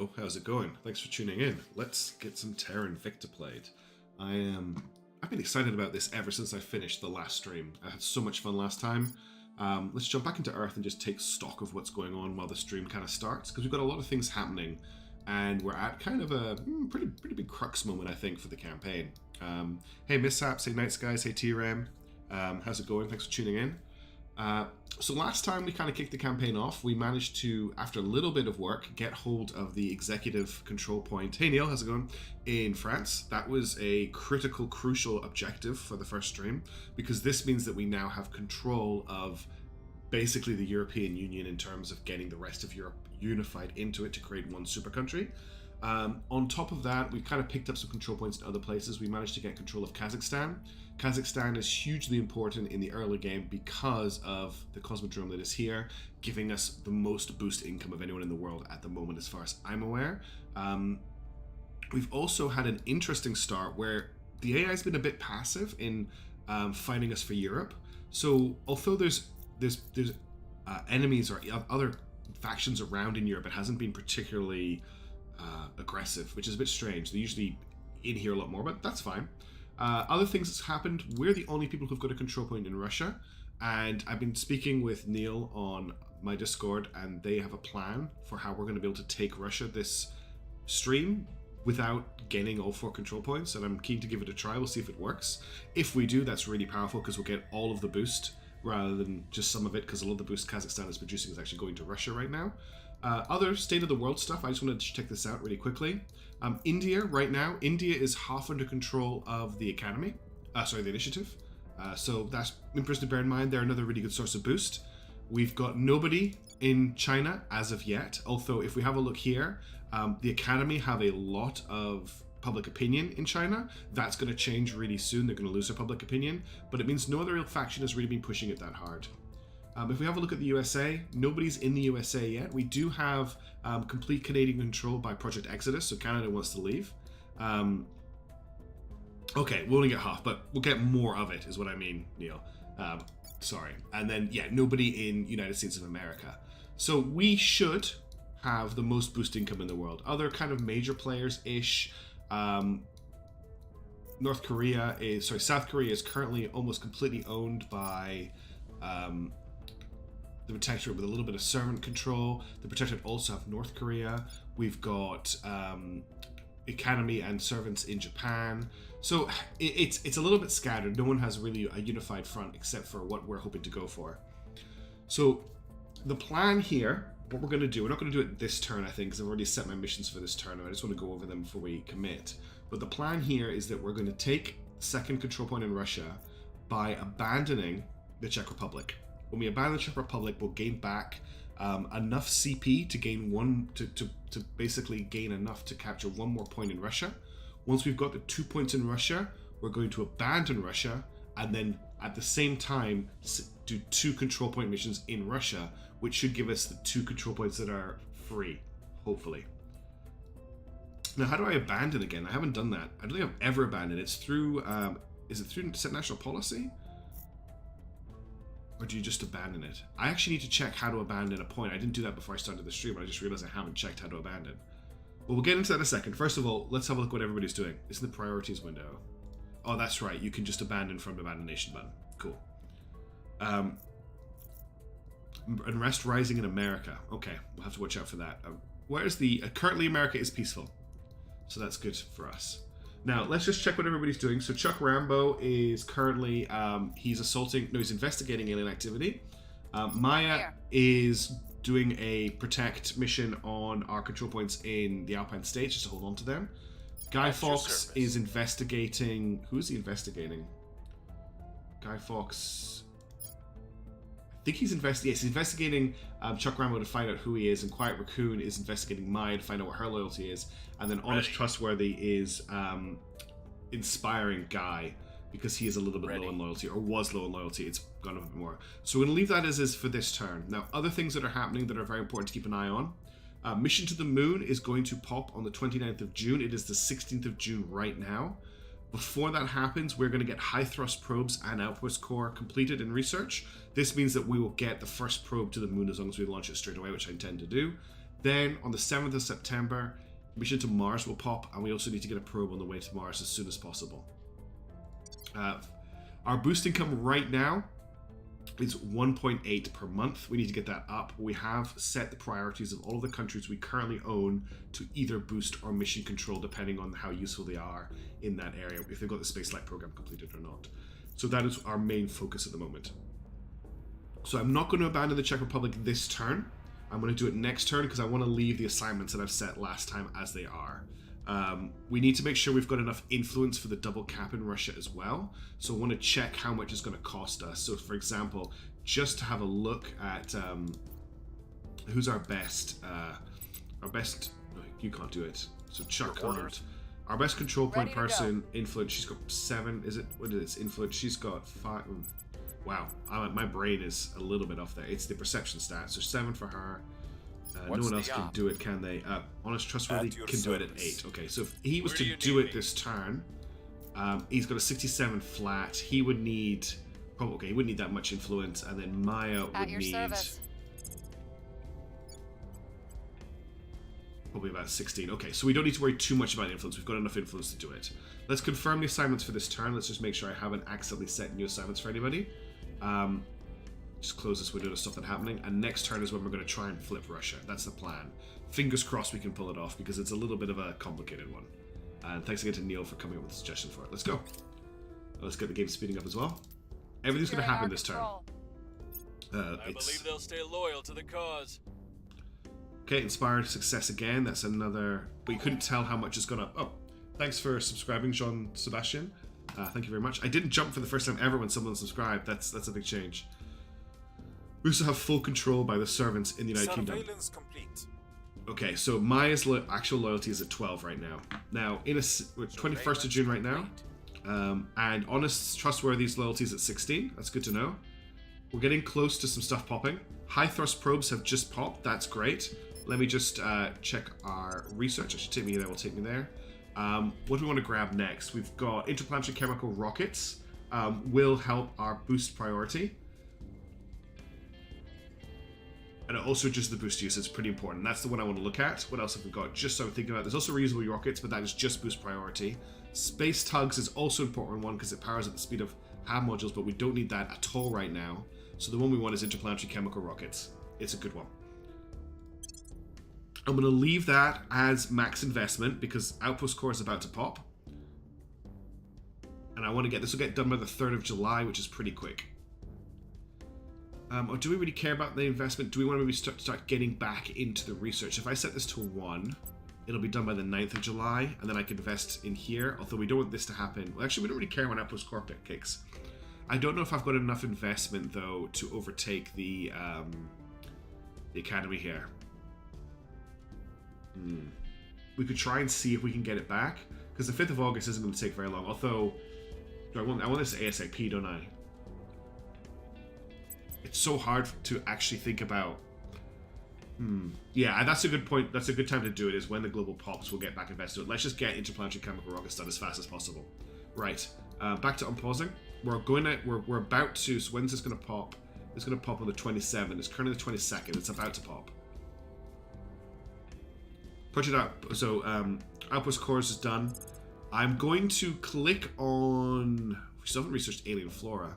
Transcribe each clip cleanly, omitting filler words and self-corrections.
Hello, how's it going? Thanks for tuning in. Let's get some Terra Invicta played. I've been excited about this ever since I finished the last stream. I had so much fun last time. Let's jump back into Earth and just take stock of what's going on while the stream kind of starts, because we've got a lot of things happening, and we're at kind of a pretty big crux moment, I think, for the campaign. Hey Mishaps, hey Nights guys, hey T-Ram. How's it going? Thanks for tuning in. So last time we kind of kicked the campaign off, we managed to, after a little bit of work, get hold of the executive control point. Hey Neil, how's it going? In France. That was a critical, crucial objective for the first stream, because this means that we now have control of basically the European Union in terms of getting the rest of Europe unified into it to create one super country. On top of that, we've kind of picked up some control points in other places. We managed to get control of Kazakhstan. Kazakhstan is hugely important in the early game because of the Cosmodrome that is here, giving us the most boost income of anyone in the world at the moment, as far as I'm aware. We've also had an interesting start where the AI has been a bit passive in fighting us for Europe. So although there's enemies or other factions around in Europe, it hasn't been particularly aggressive, which is a bit strange. They're usually in here a lot more, but that's fine. Other things that's happened, we're the only people who've got a control point in Russia, and I've been speaking with Neil on my Discord, and they have a plan for how we're going to be able to take Russia this stream without gaining all 4 control points, and I'm keen to give it a try. We'll see if it works. If we do, that's really powerful, because we'll get all of the boost rather than just some of it, because a lot of the boost Kazakhstan is producing is actually going to Russia right now. Other state of the world stuff, I just wanted to check this out really quickly. India, right now, India is half under control of the academy, the initiative. So that's interesting to bear in mind. They're another really good source of boost. We've got nobody in China as of yet, although if we have a look here, the academy have a lot of public opinion in China. That's going to change really soon. They're going to lose their public opinion, but it means no other real faction has really been pushing it that hard. If we have a look at the USA, nobody's in the USA yet. We do have complete Canadian control by Project Exodus, so Canada wants to leave. Okay, we'll only get half, but we'll get more of it, is what I mean, Neil. Sorry. And then, yeah, nobody in United States of America. So we should have the most boost income in the world. Other kind of major players-ish. South Korea is currently almost completely owned by the Protectorate with a little bit of servant control. The Protectorate also have North Korea. We've got Academy and servants in Japan. So it's a little bit scattered. No one has really a unified front except for what we're hoping to go for. So the plan here, what we're going to do, we're not going to do it this turn, I think, because I've already set my missions for this turn, and I just want to go over them before we commit. But the plan here is that we're going to take the second control point in Russia by abandoning the Czech Republic. When we abandon the Czech Republic, we'll gain back enough CP to gain to basically gain enough to capture 1 more point in Russia. Once we've got the 2 points in Russia, we're going to abandon Russia, and then at the same time do 2 control point missions in Russia, which should give us the 2 control points that are free, hopefully. Now, how do I abandon again? I haven't done that. I don't think I've ever abandoned. It's through, is it through set national policy? Or do you just abandon it? I actually need to check how to abandon a point. I didn't do that before I started the stream, but I just realized I haven't checked how to abandon. Well, we'll get into that in a second. First of all, let's have a look at what everybody's doing. It's in the priorities window. Oh, that's right. You can just abandon from the abandonation button. Cool. Unrest rising in America. Okay, we'll have to watch out for that. Where's the... currently, America is peaceful. So that's good for us. Now, let's just check what everybody's doing. So Chuck Rambo is currently, he's investigating alien activity. Maya is doing a protect mission on our control points in the Alpine States, just to hold on to them. Guy Fawkes is investigating... Who's he investigating? Guy Fawkes... I think he's investigating Chuck Rambo to find out who he is, and Quiet Raccoon is investigating Maya to find out what her loyalty is, and then Honest Trustworthy is inspiring Guy because he is a little bit low in loyalty, or was low in loyalty. It's gone up a bit more. So we're going to leave that as is for this turn. Now, other things that are happening that are very important to keep an eye on. Mission to the Moon is going to pop on the 29th of June. It is the 16th of June right now. Before that happens, we're going to get high thrust probes and outpost core completed in research. This means that we will get the first probe to the moon as long as we launch it straight away, which I intend to do. Then on the 7th of September, mission to Mars will pop, and we also need to get a probe on the way to Mars as soon as possible. Our boost income right now is 1.8 per month. We need to get that up. We have set the priorities of all of the countries we currently own to either boost or mission control, depending on how useful they are in that area, if they've got the spaceflight program completed or not. So that is our main focus at the moment. So I'm not going to abandon the Czech Republic this turn. I'm going to do it next turn because I want to leave the assignments that I've set last time as they are. We need to make sure we've got enough influence for the double cap in Russia as well. So I want to check how much it's going to cost us. So for example, just to have a look at who's our best, you can't do it. So Chuck can't. Our best control point person, influence, she's got 7, is it? What is it? Influence, she's got 5. Wow, my brain is a little bit off there. It's the perception stat, so 7 for her. No one else can do it, can they? Honest, trustworthy can do it at 8. Okay, so if he was to do it this turn, he's got a 67 flat. He would need, he wouldn't need that much influence, and then Maya would need probably about 16. Okay, so we don't need to worry too much about influence. We've got enough influence to do it. Let's confirm the assignments for this turn. Let's just make sure I haven't accidentally set new assignments for anybody. Just close this window to stop that happening, and next turn is when we're going to try and flip Russia. That's the plan. Fingers crossed we can pull it off, because it's a little bit of a complicated one. And thanks again to Neil for coming up with a suggestion for it. Let's go. Let's get the game speeding up as well. Everything's going to happen this turn. I believe they'll stay loyal to the cause. Okay, inspired success again. That's another, but you couldn't tell how much it's gone up. Oh, thanks for subscribing, Jean Sebastian. Thank you very much. I didn't jump for the first time ever when someone subscribed. That's a big change. We also have full control by the servants in the United Kingdom. Complete. Okay, so Maya's actual loyalty is at 12 right now. Now, we're 21st of June right now. And Honest Trustworthy's loyalty is at 16. That's good to know. We're getting close to some stuff popping. High thrust probes have just popped. That's great. Let me just check our research. Actually, take me there. Will take me there. What do we want to grab next? We've got interplanetary chemical rockets. Will help our boost priority. And also just the boost use is pretty important. That's the one I want to look at. What else have we got? Just so I'm thinking about. There's also reusable rockets, but that is just boost priority. Space tugs is also an important one because it powers at the speed of HAM modules, but we don't need that at all right now. So the one we want is interplanetary chemical rockets. It's a good one. I'm going to leave that as max investment because Outpost Core is about to pop. And I want to get this will get done by the 3rd of July, which is pretty quick. Or do we really care about the investment? Do we want to maybe start getting back into the research? If I set this to 1, it'll be done by the 9th of July, and then I can invest in here, although we don't want this to happen. Well, actually, we don't really care when Outpost Core kicks. I don't know if I've got enough investment, though, to overtake the Academy here. We could try and see if we can get it back, because the 5th of August isn't going to take very long, although I want this ASAP, don't I? It's so hard to actually think about. Yeah, that's a good point. That's a good time to do it, is when the global pops, we'll get back invested. Let's just get interplanetary chemical rockets done as fast as possible. Right, back to unpausing. We're about to, so when's this going to pop? It's going to pop on the 27th. It's currently the 22nd. It's about to pop. Project out. So, Outpost Cores is done. I'm going to click on, we still haven't researched alien flora.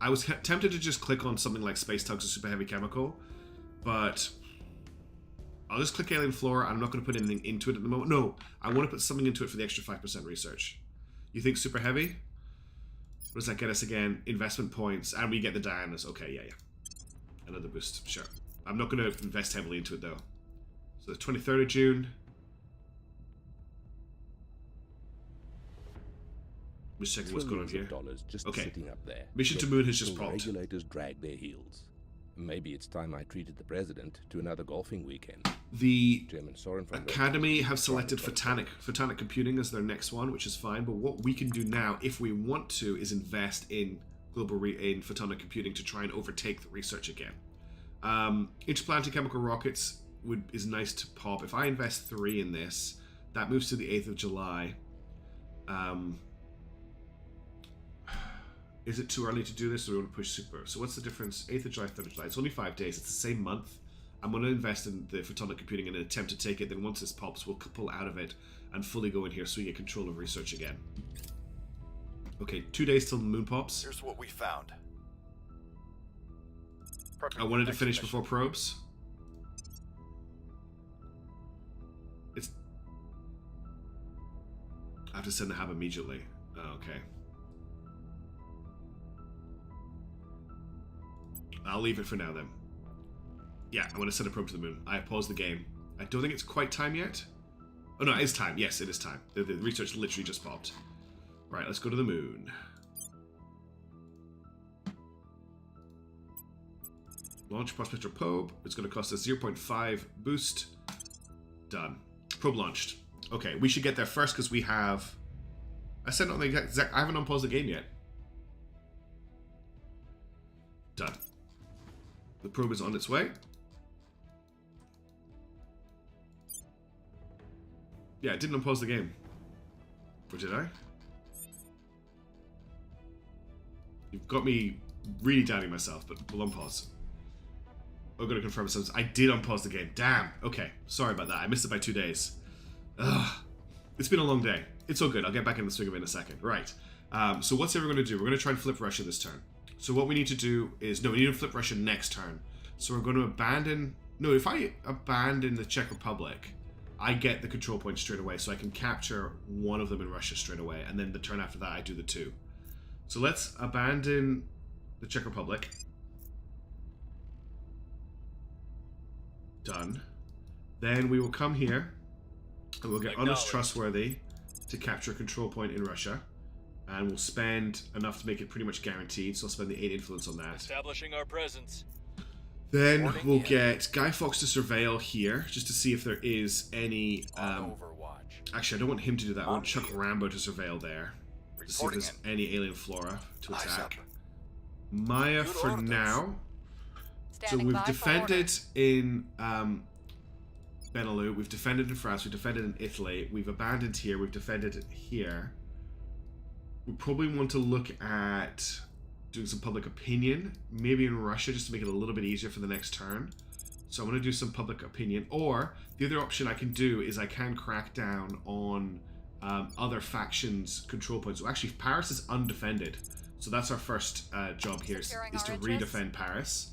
I was tempted to just click on something like Space Tugs or Super Heavy Chemical, but I'll just click Alien Flora. I'm not going to put anything into it at the moment. No, I want to put something into it for the extra 5% research. You think Super Heavy? What does that get us again? Investment points, and we get the Dianas. Okay, yeah. Another boost, sure. I'm not going to invest heavily into it, though. So the 23rd of June. I'm just checking what's going on here. Just okay. Sitting up there. Mission to Moon has just popped. Regulators drag their heels. Maybe it's time I treated the president to another golfing weekend. The Academy have selected photonic computing as their next one, which is fine. But what we can do now, if we want to, is invest in in photonic computing to try and overtake the research again. Interplanetary chemical rockets is nice to pop. If I invest 3 in this, that moves to the 8th of July. Is it too early to do this, or do we want to push super? So what's the difference? 8th of July, 3rd of July. It's only 5 days. It's the same month. I'm going to invest in the photonic computing in an attempt to take it. Then once this pops, we'll pull out of it and fully go in here so we get control of research again. Okay, 2 days till the moon pops. Here's what we found. I wanted to finish before probes. I have to send the hab immediately. Oh, okay. I'll leave it for now then. Yeah, I want to send a probe to the moon. I have paused the game. I don't think it's quite time yet. Oh no, it is time. Yes, it is time. The research literally just popped. Right, let's go to the moon. Launch prospector probe. It's going to cost us 0.5 boost. Done. Probe launched. Okay, we should get there first because we have... I said not the exact... I haven't unpaused the game yet. Done. The probe is on its way. Yeah, I didn't unpause the game. Or did I? You've got me really doubting myself, but we'll unpause. I'm going to confirm ourselves. I did unpause the game. Damn. Okay. Sorry about that. I missed it by 2 days. Ugh. It's been a long day. It's all good. I'll get back in the swing of it in a second. Right. So what's everyone going to do? We're going to try and flip Russia this turn. So what we need to do is... No, we need to flip Russia next turn. So we're going to abandon... No, if I abandon the Czech Republic, I get the control point straight away. So I can capture one of them in Russia straight away. And then the turn after that, I do the 2. So let's abandon the Czech Republic. Done. Then we will come here and we'll get honest trustworthy to capture a control point in Russia, and we'll spend enough to make it pretty much guaranteed, so I'll spend the 8 influence on that. Establishing our presence. Then we'll get Guy Fawkes to surveil here just to see if there is any actually I don't want him to do that. I want Chuck Rambo to surveil there to see if there's any alien flora to attack. Maya for now. So we've defended in Benelux, we've defended in France, we've defended in Italy, we've abandoned here, we've defended here. We probably want to look at doing some public opinion, maybe in Russia, just to make it a little bit easier for the next turn. So I'm going to do some public opinion. Or the other option I can do is I can crack down on other factions' control points. So actually, Paris is undefended. So that's our first job here, is to redefend Paris.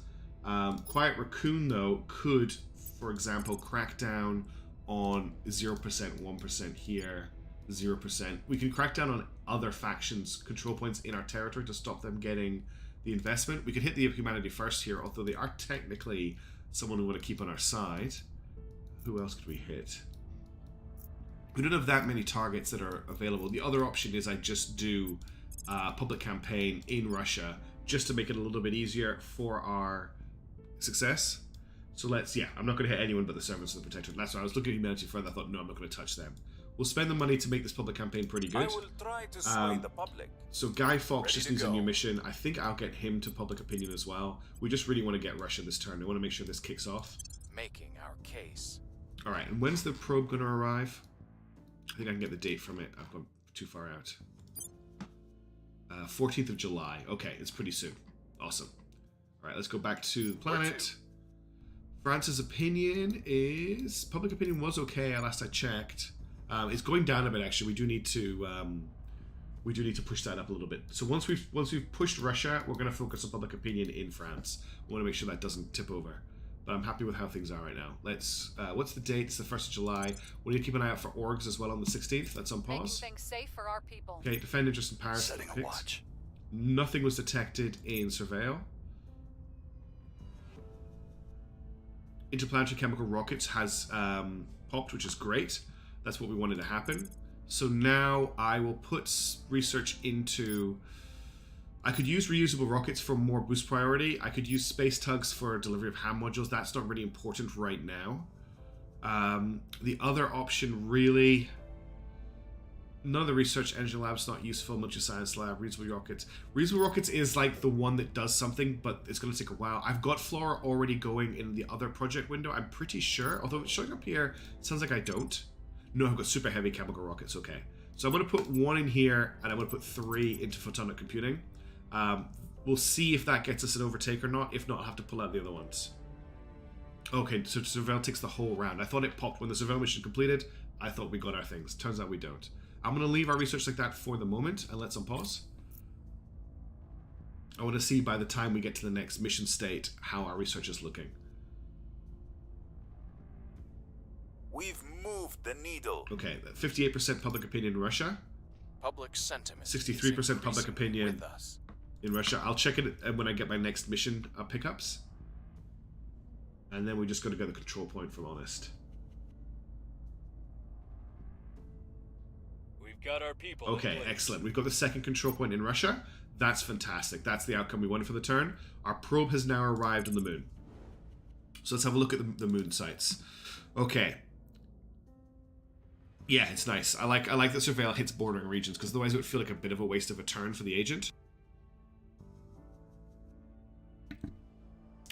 Quiet Raccoon, though, could, for example, crack down on 0%, 1% here, 0%. We can crack down on other factions' control points in our territory to stop them getting the investment. We could hit the humanity first here, although they are technically someone we want to keep on our side. Who else could we hit? We don't have that many targets that are available. The other option is I just do public campaign in Russia just to make it a little bit easier for our success. So let's, I'm not going to hit anyone but the servants of the Protector. That's why I was looking at humanity further. I thought, no, I'm not going to touch them. We'll spend the money to make this public campaign pretty good. I will try to sway the public. So Guy Fawkes just needs a new mission. I think I'll get him to public opinion as well. We just really want to get Russia this turn. I want to make sure this kicks off. Making our case. All right, and when's the probe going to arrive? I think I can get the date from it. I've gone too far out. 14th of July. Okay, it's pretty soon. Awesome. All right, let's go back to the planet. France's opinion is... Public opinion was okay last I checked. It's going down a bit, actually. We do need to push that up a little bit. So once we've pushed Russia, we're going to focus on public opinion in France. We want to make sure that doesn't tip over. But I'm happy with how things are right now. Let's. What's the date? It's the 1st of July. We need to keep an eye out for orgs as well on the 16th. That's on pause. Making things safe for our people. Okay, defend interest in Paris. Setting a watch. Nothing was detected in Surveil. Interplanetary chemical rockets has popped, which is great. That's what we wanted to happen. So now I will put research into... I could use reusable rockets for more boost priority. I could use space tugs for delivery of ham modules. That's not really important right now. The other option really... None of the research engine lab's not useful. Much of science lab, reusable rockets. Reusable rockets is like the one that does something, but it's going to take a while. I've got Flora already going in the other project window, I'm pretty sure. Although it's showing up here, it sounds like I don't. No, I've got super heavy chemical rockets, okay. So I'm going to put 1 in here, and I'm going to put 3 into photonic computing. We'll see if that gets us an overtake or not. If not, I'll have to pull out the other ones. Okay, so surveil takes the whole round. I thought it popped when the surveil mission completed. I thought we got our things. Turns out we don't. I'm going to leave our research like that for the moment and let's unpause. I want to see by the time we get to the next mission state how our research is looking. We've moved the needle. Okay, 58% public opinion in Russia. Public sentiment. 63% public opinion with us. in Russia. I'll check it when I get my next mission pickups. And then we just got to get the control point from Honest. We've got our people. Okay, excellent. We've got the second control point in Russia. That's fantastic. That's the outcome we wanted for the turn. Our probe has now arrived on the moon. So let's have a look at the moon sites. Okay. Yeah, it's nice. I like that surveil hits bordering regions, because otherwise it would feel like a bit of a waste of a turn for the agent.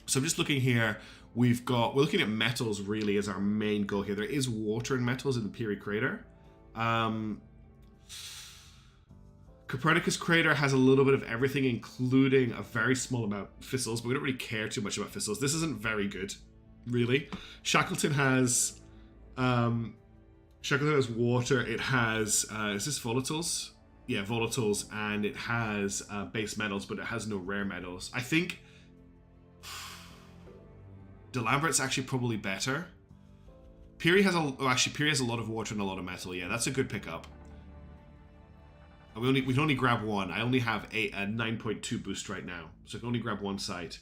So I'm just looking here. We're looking at metals really as our main goal here. There is water and metals in the Piri crater. Copernicus crater has a little bit of everything, including a very small amount of fissils, but we don't really care too much about fissils. This isn't very good, really. Shackleton has water. It has is this volatiles? Yeah, volatiles, and it has base metals, but it has no rare metals. I think Delambert's actually probably better. Piri has Piri has a lot of water and a lot of metal. Yeah, that's a good pickup. We can only grab one. I only have a 9.2 boost right now, so I can only grab one site.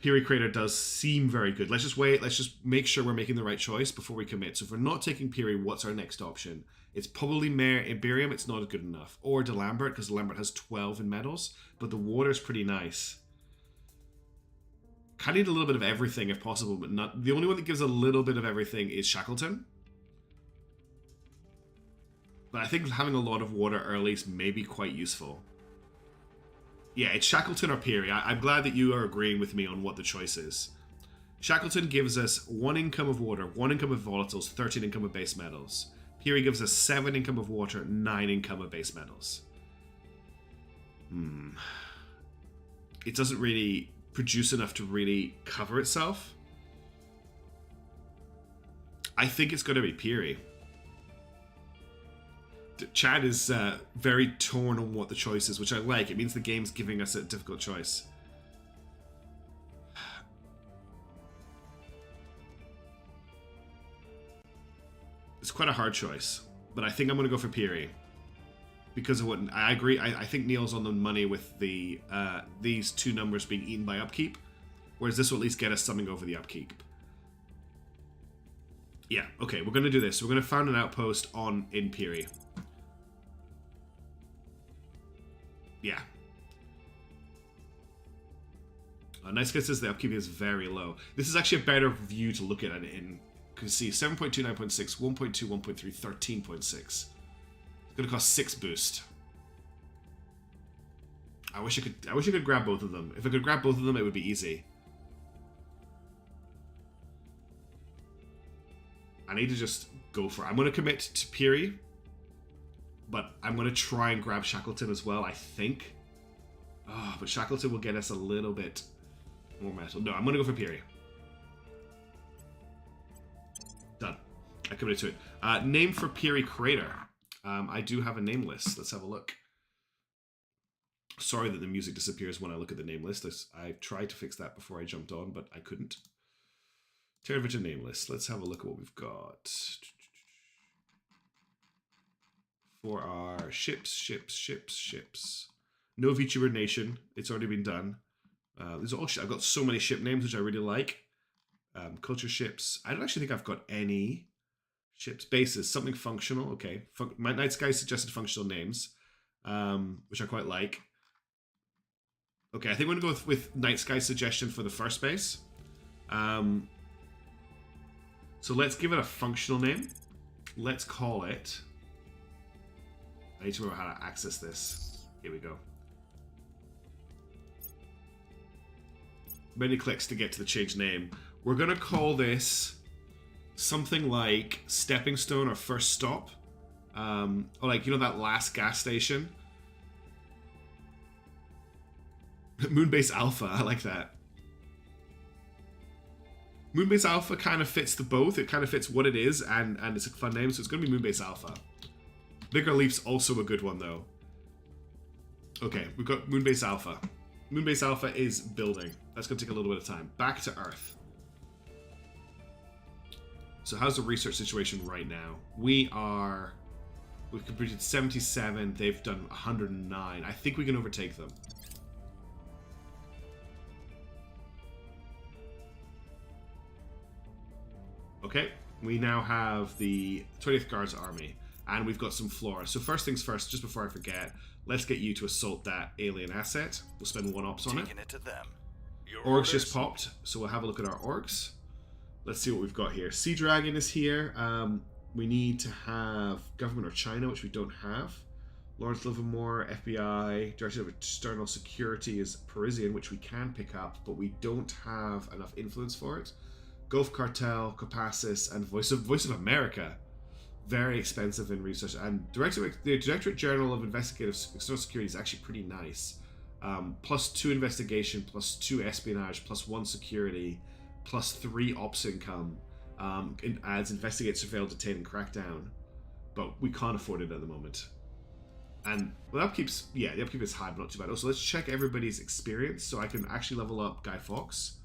Piri crater does seem very good. Let's just wait. Let's just make sure we're making the right choice before we commit. So if we're not taking Piri, what's our next option? It's probably Mare Iberium. It's not good enough. Or Delambert, because Delambert has 12 in metals, but the water's pretty nice. Kind of need a little bit of everything if possible, but not. The only one that gives a little bit of everything is Shackleton. But I think having a lot of water early is maybe quite useful. Yeah, it's Shackleton or Piri. I'm glad that you are agreeing with me on what the choice is. Shackleton gives us 1 income of water, 1 income of volatiles, 13 income of base metals. Piri gives us 7 income of water, 9 income of base metals. It doesn't really produce enough to really cover itself. I think it's going to be Piri. Chad is very torn on what the choice is, which I like. It means the game's giving us a difficult choice. It's quite a hard choice, but I think I'm going to go for Piri. Because of what I agree, I think Neil's on the money with the these two numbers being eaten by upkeep, whereas this will at least get us something over the upkeep. Yeah, okay, we're going to do this. We're going to found an outpost in Piri. Yeah. Nice guy says the upkeep is very low. This is actually a better view to look at it in. You can see 7.2, 9.6, 1.2, 1.3, 13.6. It's gonna cost 6 boost. I wish I could grab both of them. If I could grab both of them, it would be easy. I need to just go for it. I'm gonna commit to Piri. But I'm going to try and grab Shackleton as well, I think. Oh, but Shackleton will get us a little bit more metal. No, I'm going to go for Piri. Done. I committed to it. Name for Piri Crater. I do have a name list. Let's have a look. Sorry that the music disappears when I look at the name list. I tried to fix that before I jumped on, but I couldn't. Terra Invicta name list. Let's have a look at what we've got. For our ships. No VTuber Nation. It's already been done. These are all I've got so many ship names, which I really like. Culture ships. I don't actually think I've got any ships. Bases. Something functional. Okay. Night Sky suggested functional names, which I quite like. Okay, I think we're going to go with Night Sky's suggestion for the first base. So let's give it a functional name. Let's call it... I need to remember how to access this. Here we go. Many clicks to get to the change name. We're going to call this something like Stepping Stone or First Stop. Or like, you know, that last gas station? Moonbase Alpha. I like that. Moonbase Alpha kind of fits the both. It kind of fits what it is, and it's a fun name, so it's going to be Moonbase Alpha. Bigger Leap's also a good one, though. Okay, we've got Moonbase Alpha. Moonbase Alpha is building. That's going to take a little bit of time. Back to Earth. So how's the research situation right now? We've completed 77. They've done 109. I think we can overtake them. Okay, we now have the 20th Guards Army, and we've got some flora. So first things first, just before I forget, let's get you to assault that alien asset. We'll spend 1 ops on it. Taking it to them. Your Orcs orders? just popped, so we'll have a look at our orcs. Let's see what we've got here. Sea Dragon is here. We need to have Government of China, which we don't have. Lawrence Livermore, FBI, Director of External Security is Parisian, which we can pick up, but we don't have enough influence for it. Gulf Cartel, Capacis, and Voice of America. Very expensive in research. And the Directorate General of Investigative External Security is actually pretty nice. +2 investigation, +2 espionage, +1 security, +3 ops income. It adds investigate, surveil, detain, and crack down. But we can't afford it at the moment. And well, the upkeep is high, but not too bad. Also, let's check everybody's experience so I can actually level up Guy Fawkes.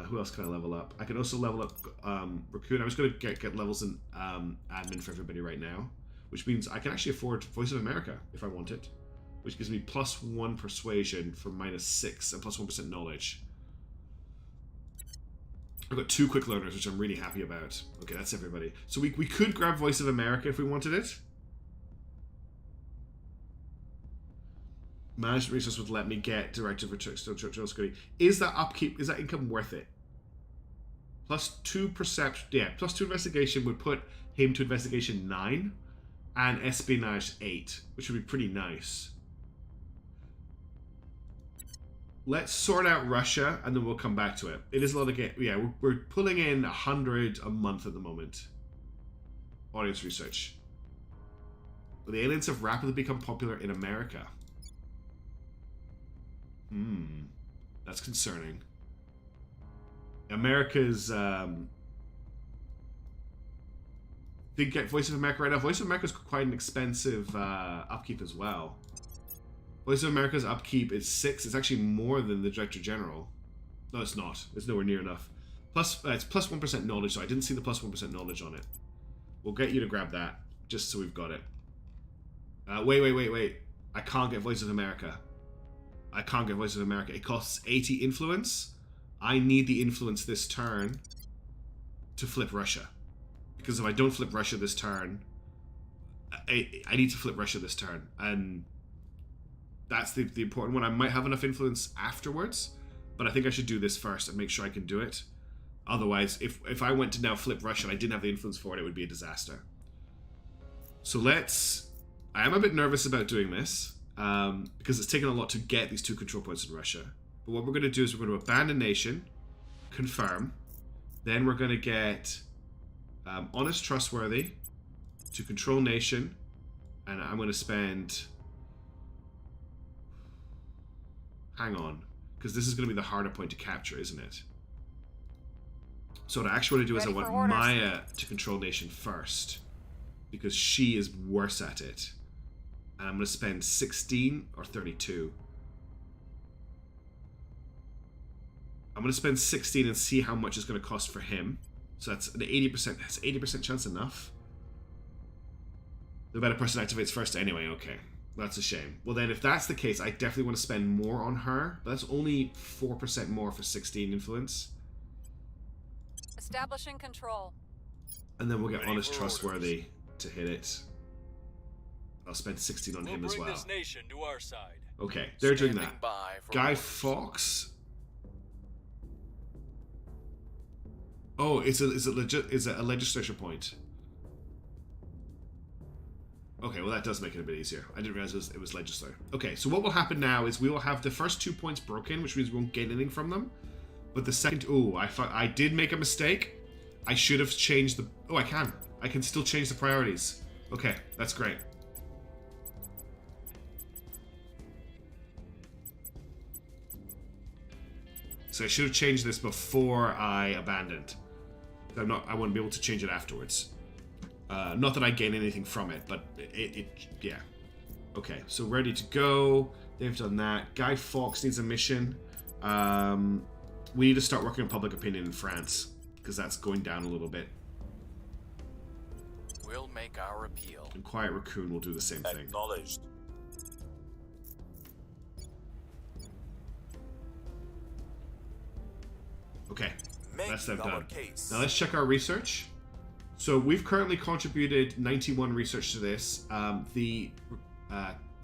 Who else can I level up? I can also level up Raccoon. I'm just going to get levels in admin for everybody right now, which means I can actually afford Voice of America if I want it, which gives me +1 persuasion for -6 and +1% knowledge. I've got 2 quick learners, which I'm really happy about. Okay, that's everybody. So we could grab Voice of America if we wanted it. Management resource would let me get Director of External Security. Is that upkeep, is that income worth it? +2 perception, yeah, +2 investigation would put him to investigation 9 and espionage 8, which would be pretty nice. Let's sort out Russia and then we'll come back to it. It is a lot of we're pulling in 100 a month at the moment. Audience research. The aliens have rapidly become popular in America. That's concerning. America's did get Voice of America right now. Voice of America's quite an expensive upkeep as well. Voice of America's upkeep is 6. It's actually more than the Director General. No, it's not. It's nowhere near enough. Plus, it's +1% knowledge, so I didn't see the +1% knowledge on it. We'll get you to grab that, just so we've got it. Wait. I can't get Voice of America. I can't get Voice of America. It costs 80 influence. I need the influence this turn to flip Russia. Because if I don't flip Russia this turn, I need to flip Russia this turn. And that's the important one. I might have enough influence afterwards, but I think I should do this first and make sure I can do it. Otherwise, if I went to now flip Russia and I didn't have the influence for it, it would be a disaster. So I am a bit nervous about doing this. Because it's taken a lot to get these 2 control points in Russia. But what we're going to do is we're going to abandon nation, confirm, then we're going to get honest, trustworthy to control nation, and I'm going to spend... Hang on, because this is going to be the harder point to capture, isn't it? So what I actually want to do is I want Maya to control nation first, because she is worse at it. And I'm going to spend 16 or 32. I'm going to spend 16 and see how much it's going to cost for him. So that's an 80%. That's 80% chance enough. The better person activates first anyway. Okay. That's a shame. Well then, if that's the case, I definitely want to spend more on her. But that's only 4% more for 16 influence. Establishing control. And then we'll get honest, for trustworthy to hit it. I'll spend 16 on him as well. Bring this nation to our side. Okay, they're doing Standing that. by for Guy orders. Fawkes. Oh, is it a legislature point? Okay, well that does make it a bit easier. I didn't realize it was legislature. Okay, so what will happen now is we will have the first 2 points broken, which means we won't gain anything from them. But the second, I did make a mistake. I should have changed the. Oh, I can. I can still change the priorities. Okay, that's great. So I should have changed this before I abandoned. I wouldn't be able to change it afterwards. Not that I gain anything from it, but yeah. Okay, so ready to go. They've done that. Guy Fawkes needs a mission. We need to start working on public opinion in France, because that's going down a little bit. We'll make our appeal. And Quiet Raccoon will do the same thing. Acknowledged. Okay, that's them Making our done. case. Now let's check our research. So we've currently contributed 91 research to this.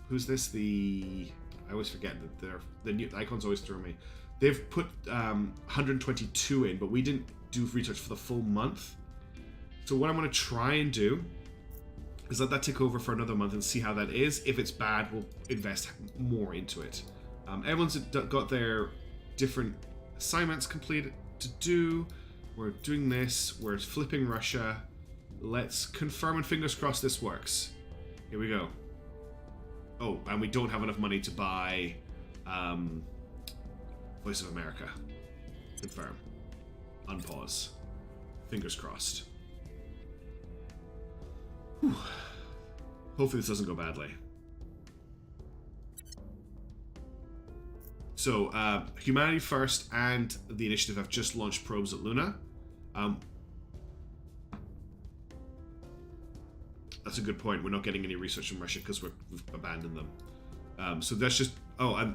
Who's this? I always forget that the new icons always throw me. They've put 122 in, but we didn't do research for the full month. So what I'm going to try and do is let that tick over for another month and see how that is. If it's bad, we'll invest more into it. Everyone's got their different assignments completed to do. We're doing this. We're flipping Russia. Let's confirm and fingers crossed this works. Here we go. Oh, and we don't have enough money to buy Voice of America. Confirm. Unpause. Fingers crossed. Whew. Hopefully this doesn't go badly. So, Humanity First and the Initiative have just launched probes at Luna. That's a good point. We're not getting any research from Russia because we've abandoned them. So that's just... Oh,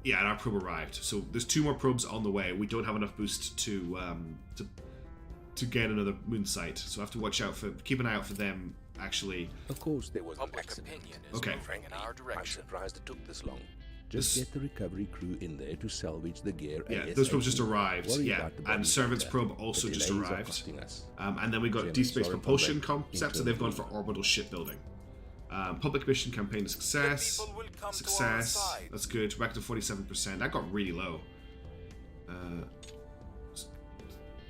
yeah, and our probe arrived. So there's 2 more probes on the way. We don't have enough boost to get another moon site. So I have to watch out for... Keep an eye out for them, actually. Of course, there was an Public accident. opinion is Okay. moving in our I'm direction. surprised it took this long. Just get the recovery crew in there to salvage the gear. Yeah, ASAP. those probes just arrived. Worry Yeah, about the and bodies Servant's later. probe also The just delays are arrived. costing us. And then we got Jim, Deep Space sorry for Propulsion that. concept, so they've gone for orbital shipbuilding. Public mission campaign success. The people will come to Success. our side. That's good. Back to 47%. That got really low.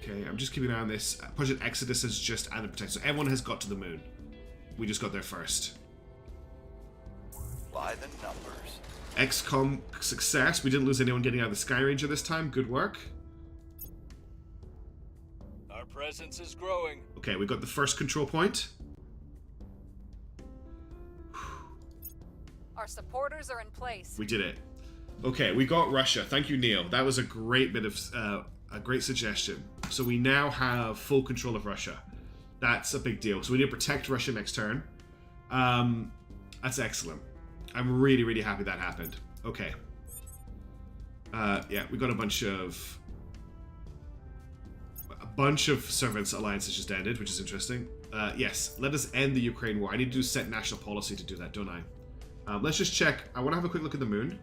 Okay, I'm just keeping an eye on this. Project Exodus has just added protection. So everyone has got to the moon. We just got there first. By the numbers. XCOM success. We didn't lose anyone getting out of the Sky Ranger this time. Good work. Our presence is growing. Okay, we got the first control point. Our supporters are in place. We did it. Okay, we got Russia. Thank you, Neil. That was a great bit of a great suggestion. So we now have full control of Russia. That's a big deal. So we need to protect Russia next turn. That's excellent. I'm really, really happy that happened. Okay. Yeah, we got a bunch of servants alliances just ended, which is interesting. Yes, let us end the Ukraine war. I need to set national policy to do that, don't I? Let's just check. I want to have a quick look at the moon.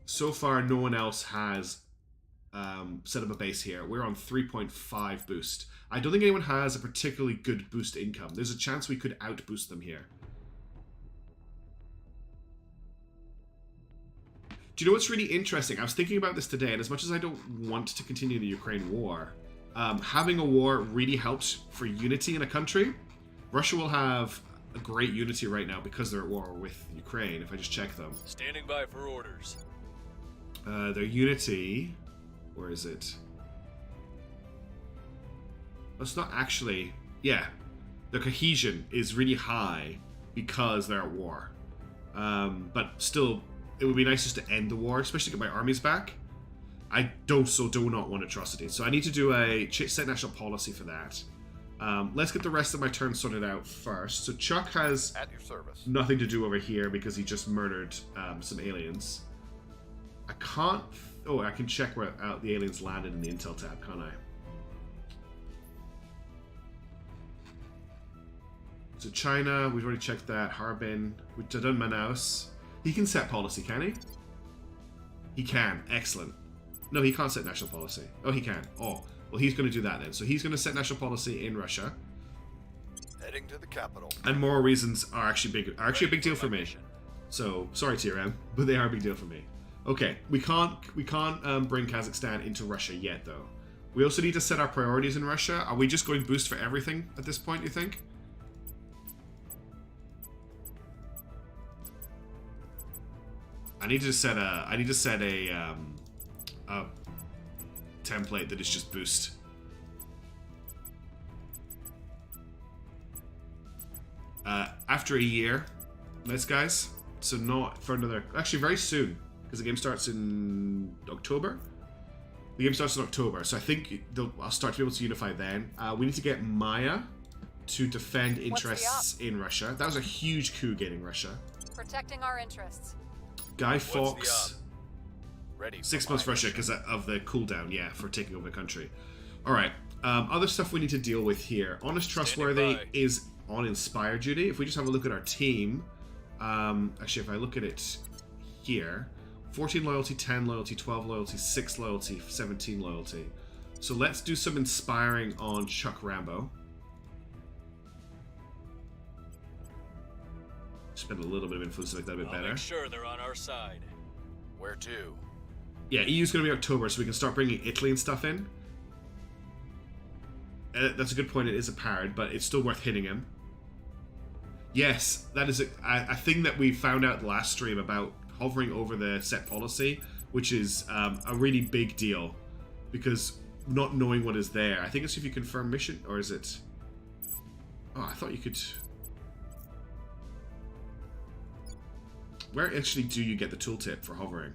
So far, no one else has set up a base here. We're on 3.5 boost. I don't think anyone has a particularly good boost income. There's a chance we could outboost them here. Do you know what's really interesting? I was thinking about this today, and as much as I don't want to continue the Ukraine war, having a war really helps for unity in a country. Russia will have a great unity right now because they're at war with Ukraine, if I just check them. Standing by for orders. Their unity... Where is it? It's not actually... Yeah. The cohesion is really high because they're at war. But still, it would be nice just to end the war, especially to get my armies back. I do not want atrocities. So I need to do a set national policy for that. Let's get the rest of my turn sorted out first. So Chuck has At your service. nothing to do over here because he just murdered some aliens. I can't... Oh, I can check where the aliens landed in the intel tab, can't I? So China, we've already checked that. Harbin, we've done Manaus. He can set policy, can he? He can. Excellent. No, he can't set national policy. Oh, he can. Oh, well, he's going to do that then. So he's going to set national policy in Russia. Heading to the capital. And moral reasons are actually a big deal for me. So sorry, TRM, but they are a big deal for me. Okay, we can't bring Kazakhstan into Russia yet, though. We also need to set our priorities in Russia. Are we just going boost for everything at this point, you think? I need to set a template that is just boost. After a year, nice guys. So not for another, actually very soon, because the game starts in October. The game starts in October, so I think I'll start to be able to unify then. We need to get Maya to defend interests in Russia. That was a huge coup getting Russia. Protecting our interests. Guy Fawkes, Ready. 6 months Russia because of the cooldown, yeah, for taking over the country. All right, other stuff we need to deal with here. Honest, trustworthy is on Inspire duty. If we just have a look at our team, actually, if I look at it here. 14 loyalty, 10 loyalty, 12 loyalty, 6 loyalty, 17 loyalty. So let's do some inspiring on Chuck Rambo. Spend a little bit of influence to make that a bit better. Make sure they're on our side. Where to? Yeah, EU's going to be October, so we can start bringing Italy and stuff in. That's a good point. It is a parad, but it's still worth hitting him. Yes, that is a thing that we found out last stream about hovering over the set policy, which is a really big deal because not knowing what is there. I think it's if you confirm mission, or is it? Oh, I thought you could. Where actually do you get the tooltip for hovering?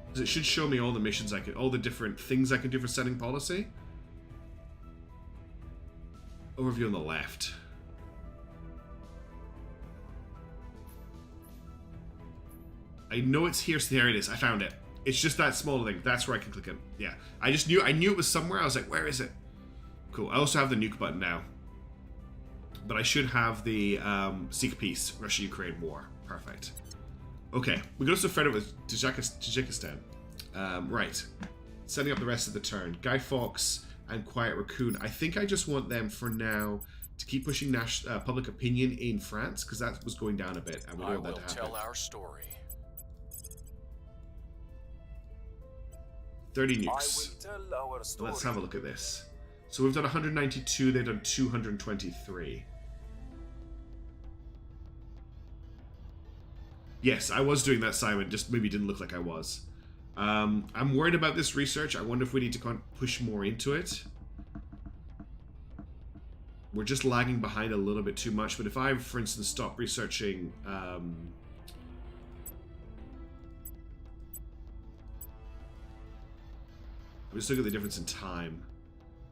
Because it should show me all the missions I could, all the different things I can do for setting policy. Overview on the left. I know it's here, so there it is. I found it. It's just that small thing. That's where I can click it. Yeah. I knew it was somewhere. I was like, where is it? Cool. I also have the nuke button now. But I should have the Seek Peace, Russia-Ukraine War. Perfect. Okay. We can also thread it with Tajikistan. Right. Setting up the rest of the turn. Guy Fawkes and Quiet Raccoon. I think I just want them for now to keep pushing public opinion in France, because that was going down a bit. And we don't want that to happen. Tell our story. 30 nukes. Let's have a look at this. So we've done 192, they've done 223. Yes, I was doing that, Simon, just maybe didn't look like I was. I'm worried about this research. I wonder if we need to push more into it. We're just lagging behind a little bit too much, but if I, for instance, stop researching... Let's look at the difference in time.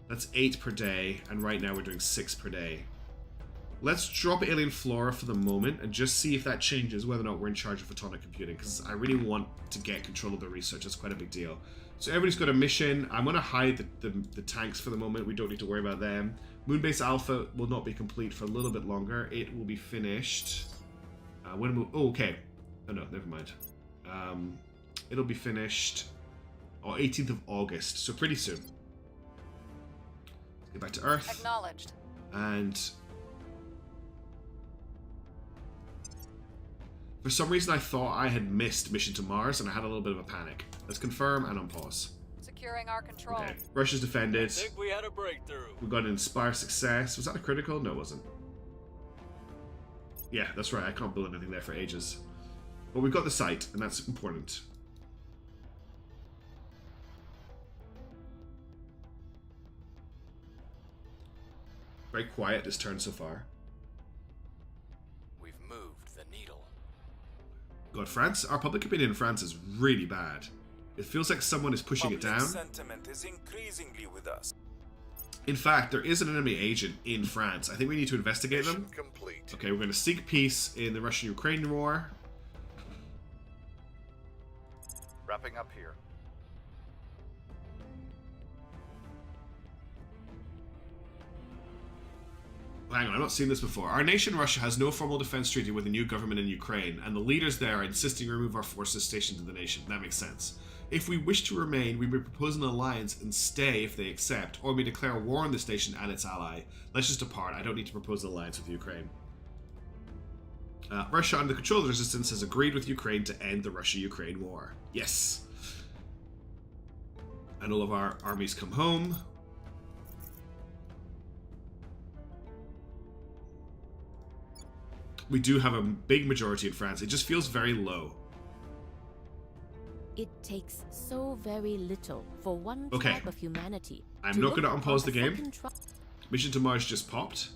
That's 8 per day, and right now we're doing 6 per day. Let's drop Alien Flora for the moment and just see if that changes, whether or not we're in charge of photonic computing, because I really want to get control of the research. It's quite a big deal. So everybody's got a mission. I'm going to hide the tanks for the moment. We don't need to worry about them. Moonbase Alpha will not be complete for a little bit longer. It will be finished. okay. Oh no, never mind. It'll be finished... 18th of August, so pretty soon. Get back to Earth. Acknowledged. And for some reason I thought I had missed Mission to Mars, and I had a little bit of a panic. Let's confirm and unpause. Securing our control. Okay, Russia's defended. I think we had a breakthrough. We got an Inspire success. Was that a critical? No, it wasn't. Yeah, that's right. I can't build anything there for ages. But we've got the site, and that's important. Very quiet this turn so far. We've moved the needle. God, France, our public opinion in France is really bad. It feels like someone is pushing it down. Sentiment is increasingly with us. In fact, there is an enemy agent in France. I think we need to investigate them. Complete. Okay, we're going to seek peace in the Russian-Ukraine war. Wrapping up here. Hang on, I've not seen this before. Our nation, Russia, has no formal defense treaty with the new government in Ukraine, and the leaders there are insisting to remove our forces stationed in the nation. That makes sense. If we wish to remain, we may propose an alliance and stay if they accept, or we declare war on this nation and its ally. Let's just depart. I don't need to propose an alliance with Ukraine. Russia, under the control of the resistance, has agreed with Ukraine to end the Russia-Ukraine war. Yes. And all of our armies come home. We do have a big majority in France. It just feels very low. It takes so very little for one Okay. type of humanity. I'm not going to unpause the game. Mission to Mars just popped.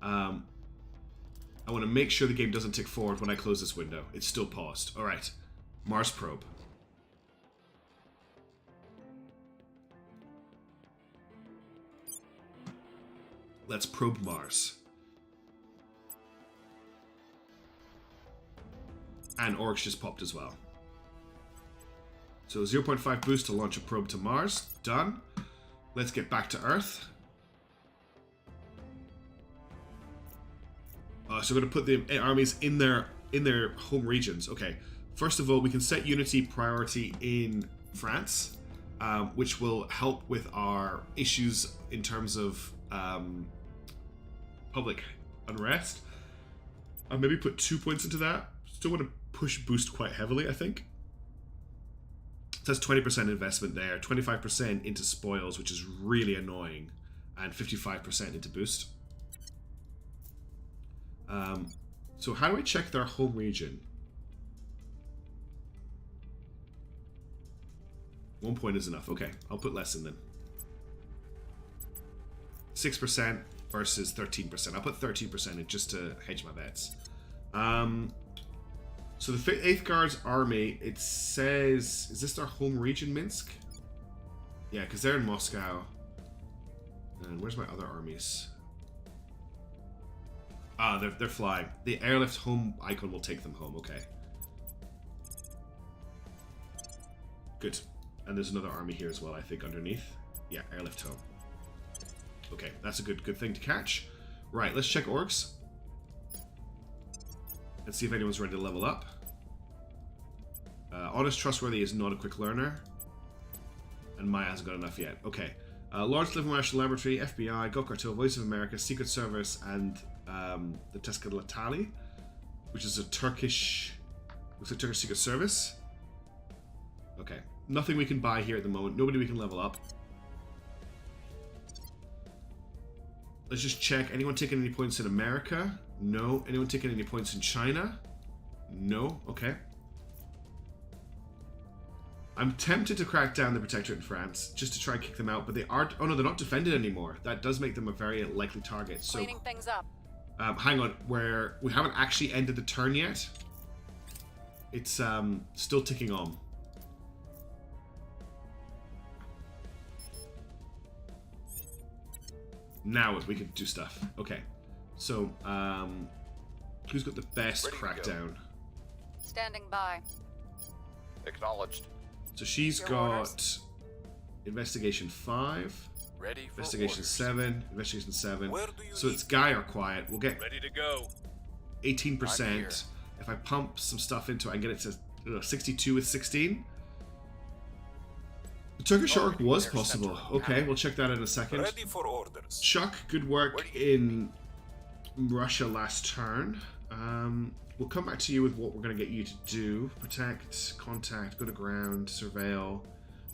I want to make sure the game doesn't tick forward when I close this window. It's still paused. Alright. Mars probe. Let's probe Mars. And Oryx just popped as well. So 0.5 boost to launch a probe to Mars. Done. Let's get back to Earth. So we're going to put the armies in their home regions. Okay. First of all, we can set unity priority in France, which will help with our issues in terms of public unrest. I'll maybe put 2 points into that. Still want to push boost quite heavily, I think. So that's 20% investment there, 25% into spoils, which is really annoying, and 55% into boost. So how do I check their home region? 1 point is enough. Okay, I'll put less in then. 6% versus 13%. I'll put 13% in just to hedge my bets. So the 8th Guard's army, it says... Is this their home region, Minsk? Yeah, because they're in Moscow. And where's my other armies? Ah, they're flying. The airlift home icon will take them home. Okay. Good. And there's another army here as well, I think, underneath. Yeah, airlift home. Okay, that's a good thing to catch. Right, let's check orgs. Let's see if anyone's ready to level up. Honest Trustworthy is not a quick learner. And Maya hasn't got enough yet. Okay. Lawrence Livermore National Laboratory, FBI, Go Cartel, Voice of America, Secret Service, and the Teskalatali, which is a Turkish... Looks like Turkish Secret Service. Okay. Nothing we can buy here at the moment. Nobody we can level up. Let's just check. Anyone taking any points in America? No. Anyone taking any points in China? No. Okay. I'm tempted to crack down the Protectorate in France, just to try and kick them out, but they aren't... Oh no, they're not defended anymore. That does make them a very likely target. So, cleaning things up. hang on, where we haven't actually ended the turn yet. It's still ticking on. Now we can do stuff. Okay. So, who's got the best crackdown? Standing by. Acknowledged. So she's Your got orders. investigation 5, Ready for investigation orders. 7, investigation 7. Where do you So need it's Guy or Quiet. We'll get Ready to go. I'm here. 18%. If I pump some stuff into it, I can get it to 62 with 16. The Turkish Orc was their possible. central Okay, power. we'll check that in a second. ready for orders? Chuck, good work in Russia last turn. We'll come back to you with what we're going to get you to do. Protect, contact, go to ground, surveil.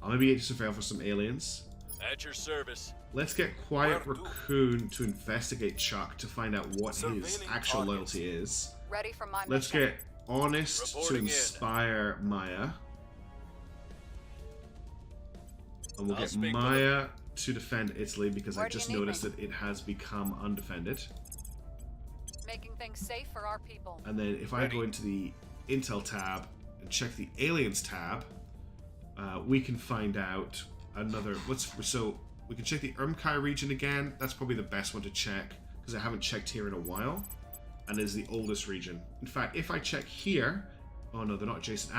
I'll maybe get you to surveil for some aliens. At your service. Let's get Quiet Where to? Raccoon to investigate Chuck to find out what his Surveilling actual targets. loyalty is. Ready for my Let's mission. get Honest to Reporting in. inspire Maya. And we'll I'll get speak to Maya to defend Italy because Where I do you just need noticed me? that it has become undefended. Making things safe for our people. And then if I go into the Intel tab and check the Aliens tab, we can find out another... So we can check the Urmkai region again. That's probably the best one to check because I haven't checked here in a while. And is the oldest region. In fact, if I check here... Oh no, they're not adjacent.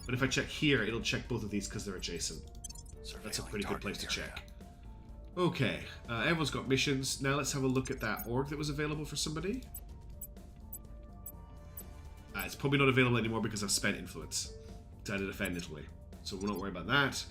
But if I check here, it'll check both of these because they're adjacent. That's a pretty good place to check. Okay, everyone's got missions. Now let's have a look at that org that was available for somebody. It's probably not available anymore because I've spent influence to defend Italy. So we'll not worry about that.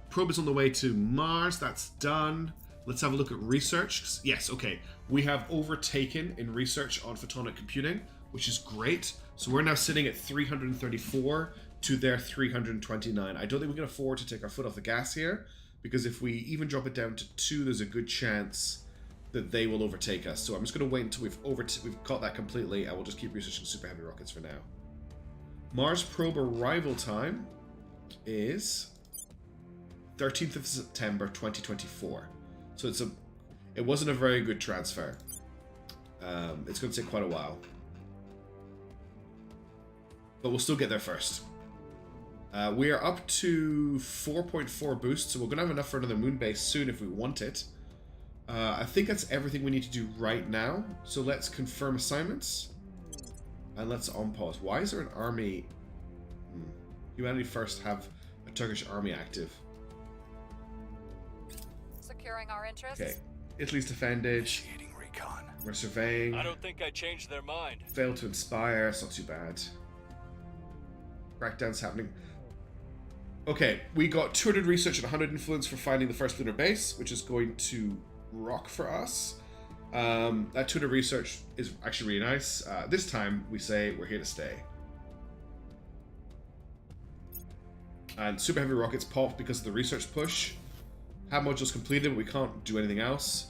Probe is on the way to Mars. That's done. Let's have a look at research. Yes, okay. We have overtaken in research on photonic computing, which is great. So we're now sitting at 334 to their 329. I don't think we can afford to take our foot off the gas here, because if we even drop it down to 2, there's a good chance that they will overtake us. So I'm just going to wait until we've caught that completely, and we'll just keep researching super heavy rockets for now. Mars probe arrival time. is 13th of September 2024. So it wasn't a very good transfer. It's going to take quite a while. But we'll still get there first. We are up to 4.4 boost, so we're going to have enough for another moon base soon if we want it. I think that's everything we need to do right now. So let's confirm assignments. And let's on pause. Why is there an army? Humanity First have a Turkish army active. Securing our interests. Okay. Italy's defended. Initiating recon. We're surveying. I don't think I changed their mind. Failed to inspire. It's not too bad. Crackdown's happening. Okay, we got 200 research and 100 influence for finding the first lunar base, which is going to rock for us. That 200 research is actually really nice. This time, we say we're here to stay. And super heavy rockets popped because of the research push. Have modules completed, but we can't do anything else.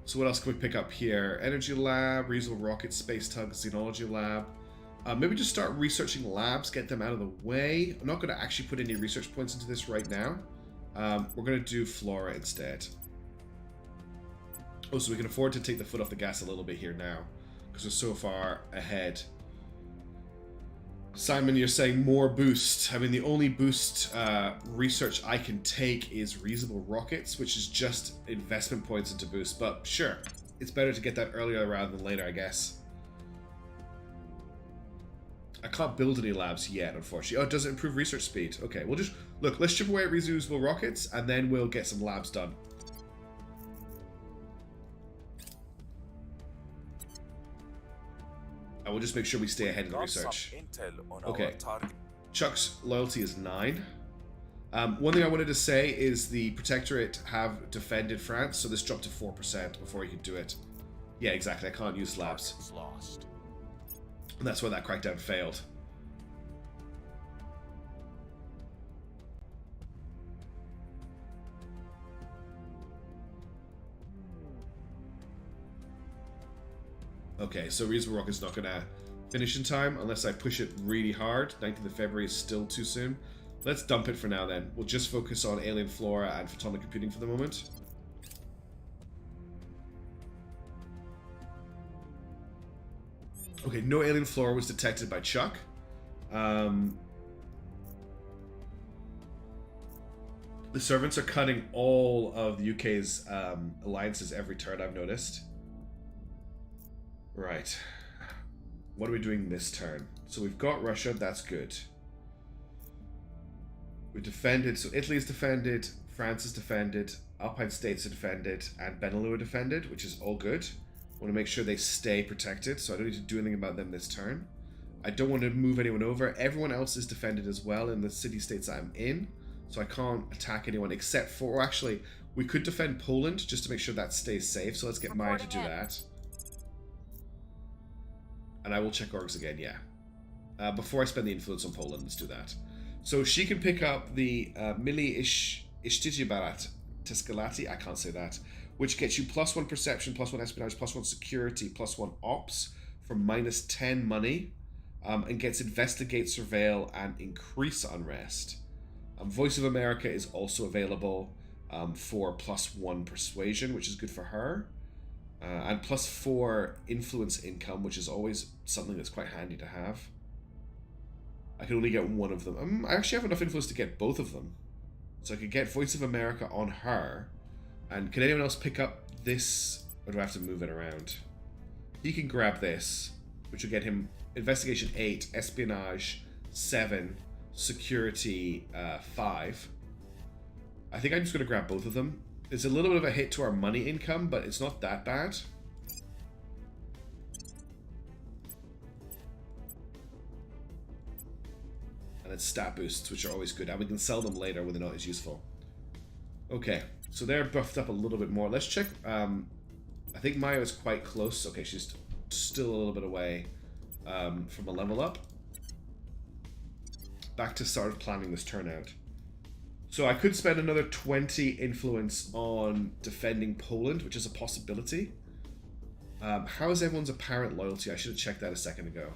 So what else can we pick up here? Energy lab, reasonable rocket, space tug, xenology lab. Maybe just start researching labs, get them out of the way. I'm not going to actually put any research points into this right now. We're going to do flora instead. Oh, so we can afford to take the foot off the gas a little bit here now, because we're so far ahead. Simon, you're saying more boost. I mean, the only boost research I can take is reasonable rockets, which is just investment points into boost. But sure, it's better to get that earlier rather than later, I guess. I can't build any labs yet, unfortunately. Oh, does it improve research speed? Okay, we'll just... Look, let's chip away at reusable rockets, and then we'll get some labs done. And we'll just make sure we stay ahead of the research. Okay. Chuck's loyalty is 9. One thing I wanted to say is the Protectorate have defended France, so this dropped to 4% before he could do it. Yeah, exactly. I can't use labs. Lost. And that's why that crackdown failed. Okay, so reasonable rocket's not going to finish in time unless I push it really hard. 19th of February is still too soon. Let's dump it for now then. We'll just focus on alien flora and photonic computing for the moment. Okay, no alien flora was detected by Chuck. The servants are cutting all of the UK's alliances every turn, I've noticed. Right. What are we doing this turn? So we've got Russia, that's good. We defended, so Italy's defended, France is defended, Alpine States are defended, and Benelux are defended, which is all good. I want to make sure they stay protected, so I don't need to do anything about them this turn. I don't want to move anyone over. Everyone else is defended as well in the city-states I'm in, so I can't attack anyone except for... Or actually, we could defend Poland just to make sure that stays safe, so let's get Maya to do that. And I will check orgs again, yeah. Before I spend the influence on Poland, let's do that. So she can pick up the Mili Ishtijibarat Tescalati, I can't say that, which gets you +1 perception, +1 espionage, +1 security, +1 ops for -10 money, and gets investigate, surveil, and increase unrest. Voice of America is also available for +1 persuasion, which is good for her. And +4 influence income, which is always something that's quite handy to have. I can only get one of them. I actually have enough influence to get both of them. So I could get Voice of America on her. And can anyone else pick up this? Or do I have to move it around? He can grab this, which will get him Investigation 8, Espionage 7, Security 5. I think I'm just going to grab both of them. It's a little bit of a hit to our money income, but it's not that bad. And it's stat boosts, which are always good. And we can sell them later when they're not as useful. Okay, so they're buffed up a little bit more. Let's check. I think Maya is quite close. Okay, she's still a little bit away from a level up. Back to start planning this turnout. So I could spend another 20 influence on defending Poland, which is a possibility. How is everyone's apparent loyalty? I should have checked that a second ago.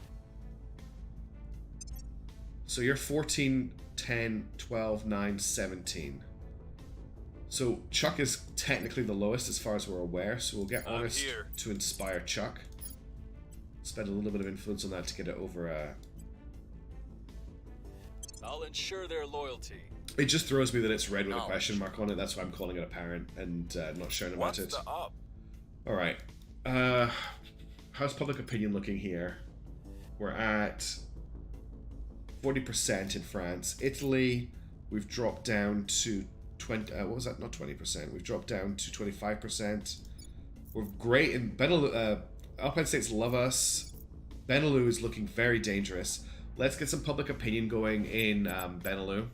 So you're 14, 10, 12, 9, 17. So Chuck is technically the lowest as far as we're aware, so we'll get Honest to inspire Chuck. Spend a little bit of influence on that to get it over. I'll ensure their loyalty. It just throws me that it's red with a question mark on it. That's why I'm calling it apparent and not sharing about it. Alright. How's public opinion looking here? We're at 40% in France. Italy, we've dropped down to 20. What was that? Not 20%. We've dropped down to 25%. We're great in Benelux. Alpine states love us. Benelux is looking very dangerous. Let's get some public opinion going in Benelux.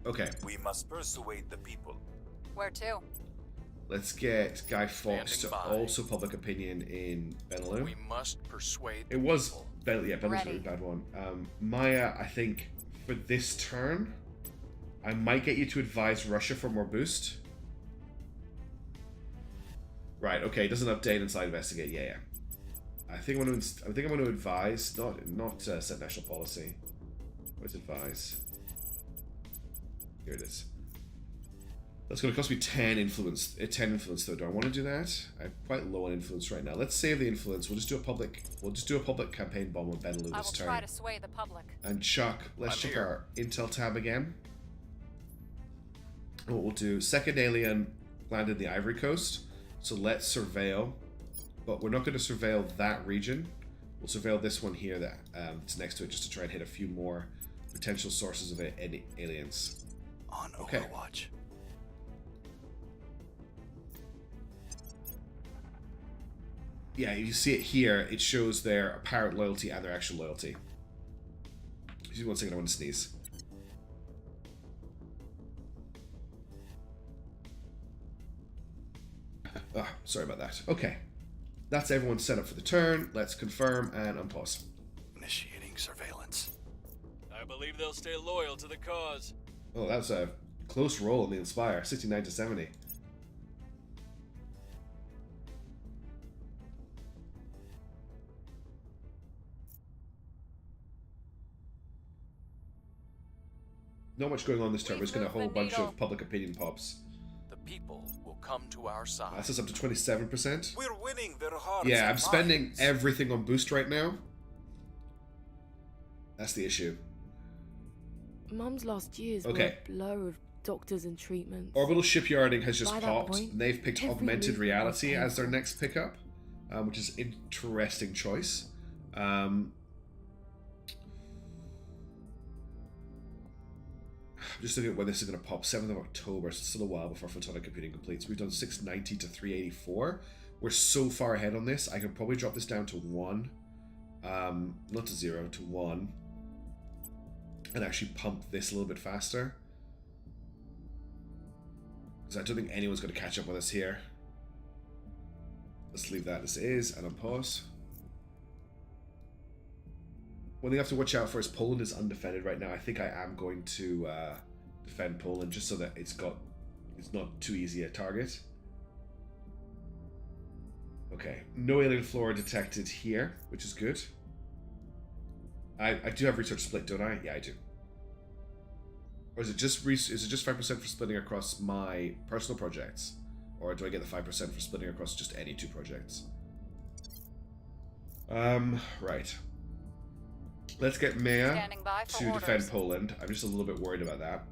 Okay. We must persuade the people. Where to? Let's get Guy Fawkes to Standing by. also public opinion in Benelux. We must persuade It was people. yeah, Benelux was a really bad one. Maya, I think for this turn, I might get you to advise Russia for more boost. Right. Okay. Doesn't update inside investigate. Yeah. I think I'm going to advise, not set national policy. Where's advise? Here it is. That's going to cost me 10 influence. 10 influence though. Do I want to do that? I'm quite low on influence right now. Let's save the influence. We'll just do a public campaign bomb on Benelux I this will turn. try to sway the public. And Chuck, let's check our intel tab again. And what we'll do, second alien landed the Ivory Coast. So let's surveil, but we're not going to surveil that region. We'll surveil this one here that's next to it, just to try and hit a few more potential sources of aliens. On Okay. Overwatch. Yeah, you see it here. It shows their apparent loyalty and their actual loyalty. Excuse me 1 second, I want to sneeze. Sorry about that. Okay. That's everyone set up for the turn. Let's confirm and unpause. Initiating surveillance. I believe they'll stay loyal to the cause. Oh, that was a close roll on the Inspire. 69 to 70. Not much going on this turn. We're just going to hold a bunch of public opinion pops. The people will come to our side. That's us up to 27%. We're winning their hearts. Yeah, I'm and spending minds. everything on boost right now. That's the issue. Mum's last years Okay. were a blur of doctors and treatments. Orbital shipyarding has just By that popped. point, and they've picked every augmented movement reality was as their painful. next pickup, which is an interesting choice. Just looking at when this is going to pop. 7th of October, so it's still a while before photonic computing completes. We've done 690 to 384. We're so far ahead on this. I can probably drop this down to 1. Not to 0, to 1. And actually pump this a little bit faster. Because I don't think anyone's going to catch up with us here. Let's leave that as is and unpause. One thing I have to watch out for is Poland is undefended right now. I think I am going to defend Poland just so that it's not too easy a target. Okay, no alien flora detected here, which is good. I do have research split, don't I? Yeah, I do. Or is it just 5% for splitting across my personal projects, or do I get the 5% for splitting across just any 2 projects? Right. Let's get Maya Standing by for to orders. defend Poland. I'm just a little bit worried about that.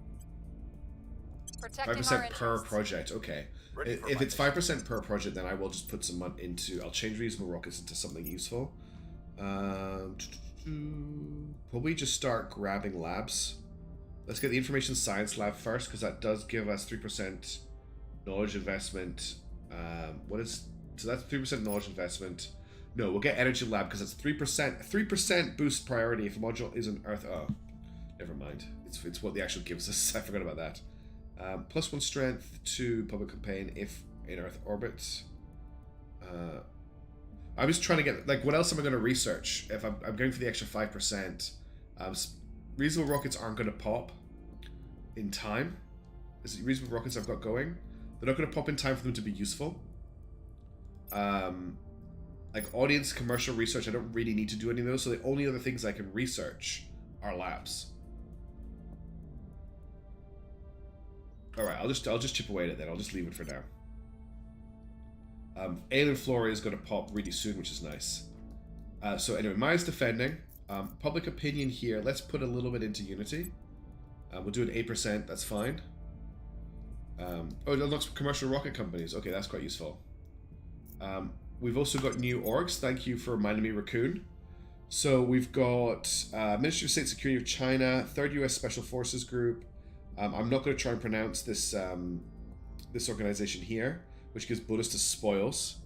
Protecting 5% our per interests. project. Okay. Ready for If it's my 5% per project, then I will just put some into. I'll change reasonable rockets into something useful. Probably just start grabbing labs. Let's get the information science lab first, because that does give us 3% knowledge investment. So that's 3% knowledge investment. No, we'll get energy lab because it's 3%. 3% boost priority if a module is on Earth. Oh, never mind. It's what the actual gives us. I forgot about that. +1 strength to public campaign if in Earth orbit. I'm just trying to get, like, what else am I going to research? If I'm going for the extra 5%. Reasonable rockets aren't going to pop in time. Is it reasonable rockets I've got going? They're not going to pop in time for them to be useful. Like audience, commercial research, I don't really need to do any of those. So the only other things I can research are labs. All right, I'll just chip away at it then. I'll just leave it for now. Alien Flora is going to pop really soon, which is nice. So anyway, Maya's defending. Public opinion here. Let's put a little bit into Unity. We'll do an 8%. That's fine. Oh, it unlocks commercial rocket companies. Okay, that's quite useful. We've also got new orgs. Thank you for reminding me, Raccoon. So we've got Ministry of State Security of China, 3rd U.S. Special Forces Group. I'm not going to try and pronounce this this organization here, which gives bonus to spoils.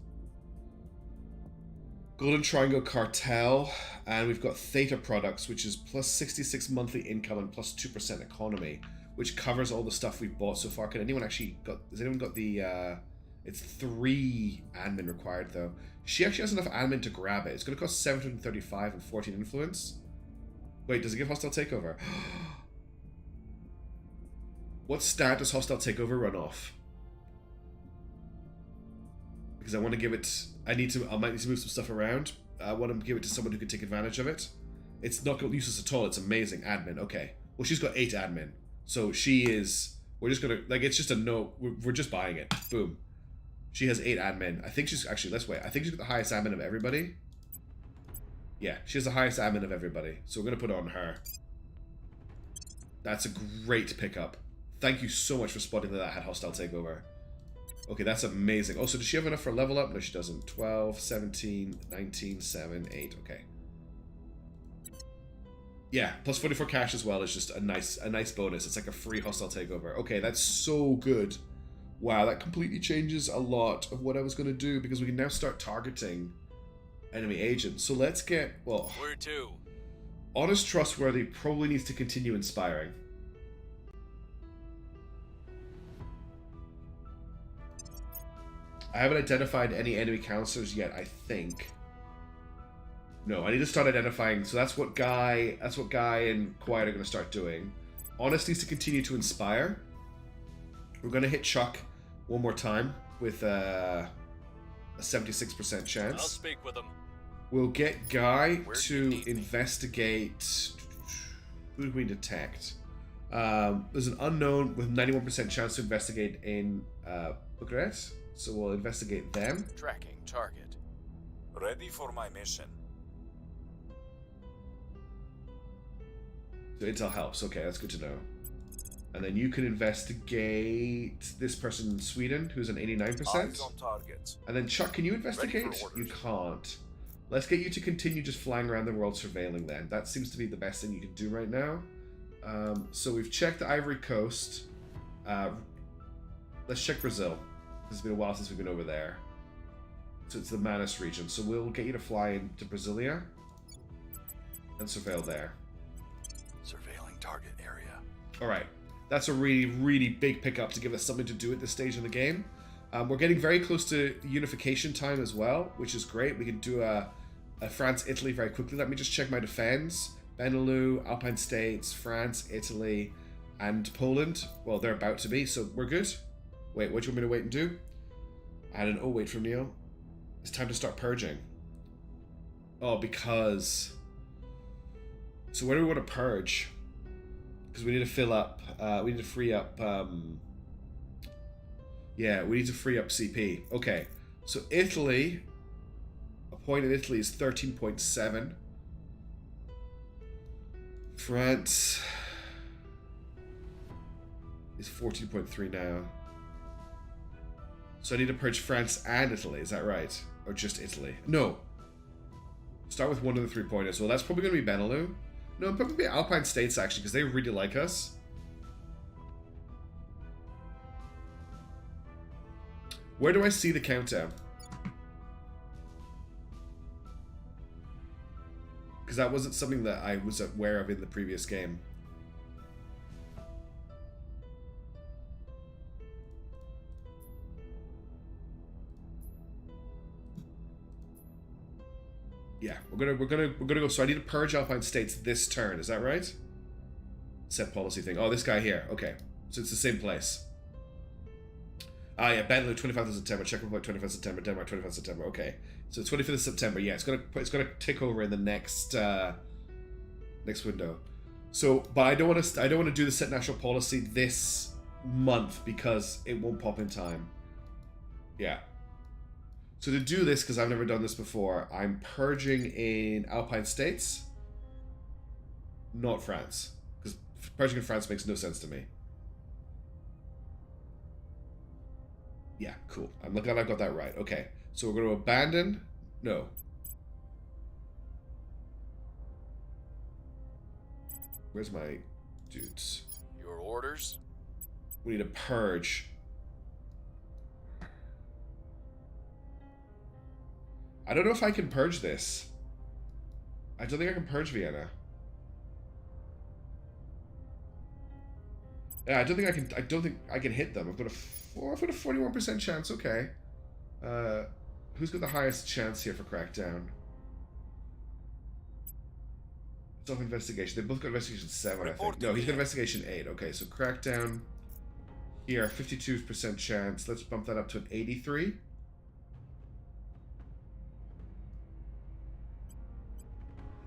Golden Triangle Cartel, and we've got Theta Products, which is plus 66 monthly income and plus 2% economy, which covers all the stuff we've bought so far. Has anyone got the, it's 3 admin required though. She actually has enough admin to grab it. It's going to cost 735 and 14 influence. Wait, does it give Hostile Takeover? What stat does Hostile Takeover run off? Because I want to give it... I might need to move some stuff around. I want to give it to someone who can take advantage of it. It's not useless at all. It's amazing. Admin. Okay. Well, she's got 8 admin. So she is... We're just going to... Like, it's just a no... We're just buying it. Boom. She has 8 admin. I think she's... Actually, let's wait. I think she's got the highest admin of everybody. Yeah, she has the highest admin of everybody. So we're going to put it on her. That's a great pickup. Thank you so much for spotting that had Hostile Takeover. Okay, that's amazing. Oh, so does she have enough for level up? No, she doesn't. 12, 17, 19, 7, 8. Okay. Yeah, plus 44 cash as well is just a nice bonus. It's like a free Hostile Takeover. Okay, that's so good. Wow, that completely changes a lot of what I was going to do because we can now start targeting enemy agents. So let's get, well... Where to? Honest Trustworthy probably needs to continue inspiring. I haven't identified any enemy counselors yet, I think. No, I need to start identifying. So that's what Guy and Quiet are going to start doing. Honest needs to continue to inspire. We're going to hit Chuck one more time with a 76% chance. I'll speak with him. We'll get Guy to investigate... Who do we detect? There's an unknown with 91% chance to investigate in Bucharest. So we'll investigate them. Tracking target. Ready for my mission. So intel helps. Okay, that's good to know. And then you can investigate this person in Sweden, who's an 89%. Eyes on target. And then Chuck, can you investigate? You can't. Let's get you to continue just flying around the world surveilling then. That seems to be the best thing you can do right now. So we've checked the Ivory Coast. Let's check Brazil. It's been a while since we've been over there. So it's the Manus region. So we'll get you to fly into Brasilia and surveil there. Surveilling target area. Alright. That's a really, really big pickup to give us something to do at this stage in the game. We're getting very close to unification time as well, which is great. We can do a France-Italy very quickly. Let me just check my defense. Benelux, Alpine States, France, Italy, and Poland. Well, they're about to be, so we're good. Wait, what do you want me to wait and do? I had an oh wait from Neil. It's time to start purging. Oh, because... So where do we want to purge? Because we need to fill up... we need to free up... Yeah, we need to free up CP. Okay, so Italy... A point in Italy is 13.7. France... is 14.3 now. So I need to purge France and Italy, is that right? Or just Italy? No. Start with one of the 3 pointers. Well, that's probably going to be Benelux. No, probably Alpine States, actually, because they really like us. Where do I see the countdown? Because that wasn't something that I was aware of in the previous game. Yeah, we're gonna go. So I need to purge Alpine States this turn. Is that right? Set policy thing. Oh, this guy here. Okay, so it's the same place. Yeah, Benelux 25th of September, Czech Republic 25th of September, Denmark 25th of September. Okay, so 25th of September. Yeah, it's gonna tick over in the next next window. So, but I don't want to do the set national policy this month because it won't pop in time. Yeah. So to do this, because I've never done this before, I'm purging in Alpine states, not France, because purging in France makes no sense to me. Yeah, cool. I'm glad I got that right. Okay, so we're going to abandon. No. Where's my dudes? Your orders? We need a purge. I don't know if I can purge this. I don't think I can purge Vienna. Yeah, I don't think I can hit them. I've got a 41% chance. Okay. Who's got the highest chance here for crackdown? Self-investigation. They both got investigation 7, I think. No, he's got investigation 8. Okay, so crackdown here, 52% chance. Let's bump that up to an 83.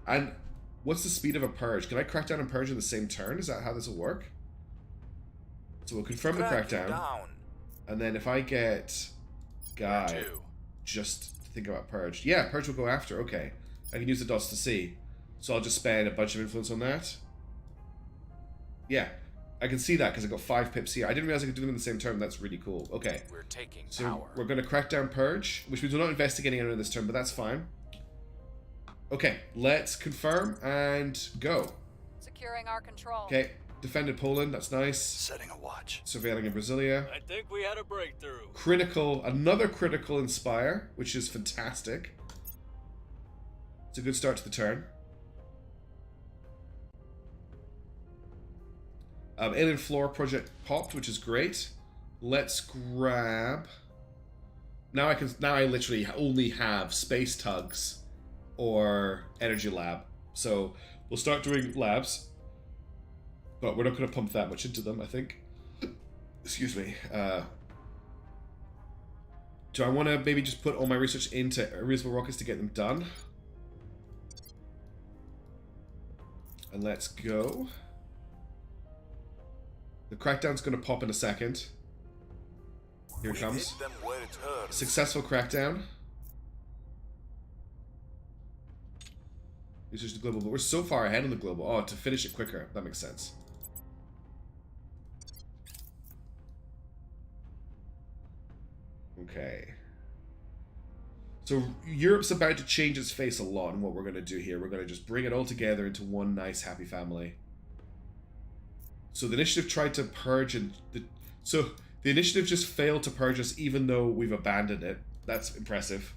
And what's the speed of a purge? Can I crack down and purge in the same turn? Is that how this will work? So we'll confirm the crackdown. And then if I get Guy, just think about purge. Yeah, purge will go after. Okay. I can use the dots to see. So I'll just spend a bunch of influence on that. Yeah. I can see that because I got 5 pips here. I didn't realize I could do them in the same turn. That's really cool. Okay. We're taking so power. We're going to crack down purge, which means we're not investigating anyone this turn, but that's fine. Okay, let's confirm and go. Securing our control. Okay, defended Poland, that's nice. Setting a watch. Surveilling in Brasilia. I think we had a breakthrough. Critical, another critical inspire, which is fantastic. It's a good start to the turn. Alien Floor project popped, which is great. Let's grab. Now I literally only have space tugs or energy lab. So we'll start doing labs, but we're not going to pump that much into them, I think. Excuse me. Do I want to maybe just put all my research into reusable rockets to get them done? And let's go. The crackdown's going to pop in a second. Here it comes. Successful crackdown. Research the global, but we're so far ahead on the global. Oh, to finish it quicker. That makes sense. Okay. So Europe's about to change its face a lot in what we're going to do here. We're going to just bring it all together into one nice happy family. So the initiative tried to purge and so the initiative just failed to purge us even though we've abandoned it. That's impressive.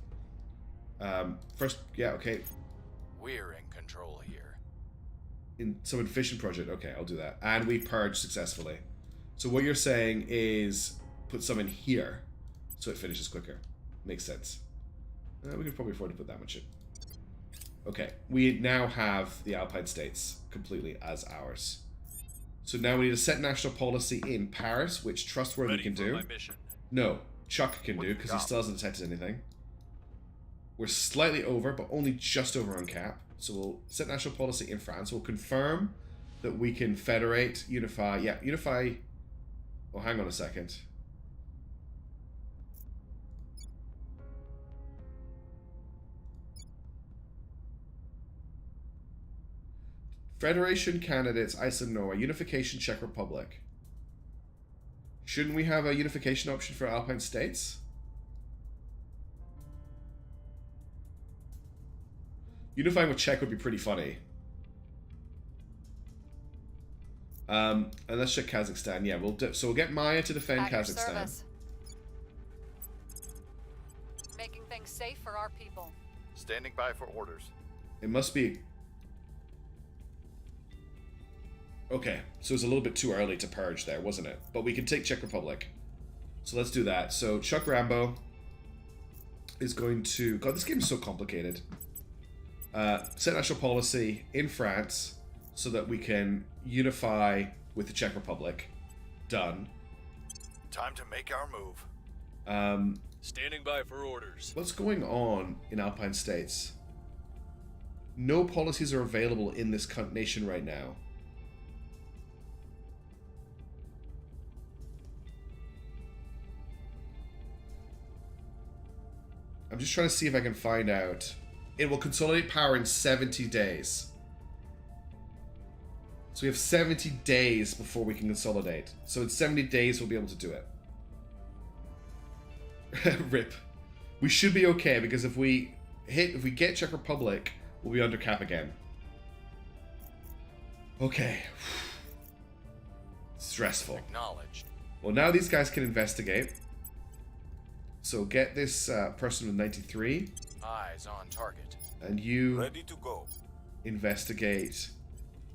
First, yeah, okay. We're in control here. In some efficient project, okay, I'll do that. And we purged successfully. So what you're saying is put some in here so it finishes quicker. Makes sense. We could probably afford to put that much in. Okay, we now have the Alpine states completely as ours. So now we need to set national policy in Paris, which Trustworthy Ready can for do. my mission. No, Chuck can do, because he still hasn't detected anything. We're slightly over, but only just over on cap. So we'll set national policy in France. We'll confirm that we can federate, unify. Yeah, unify. Oh, hang on a second. Federation candidates, Iceland, Norway. Unification, Czech Republic. Shouldn't we have a unification option for Alpine states? Unifying with Czech would be pretty funny. And let's check Kazakhstan. Yeah, so we'll get Maya to defend At your Kazakhstan. service. Making things safe for our people. Standing by for orders. It must be. Okay, so it's a little bit too early to purge there, wasn't it? But we can take Czech Republic. So let's do that. So Chuck Rambo is going to... God, this game is so complicated. Set national policy in France so that we can unify with the Czech Republic. Done. Time to make our move. Standing by for orders. What's going on in Alpine states? No policies are available in this nation right now. I'm just trying to see if I can find out. It will consolidate power in 70 days. So we have 70 days before we can consolidate. So in 70 days we'll be able to do it. Rip. We should be okay because if we get Czech Republic, we'll be under cap again. Okay. Stressful. Acknowledged. Well, now these guys can investigate. So get this person with 93. Eyes on target. And you Ready to go. investigate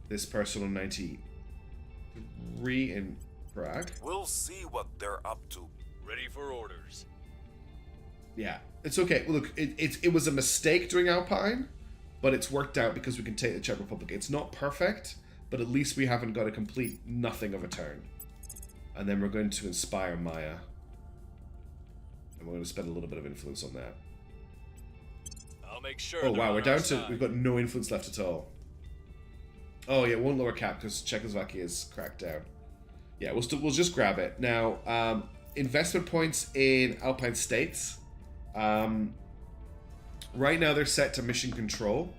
this person on 93 in Prague. We'll see what they're up to. Ready for orders. Yeah, it's okay. Look, it was a mistake during Alpine, but it's worked out because we can take the Czech Republic. It's not perfect, but at least we haven't got a complete nothing of a turn. And then we're going to inspire Maya. And we're going to spend a little bit of influence on that. I'll make sure. Oh wow, they're we're on down our to, side. we've got no influence left at all. Oh yeah, one lower cap because Czechoslovakia is cracked down. Yeah, we'll just grab it. Now, investment points in Alpine states. Right now they're set to mission control.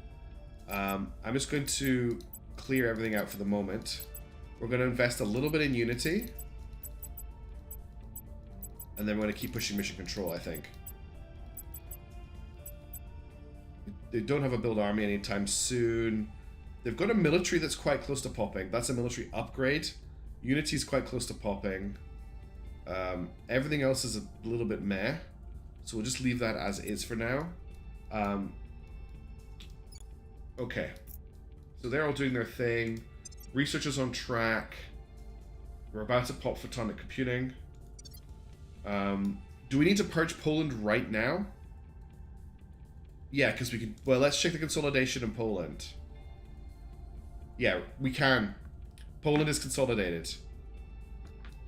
I'm just going to clear everything out for the moment. We're going to invest a little bit in unity. And then we're going to keep pushing mission control, I think. They don't have a build army anytime soon. They've got a military that's quite close to popping. That's a military upgrade. Unity's quite close to popping. Everything else is a little bit meh. So we'll just leave that as is for now. Okay. So they're all doing their thing. Research is on track. We're about to pop photonic computing. Do we need to purge Poland right now? Yeah, because we can... Well, let's check the consolidation in Poland. Yeah, we can. Poland is consolidated.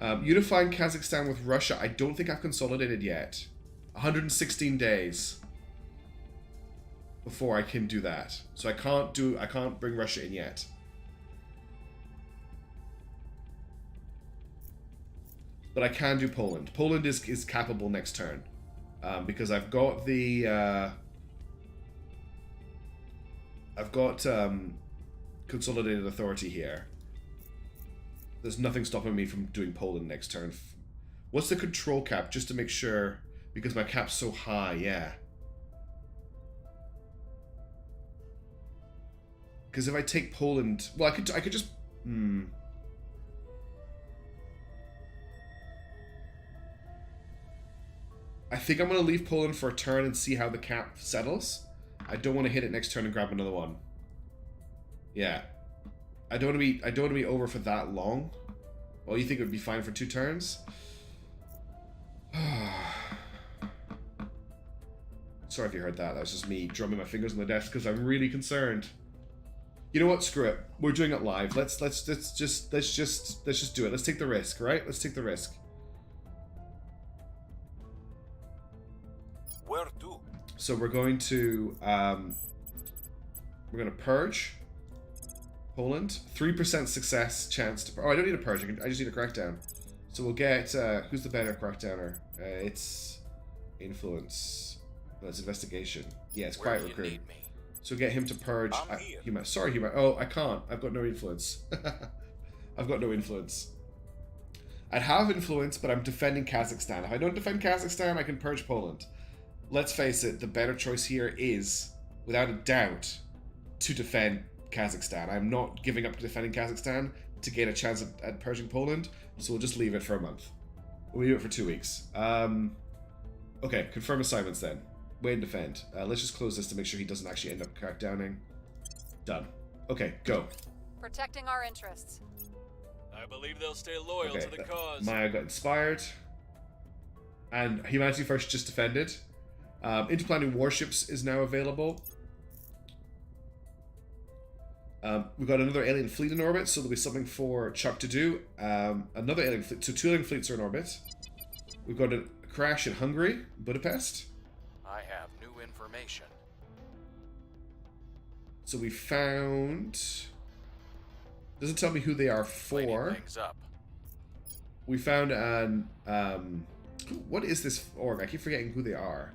Unifying Kazakhstan with Russia, I don't think I've consolidated yet. 116 days before I can do that. So I can't bring Russia in yet. But I can do Poland. Poland is capable next turn. Because I've got the... I've got consolidated authority here. There's nothing stopping me from doing Poland next turn. What's the control cap, just to make sure? Because my cap's so high, yeah. Because if I take Poland... Well, I could just... I think I'm going to leave Poland for a turn and see how the cap settles. I don't want to hit it next turn and grab another one. Yeah. I don't want to be over for that long. Well, you think it would be fine for 2 turns? Sorry if you heard that. That was just me drumming my fingers on the desk because I'm really concerned. You know what? Screw it. We're doing it live. Let's just do it. Let's take the risk, right? Let's take the risk. Where to? So we're going to purge Poland. 3% success chance to... Oh, I don't need a purge. I just need a crackdown. So we'll get... who's the better crackdowner? It's influence. No, it's investigation. Yeah, it's quiet recruit. So get him to purge. Sorry, Huma. Oh, I can't. I've got no influence. I've got no influence. I'd have influence, but I'm defending Kazakhstan. If I don't defend Kazakhstan, I can purge Poland. Let's face it, the better choice here is, without a doubt, to defend Kazakhstan. I'm not giving up defending Kazakhstan to gain a chance at purging Poland, so we'll just leave it for a month. We'll leave it for 2 weeks. Okay, confirm assignments then. Wait and defend. Let's just close this to make sure he doesn't actually end up crackdowning. Done. Okay, go. Protecting our interests. I believe they'll stay loyal to the cause. Maya got inspired. And Humanity First just defended. Interplanetary warships is now available. We've got another alien fleet in orbit, so there'll be something for Chuck to do. Another alien fleet, so 2 alien fleets are in orbit. We've got a crash in Hungary, Budapest. I have new information. So we found... Doesn't tell me who they are Cleaning for. things up. We found an... what is this org? I keep forgetting who they are.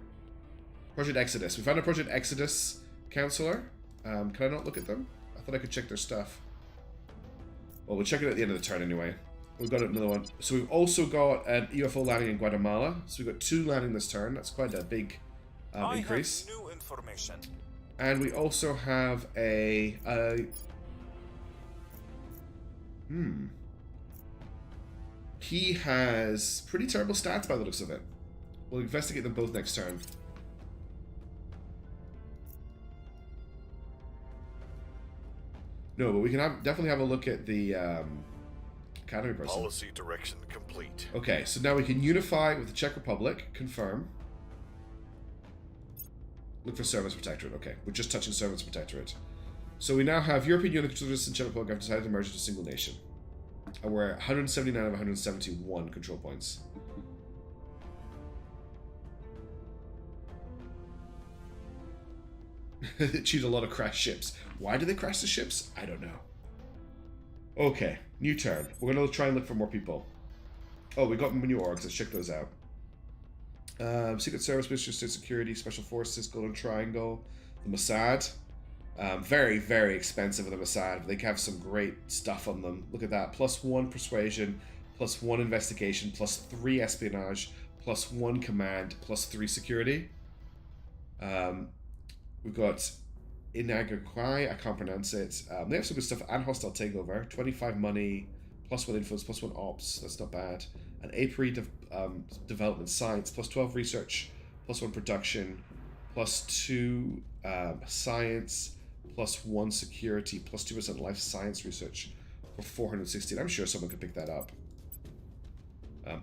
Project Exodus. We found a Project Exodus counselor. Can I not look at them? I thought I could check their stuff. Well, we'll check it at the end of the turn anyway. We've got another one. So we've also got an UFO landing in Guatemala. So we've got 2 landing this turn. That's quite a big increase. I have new information. And we also have a he has pretty terrible stats by the looks of it. We'll investigate them both next turn. No, but we can definitely have a look at the academy person. Policy direction complete. Okay, so now we can unify with the Czech Republic. Confirm. Look for Service Protectorate. Okay, we're just touching Service Protectorate. So we now have European Union controllers and Czech Republic have decided to merge into a single nation. And we're 179 of 171 control points. They choose a lot of crash ships. Why do they crash the ships? I don't know. Okay, new turn. We're going to try and look for more people. Oh, we got new orgs. Let's check those out. Secret Service, Ministry of State Security, Special Forces, Golden Triangle, the Mossad. Very, very expensive of the Mossad. They have some great stuff on them. Look at that. +1 persuasion, +1 investigation, +3 espionage, +1 command, +3 security. We've got Inagakwai, I can't pronounce it. They have some good stuff. And hostile takeover. 25 money, +1 influence, +1 ops. That's not bad. An APRI development science, +12 research, +1 production, +2 science, +1 security, +2% life science research for 416. I'm sure someone could pick that up.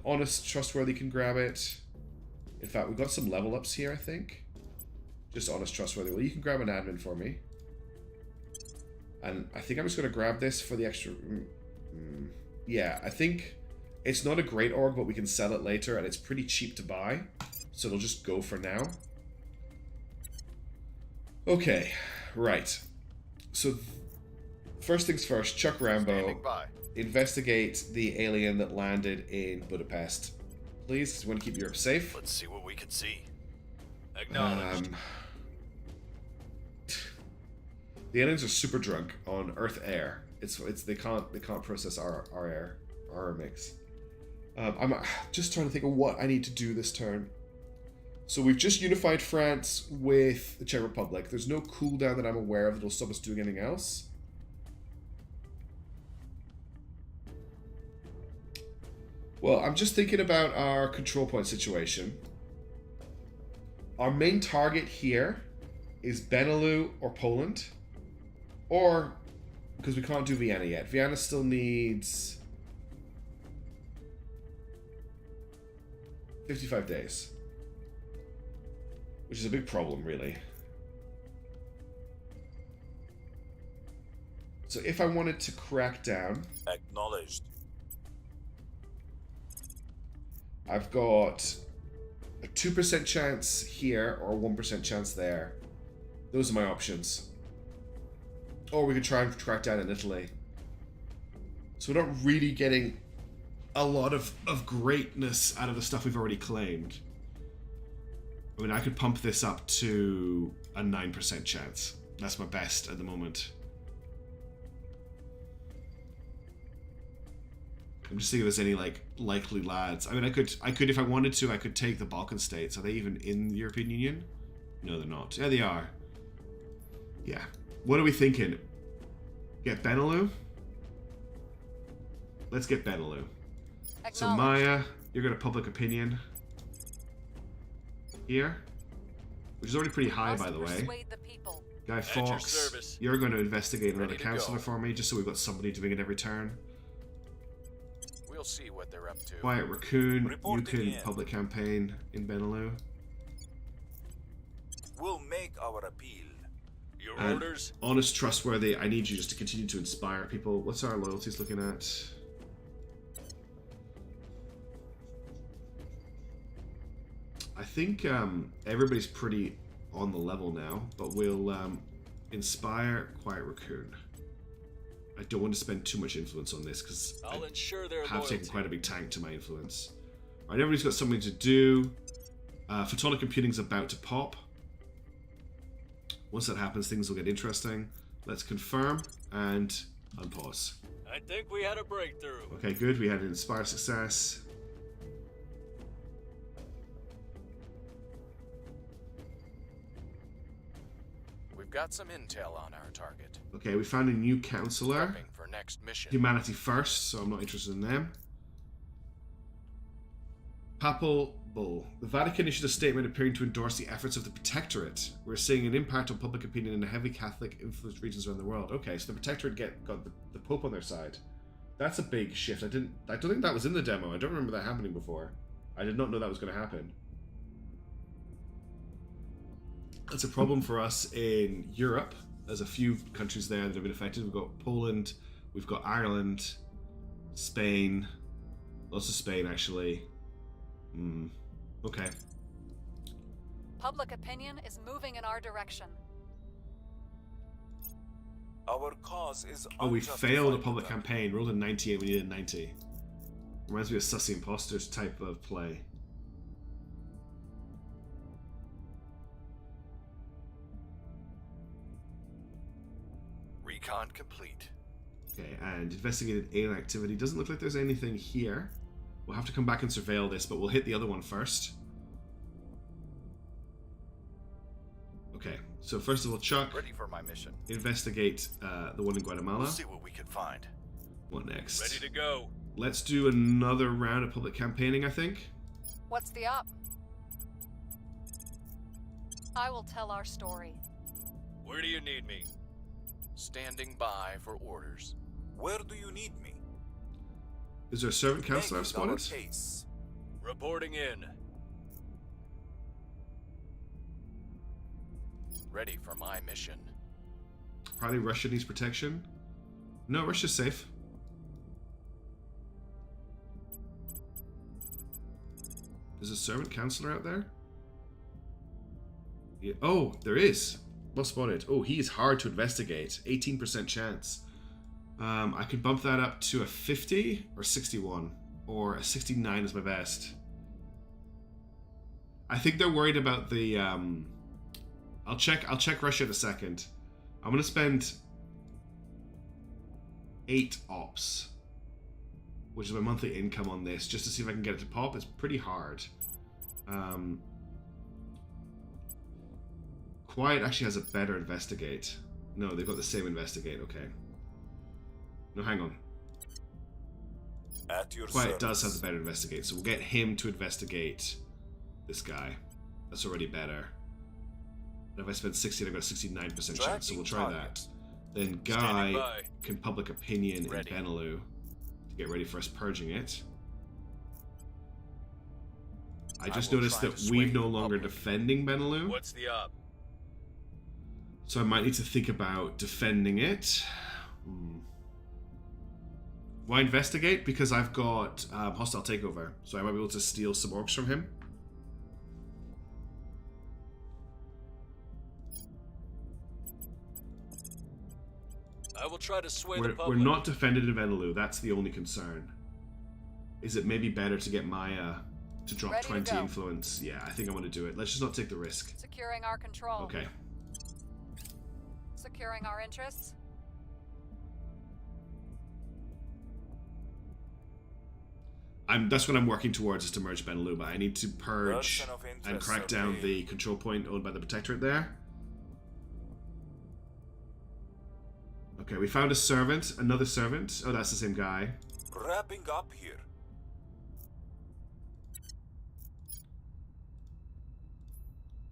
Honest, trustworthy can grab it. In fact, we've got some level ups here, I think. Just honest, trustworthy. Well, you can grab an admin for me. And I think I'm just going to grab this for the extra... Yeah, I think it's not a great org, but we can sell it later, and it's pretty cheap to buy. So it'll just go for now. Okay, right. So, first things first, Chuck Rambo. Investigate the alien that landed in Budapest. Please, we want to keep Europe safe. Let's see what we can see. Acknowledged. The aliens are super drunk on Earth air. They can't process our air, our mix. I'm just trying to think of what I need to do this turn. So we've just unified France with the Czech Republic. There's no cooldown that I'm aware of that'll stop us doing anything else. Well, I'm just thinking about our control point situation. Our main target here is Benelux or Poland. Or, because we can't do Vienna yet. Vienna still needs 55 days. Which is a big problem, really. So if I wanted to crack down... Acknowledged. I've got a 2% chance here or a 1% chance there. Those are my options. Or we could try and crack down in Italy. So we're not really getting a lot of greatness out of the stuff we've already claimed. I mean, I could pump this up to a 9% chance. That's my best at the moment. I'm just thinking if there's any, like, likely lads. I mean, I could, if I wanted to, I could take the Balkan states. Are they even in the European Union? No, they're not. Yeah, they are. Yeah. What are we thinking? Get Benelux? Let's get Benelux. So Maya, you're going to public opinion here, which is already pretty high, by the way. Guy Fawkes, you're going to investigate another counselor for me, just so we've got somebody doing it every turn. We'll see what they're up to. Quiet Raccoon, Reporting you can in. public campaign in Benelux. We'll make our appeal. Your And orders? honest, trustworthy, I need you just to continue to inspire people. What's our loyalties looking at? think everybody's pretty on the level now, but we'll inspire Quiet Raccoon. I don't want to spend too much influence on this because I'll ensure their I have taken loyalty. quite a big tank to my influence. Alright, everybody's got something to do. Photonic computing's about to pop. Once that happens, things will get interesting. Let's confirm and unpause. I think we had a breakthrough. Okay, good. We had an inspire success. We've got some intel on our target. Okay, we found a new counselor. Prepping for next mission. Humanity first, so I'm not interested in them. Papal Bull. The Vatican issued a statement appearing to endorse the efforts of the Protectorate. We're seeing an impact on public opinion in the heavy Catholic influenced regions around the world. Okay, so the Protectorate got the Pope on their side. That's a big shift. I don't think that was in the demo. I don't remember that happening before. I did not know that was going to happen. That's a problem for us in Europe. There's a few countries there that have been affected. We've got Poland, we've got Ireland, Spain, lots of Spain actually. Okay. Public opinion is moving in our direction. Our cause is Oh, we unjustified failed a to public them. campaign. Rolled a 98, we needed a 90. Reminds me of Sussy Imposters type of play. Recon complete. Okay, and investigated alien activity. Doesn't look like there's anything here. We'll have to come back and surveil this, but we'll hit the other one first. Okay, so first of all, Chuck, Ready for my mission. investigate the one in Guatemala. We'll see what we can find. What next? Ready to go. Let's do another round of public campaigning, I think. What's the up? I will tell our story. Where do you need me? Standing by for orders. Where do you need me? Is there a servant counselor I've Make our spotted? case. Reporting in. Ready for my mission. Probably Russia needs protection. No, Russia's safe. There's a servant counselor out there? Yeah. Oh, there is. Well spotted. Oh, he is hard to investigate. 18% chance. I could bump that up to a 50 or 61. Or a 69 is my best. I think they're worried about the... I'll check Russia in a second. I'm going to spend 8 ops, which is my monthly income on this, just to see if I can get it to pop. It's pretty hard. Quiet actually has a better investigate. No, they've got the same investigate. Okay. No, hang on. At your Quiet service. does have the better investigate, so we'll get him to investigate this guy. That's already better. And if I spend 60, I've got a 69% chance, so we'll try that. Then Guy Standing by. can public opinion Ready. in Benelux to get ready for us purging it. I just will noticed try that to we're sway no the longer public. defending Benelux, What's the up? so I might need to think about defending it. Why investigate? Because I've got hostile takeover, so I might be able to steal some orcs from him. I will try to sway the We're public. not defended in Benelux, that's the only concern. Is it maybe better to get Maya to drop Ready to 20 go. influence? Yeah, I think I'm going to do it. Let's just not take the risk. Securing our control. Okay. Securing our interests. That's what I'm working towards, is to merge Benelux, but I need to purge Person of and interest crack down surveyed. the control point owned by the Protectorate there. Okay, we found a servant, another servant. Oh, that's the same guy. Wrapping up here.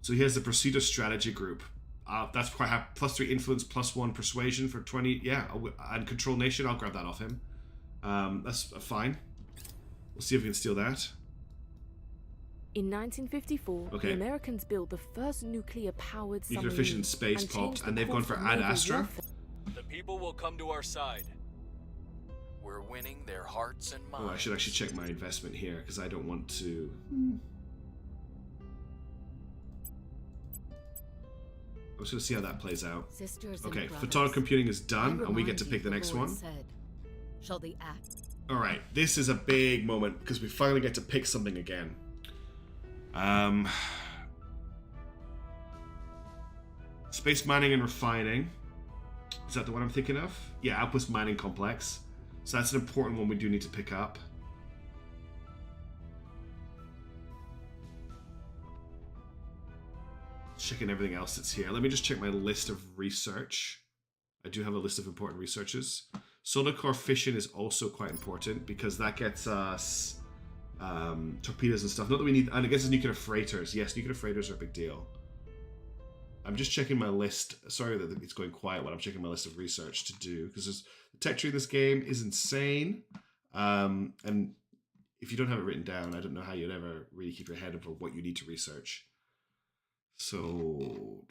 So he has the Procedure Strategy Group. That's quite high. +3 influence, +1 persuasion for 20. Yeah, and Control Nation, I'll grab that off him. That's fine. We'll see if we can steal that. In 1954, Okay. the Americans built the first nuclear-powered Nuclear submarine fission space and popped, changed the and they've gone course for of Ad naval Astra. warfare. The people will come to our side. We're winning their hearts and minds. Oh, I should actually check my investment here, because I don't want to... I'm just going to see how that plays out. Sisters Okay, and brothers, photonic computing is I done, and we get remind to you pick the what next Lord one. said. Shall the act Alright, this is a big moment, because we finally get to pick something again. Space mining and refining. Is that the one I'm thinking of? Yeah, Outpost Mining Complex. So that's an important one we do need to pick up. Checking everything else that's here. Let me just check my list of research. I do have a list of important researches. Solar core fission is also quite important because that gets us torpedoes and stuff. Not that we need, and I guess it's nuclear freighters. Yes, nuclear freighters are a big deal. I'm just checking my list. Sorry that it's going quiet while I'm checking my list of research to do, because the tech tree in this game is insane. And if you don't have it written down, I don't know how you'd ever really keep your head over what you need to research. So,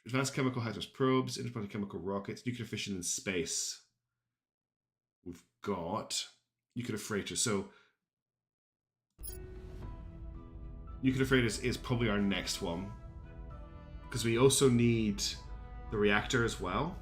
advanced chemical hazardous probes, interplanetary chemical rockets, nuclear fission in space. We've got nuclear freighters. So, nuclear freighters is probably our next one, because we also need the reactor as well.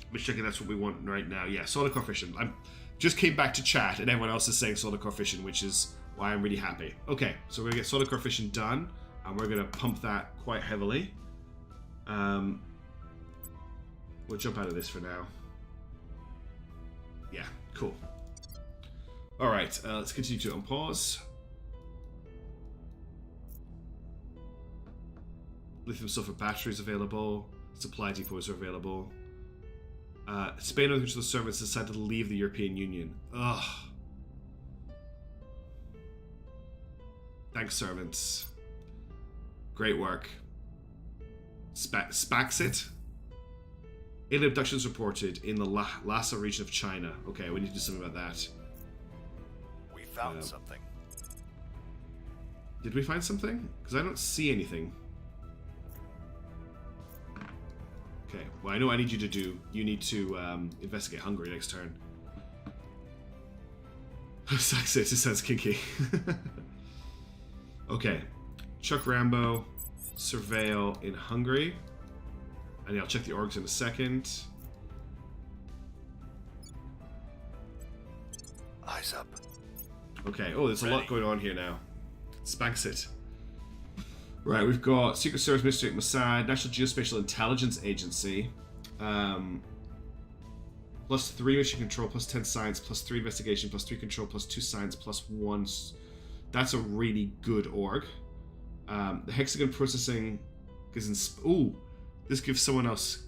I'm just checking that's what we want right now. Yeah, solar core fission. I just came back to chat and everyone else is saying solar core fission, which is why I'm really happy. Okay, so we're going to get solar core fission done, and we're going to pump that quite heavily. We'll jump out of this for now. Yeah, cool. Alright, let's continue to unpause. Lithium sulfur batteries available. Supply depots are available. Spain and the servants decided to leave the European Union. Ugh. Thanks, servants. Great work. Spaxit? 8 abductions reported in the Lhasa region of China. Okay, we need to do something about that. We found something. Did we find something? Because I don't see anything. Okay, well I know what I need you to do. You need to investigate Hungary next turn. Spaxit, it sounds kinky. Okay, Chuck Rambo, surveil in Hungary. And I'll check the orgs in a second. Eyes up. Okay, oh, there's a lot going on here now. Spaxit. Right, we've got Secret Service, Ministry, Mossad, National Geospatial Intelligence Agency. +3 mission control, +10 science, +3 investigation, +3 control, +2 science, +1. That's a really good org. The hexagon processing is in. Ooh, this gives someone else.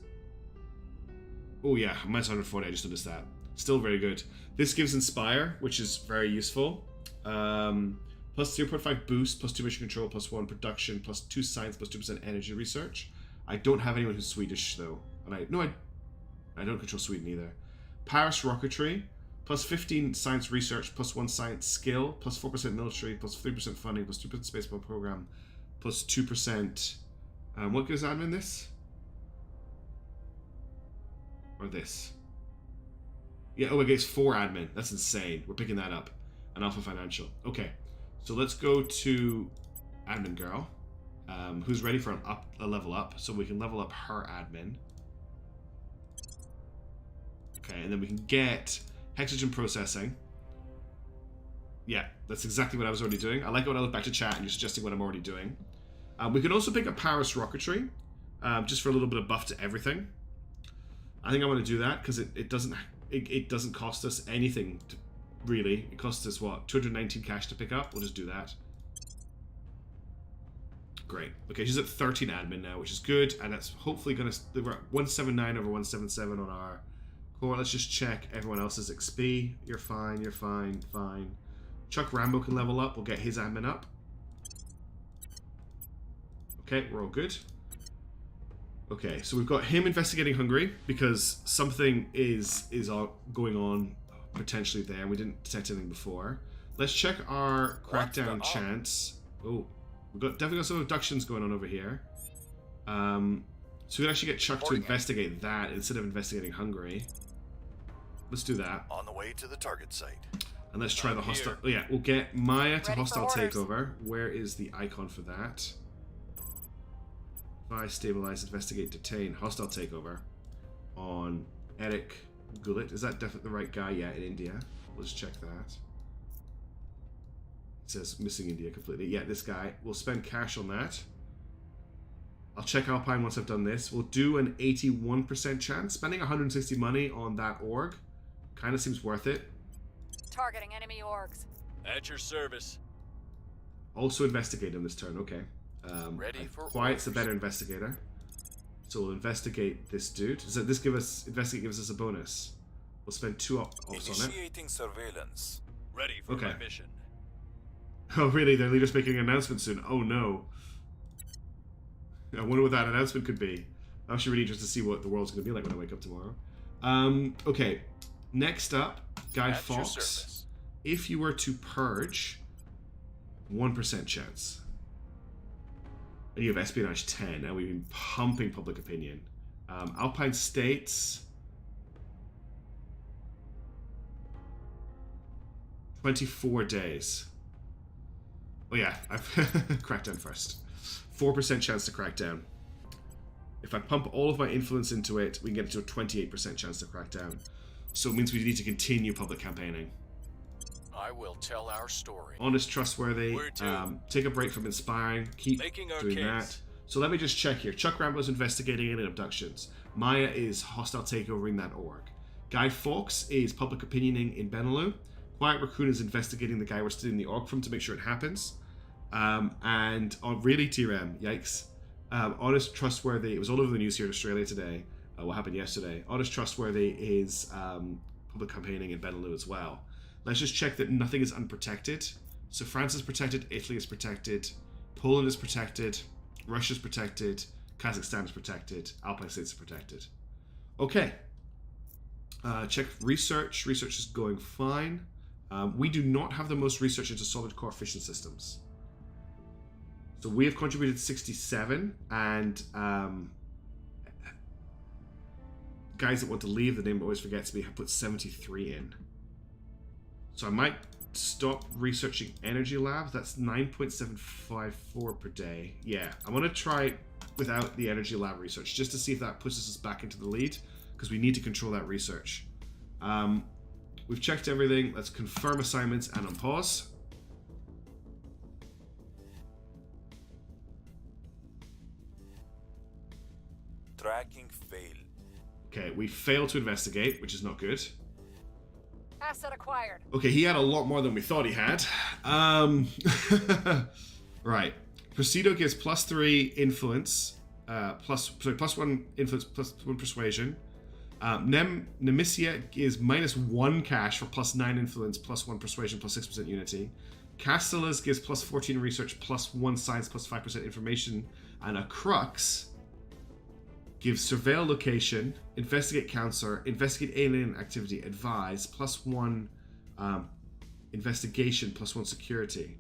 Oh yeah, minus 140. I just noticed that. Still very good. This gives Inspire, which is very useful. +0.5 boost, +2 mission control, +1 production, +2 science, +2% energy research. I don't have anyone who's Swedish though, and I don't control Sweden either. Paris rocketry, +15 science research, +1 science skill, +4% military, +3% funding, +2% spacebar program, +2%. What gives admin this? Or this? Yeah, oh, it gets 4 admin. That's insane. We're picking that up. And Alpha Financial. Okay, so let's go to admin girl, who's ready for a level up, so we can level up her admin. Okay, and then we can get hexagon processing. Yeah, that's exactly what I was already doing. I like it when I look back to chat and you're suggesting what I'm already doing. We can also pick up Paris rocketry, just for a little bit of buff to everything. I think I want to do that because it doesn't cost us anything to, really. It costs us what, 219 cash to pick up. We'll just do that. Great. Okay, she's at 13 admin now, which is good, and that's hopefully gonna. We're at 179 over 177 on our core. Let's just check everyone else's XP. You're fine. You're fine. Fine. Chuck Rambo can level up. We'll get his admin up. Okay, we're all good. Okay, so we've got him investigating Hungary because something is going on potentially there. We didn't detect anything before. Let's check our crackdown chance. Oh, we've definitely got some abductions going on over here. So we can actually get Chuck to investigate that instead of investigating Hungary. Let's do that. On the way to the target site. And let's try I'm the hostile. here. Oh yeah, we'll get Maya to Ready for hostile orders. takeover. Where is the icon for that? Buy, stabilize, investigate, detain, hostile takeover on Eric Gullit. Is that definitely the right guy? Yeah, in India. Let's check that. It says missing India completely. Yeah, this guy. We'll spend cash on that. I'll check Alpine once I've done this. We'll do an 81% chance. Spending 160 money on that org kind of seems worth it. Targeting enemy orgs. At your service. Also investigate on this turn. Okay. Ready for Quiet's the orders. better investigator. So we'll investigate this dude. Does this give us investigate gives us a bonus? We'll spend 2 offs on it. Initiating surveillance. Ready for Okay. my mission. Oh really? Their leader's making an announcement soon. Oh no. I wonder what that announcement could be. I'm actually really interested to see what the world's going to be like when I wake up tomorrow. Okay. Next up, Guy At your Fawkes. service. If you were to purge, 1% chance. And you have espionage 10, and we've been pumping public opinion. Alpine States, 24 days. Oh yeah, I've crackdown first. 4% chance to crack down. If I pump all of my influence into it, we can get it to a 28% chance to crack down. So it means we need to continue public campaigning. I will tell our story. Honest, trustworthy. Where to? Take a break from inspiring. Keep Making our doing case. that. So let me just check here. Chuck Rambo's investigating in abductions. Maya is hostile takeovering that org. Guy Fawkes is public opinioning in Benelux. Quiet Raccoon is investigating the guy we're stealing the org from to make sure it happens. And really, TRM, yikes. Honest, trustworthy. It was all over the news here in Australia today. What happened yesterday? Honest, trustworthy is public campaigning in Benelux as well. Let's just check that nothing is unprotected. So France is protected, Italy is protected, Poland is protected, Russia is protected, Kazakhstan is protected, Alpine States is protected. Okay. Check research. Research is going fine. We do not have the most research into solid core fission systems. So we have contributed 67, and guys that want to leave, the name always forgets me, have put 73 in. So I might stop researching energy labs. That's 9.754 per day. Yeah, I want to try without the energy lab research, just to see if that pushes us back into the lead, because we need to control that research. We've checked everything. Let's confirm assignments and unpause. Tracking fail. Okay, we failed to investigate, which is not good. Asset acquired. Okay, he had a lot more than we thought he had. Right. Presido gives +3 influence, +1 influence, +1 persuasion. Nemesia is -1 cash for +9 influence, +1 persuasion, +6% unity. Castellas gives +14 research, +1 science, +5% information. And a Crux gives surveil location, investigate counselor, investigate alien activity, advise, +1 investigation, +1 security.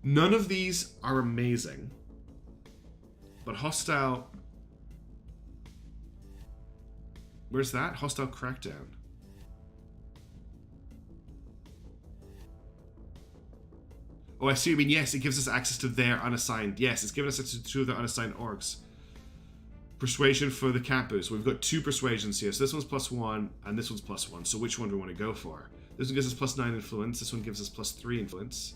None of these are amazing, but hostile. Where's that? Hostile crackdown. Oh, I see. I mean, yes, it gives us access to their unassigned. Yes, it's given us access to 2 of their unassigned orgs. Persuasion for the campus. We've got 2 persuasions here. So this one's +1 and this one's +1. So which one do we want to go for? This one gives us +9 influence. This one gives us +3 influence.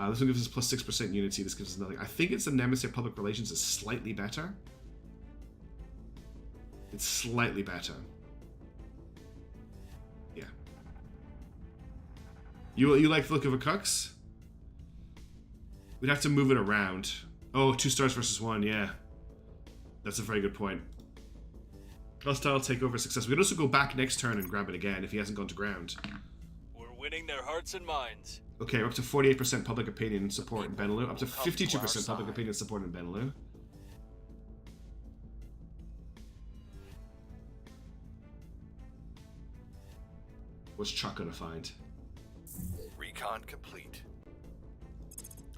This one gives us +6% unity. This gives us nothing. I think it's the Nemesis Public Relations is slightly better. It's slightly better. Yeah. You like the look of a Cux? We'd have to move it around. Oh, 2 stars versus 1, yeah. That's a very good point. Hostile takeover success. We can also go back next turn and grab it again if he hasn't gone to ground. We're winning their hearts and minds. Okay, we're up to 48% public opinion support in Benelux. Up to 52% public opinion support in Benelux. What's Chuck gonna find? Recon complete.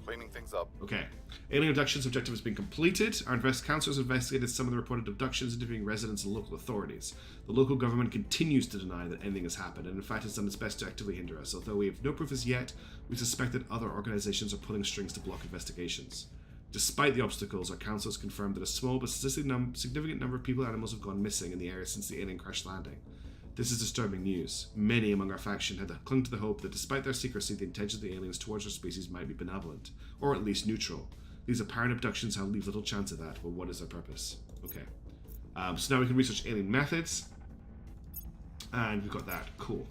Cleaning things up. Okay. Alien abductions objective has been completed. Our council has investigated some of the reported abductions, interviewing residents and local authorities. The local government continues to deny that anything has happened, and in fact has done its best to actively hinder us. Although we have no proof as yet, we suspect that other organizations are pulling strings to block investigations. Despite the obstacles, our council has confirmed that a small but significant number of people and animals have gone missing in the area since the alien crash landing. This is disturbing news. Many among our faction had clung to the hope that despite their secrecy, the intentions of the aliens towards our species might be benevolent, or at least neutral. These apparent abductions have leave little chance of that, but what is their purpose? Okay. So now we can research alien methods. And we've got that. Cool.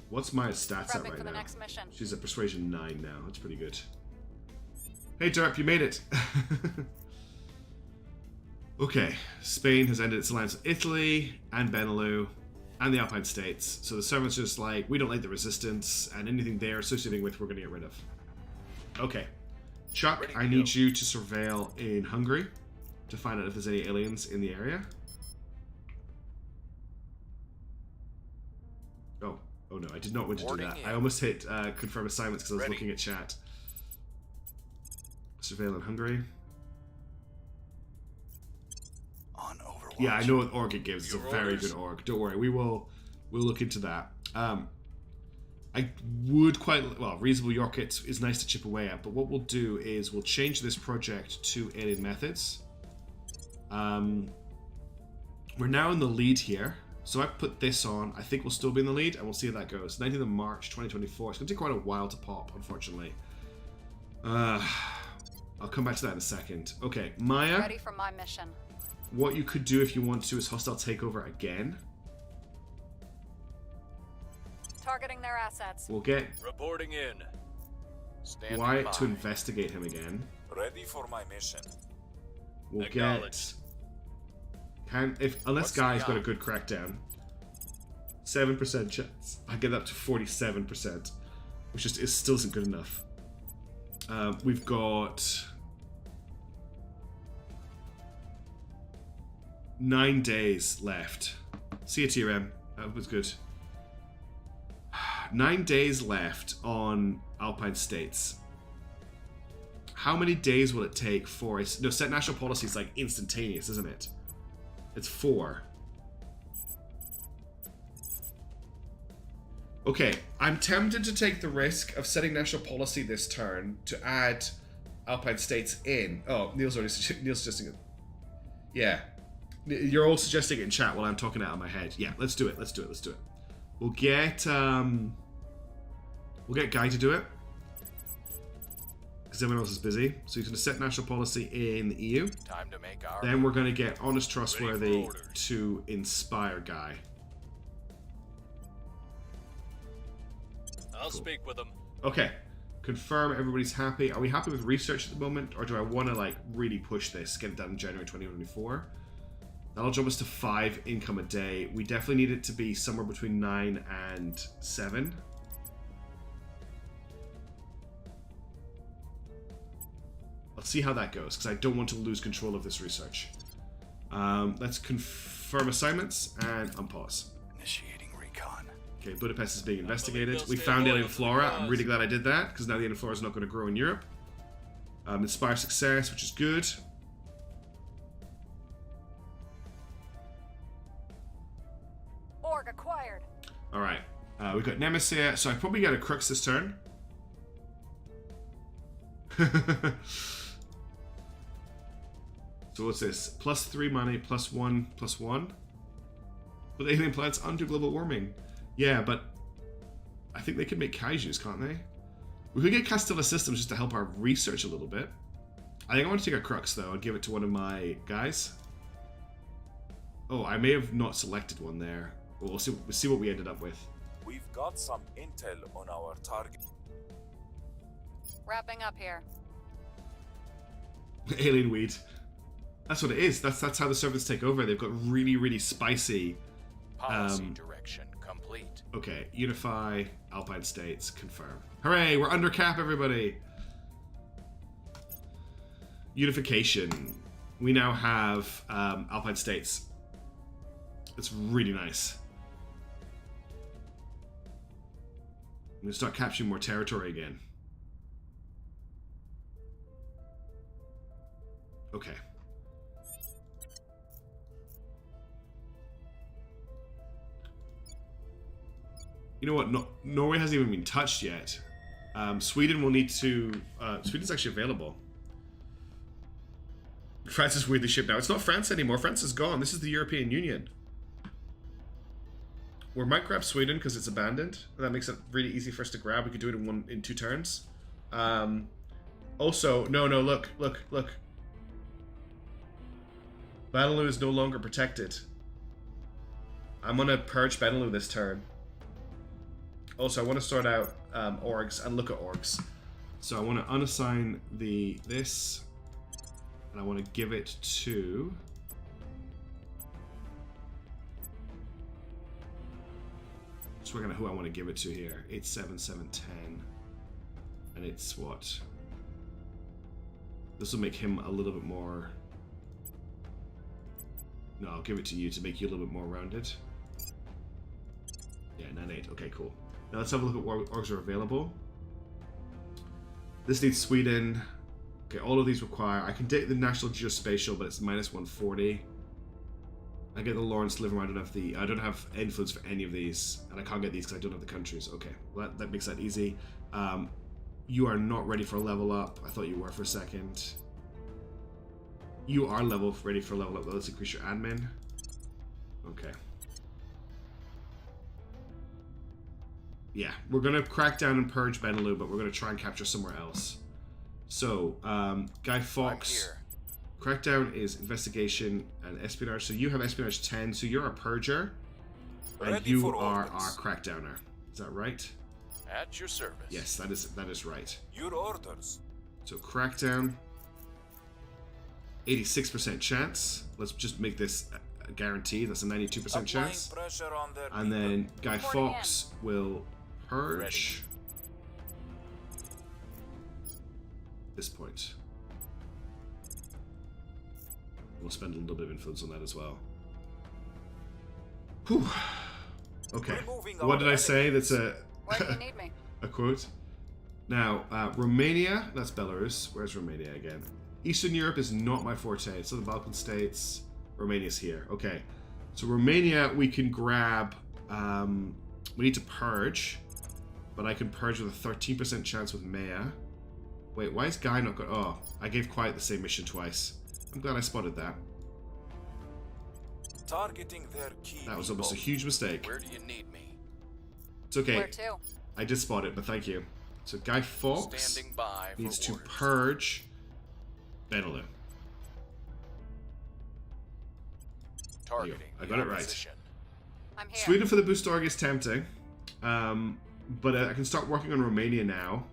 What's Maya's stats at Prepping right for the now? next mission. She's at persuasion 9 now. That's pretty good. Hey Derp, you made it! Okay, Spain has ended its alliance with Italy and Benelux and the Alpine states. So the servants just like, we don't like the resistance, and anything they're associating with, we're going to get rid of. Okay. Chuck, I need you to surveil in Hungary to find out if there's any aliens in the area. Oh no, I did not want to do that. I almost hit confirm assignments because I was looking at chat. Surveil in Hungary. Yeah, I know what org it gives. It's a very good org. Don't worry, we'll look into that. I would quite reasonable Yorkit is nice to chip away at, but what we'll do is we'll change this project to alien methods. We're now in the lead here, so I put this on. I think we'll still be in the lead, and we'll see how that goes. 19th of March 2024. It's gonna take quite a while to pop, unfortunately. I'll come back to that in a second. Okay, Maya. Ready for my mission. What you could do if you want to is hostile takeover again. Targeting their assets. We'll get Reporting in. Wyatt to investigate him again. Ready for my mission. We'll get unless Guy's got a good crackdown. 7% chance. I get up to 47%, which just still isn't good enough. We've got 9 days left. See you, TRM. That was good. 9 days left on Alpine States. How many days will it take for us? No, set national policy is like instantaneous, isn't it? It's 4. Okay, I'm tempted to take the risk of setting national policy this turn to add Alpine States in. Oh, Neil's suggesting it. Yeah. You're all suggesting it in chat while I'm talking out of my head. Yeah, let's do it. We'll get Guy to do it because everyone else is busy. So he's going to set national policy in the EU. Time to make our. Then we're going to get honest, trustworthy to inspire Guy. I'll speak with them. Okay, confirm everybody's happy. Are we happy with research at the moment, or do I want to like really push this, get it done in January 2024? That'll jump us to 5 income a day. We definitely need it to be somewhere between 9 and 7. Let's see how that goes, because I don't want to lose control of this research. Let's confirm assignments and unpause. Initiating recon. Okay, Budapest is being investigated. We found alien flora. I'm really glad I did that, because now the alien flora is not going to grow in Europe. Inspire success, which is good. Org acquired. Alright, we've got Nemesis here, so I probably get a Crux this turn. So what's this? +3 money, +1/+1. But the alien planets undo global warming. Yeah, but I think they could make kaijus, can't they? We could get Castilla Systems just to help our research a little bit. I think I want to take a Crux though and give it to one of my guys. Oh, I may have not selected one there. We'll see what we ended up with. We've got some intel on our target. Wrapping up here. Alien weed. That's what it is. That's how the servants take over. They've got really, really spicy. Policy direction complete. Okay, unify, Alpine States, confirm. Hooray, we're under cap, everybody. Unification. We now have Alpine States. It's really nice. I'm going to start capturing more territory again. Okay. You know what? No, Norway hasn't even been touched yet. Sweden will need to... Sweden's actually available. France is weirdly shipped now. It's not France anymore. France is gone. This is the European Union. We might grab Sweden because it's abandoned. That makes it really easy for us to grab. We could do it in 2 turns. Also, no, look. Benelux is no longer protected. I'm going to purge Benelux this turn. Also, I want to sort out orgs and look at orgs. So I want to unassign this, and I want to give it to... Just working out who I want to give it to here. 8, 7, 7, 10. And it's what? This will make him a little bit more... No, I'll give it to you to make you a little bit more rounded. Yeah, 9, 8. Okay, cool. Now let's have a look at what orgs are available. This needs Sweden. Okay, all of these require... I can take the National Geospatial, but it's minus 140. I get the Lawrence Livermore. I don't have influence for any of these, and I can't get these because I don't have the countries. Okay, well, that makes that easy. You are not ready for a level up. I thought you were for a second. You are ready for a level up. Let's increase your admin. Okay. Yeah, we're gonna crack down and purge Benelux, but we're gonna try and capture somewhere else. So, Guy Fawkes. Crackdown is investigation and espionage. So you have espionage 10, so you're a purger. And Ready you for are orders. our crackdowner. Is that right? At your service. Yes, that is right. Your orders. So crackdown. 86% chance. Let's just make this a guarantee. That's a 92% Applying chance. pressure on their And people. then Guy Reporting Fawkes will purge this point. We'll spend a little bit of influence on that as well. Whew. Okay. Removing What our did I say? That's Where do you need me? a quote. Now, Romania, that's Belarus. Where's Romania again? Eastern Europe is not my forte. So the Balkan states, Romania's here. Okay. So Romania, we can grab, we need to purge, but I can purge with a 13% chance with Maya. Wait, why is Guy not going? Oh, I gave Quiet the same mission twice. I'm glad I spotted that. Targeting their key That was almost a people. huge mistake. Where do you need me? It's okay. Where to? I did spot it, but thank you. So Guy Fawkes Standing by for needs to orders. purge Benelux. Targeting. I the got it right. opposition. I'm here. Sweden for the boost org is tempting, but I can start working on Romania now,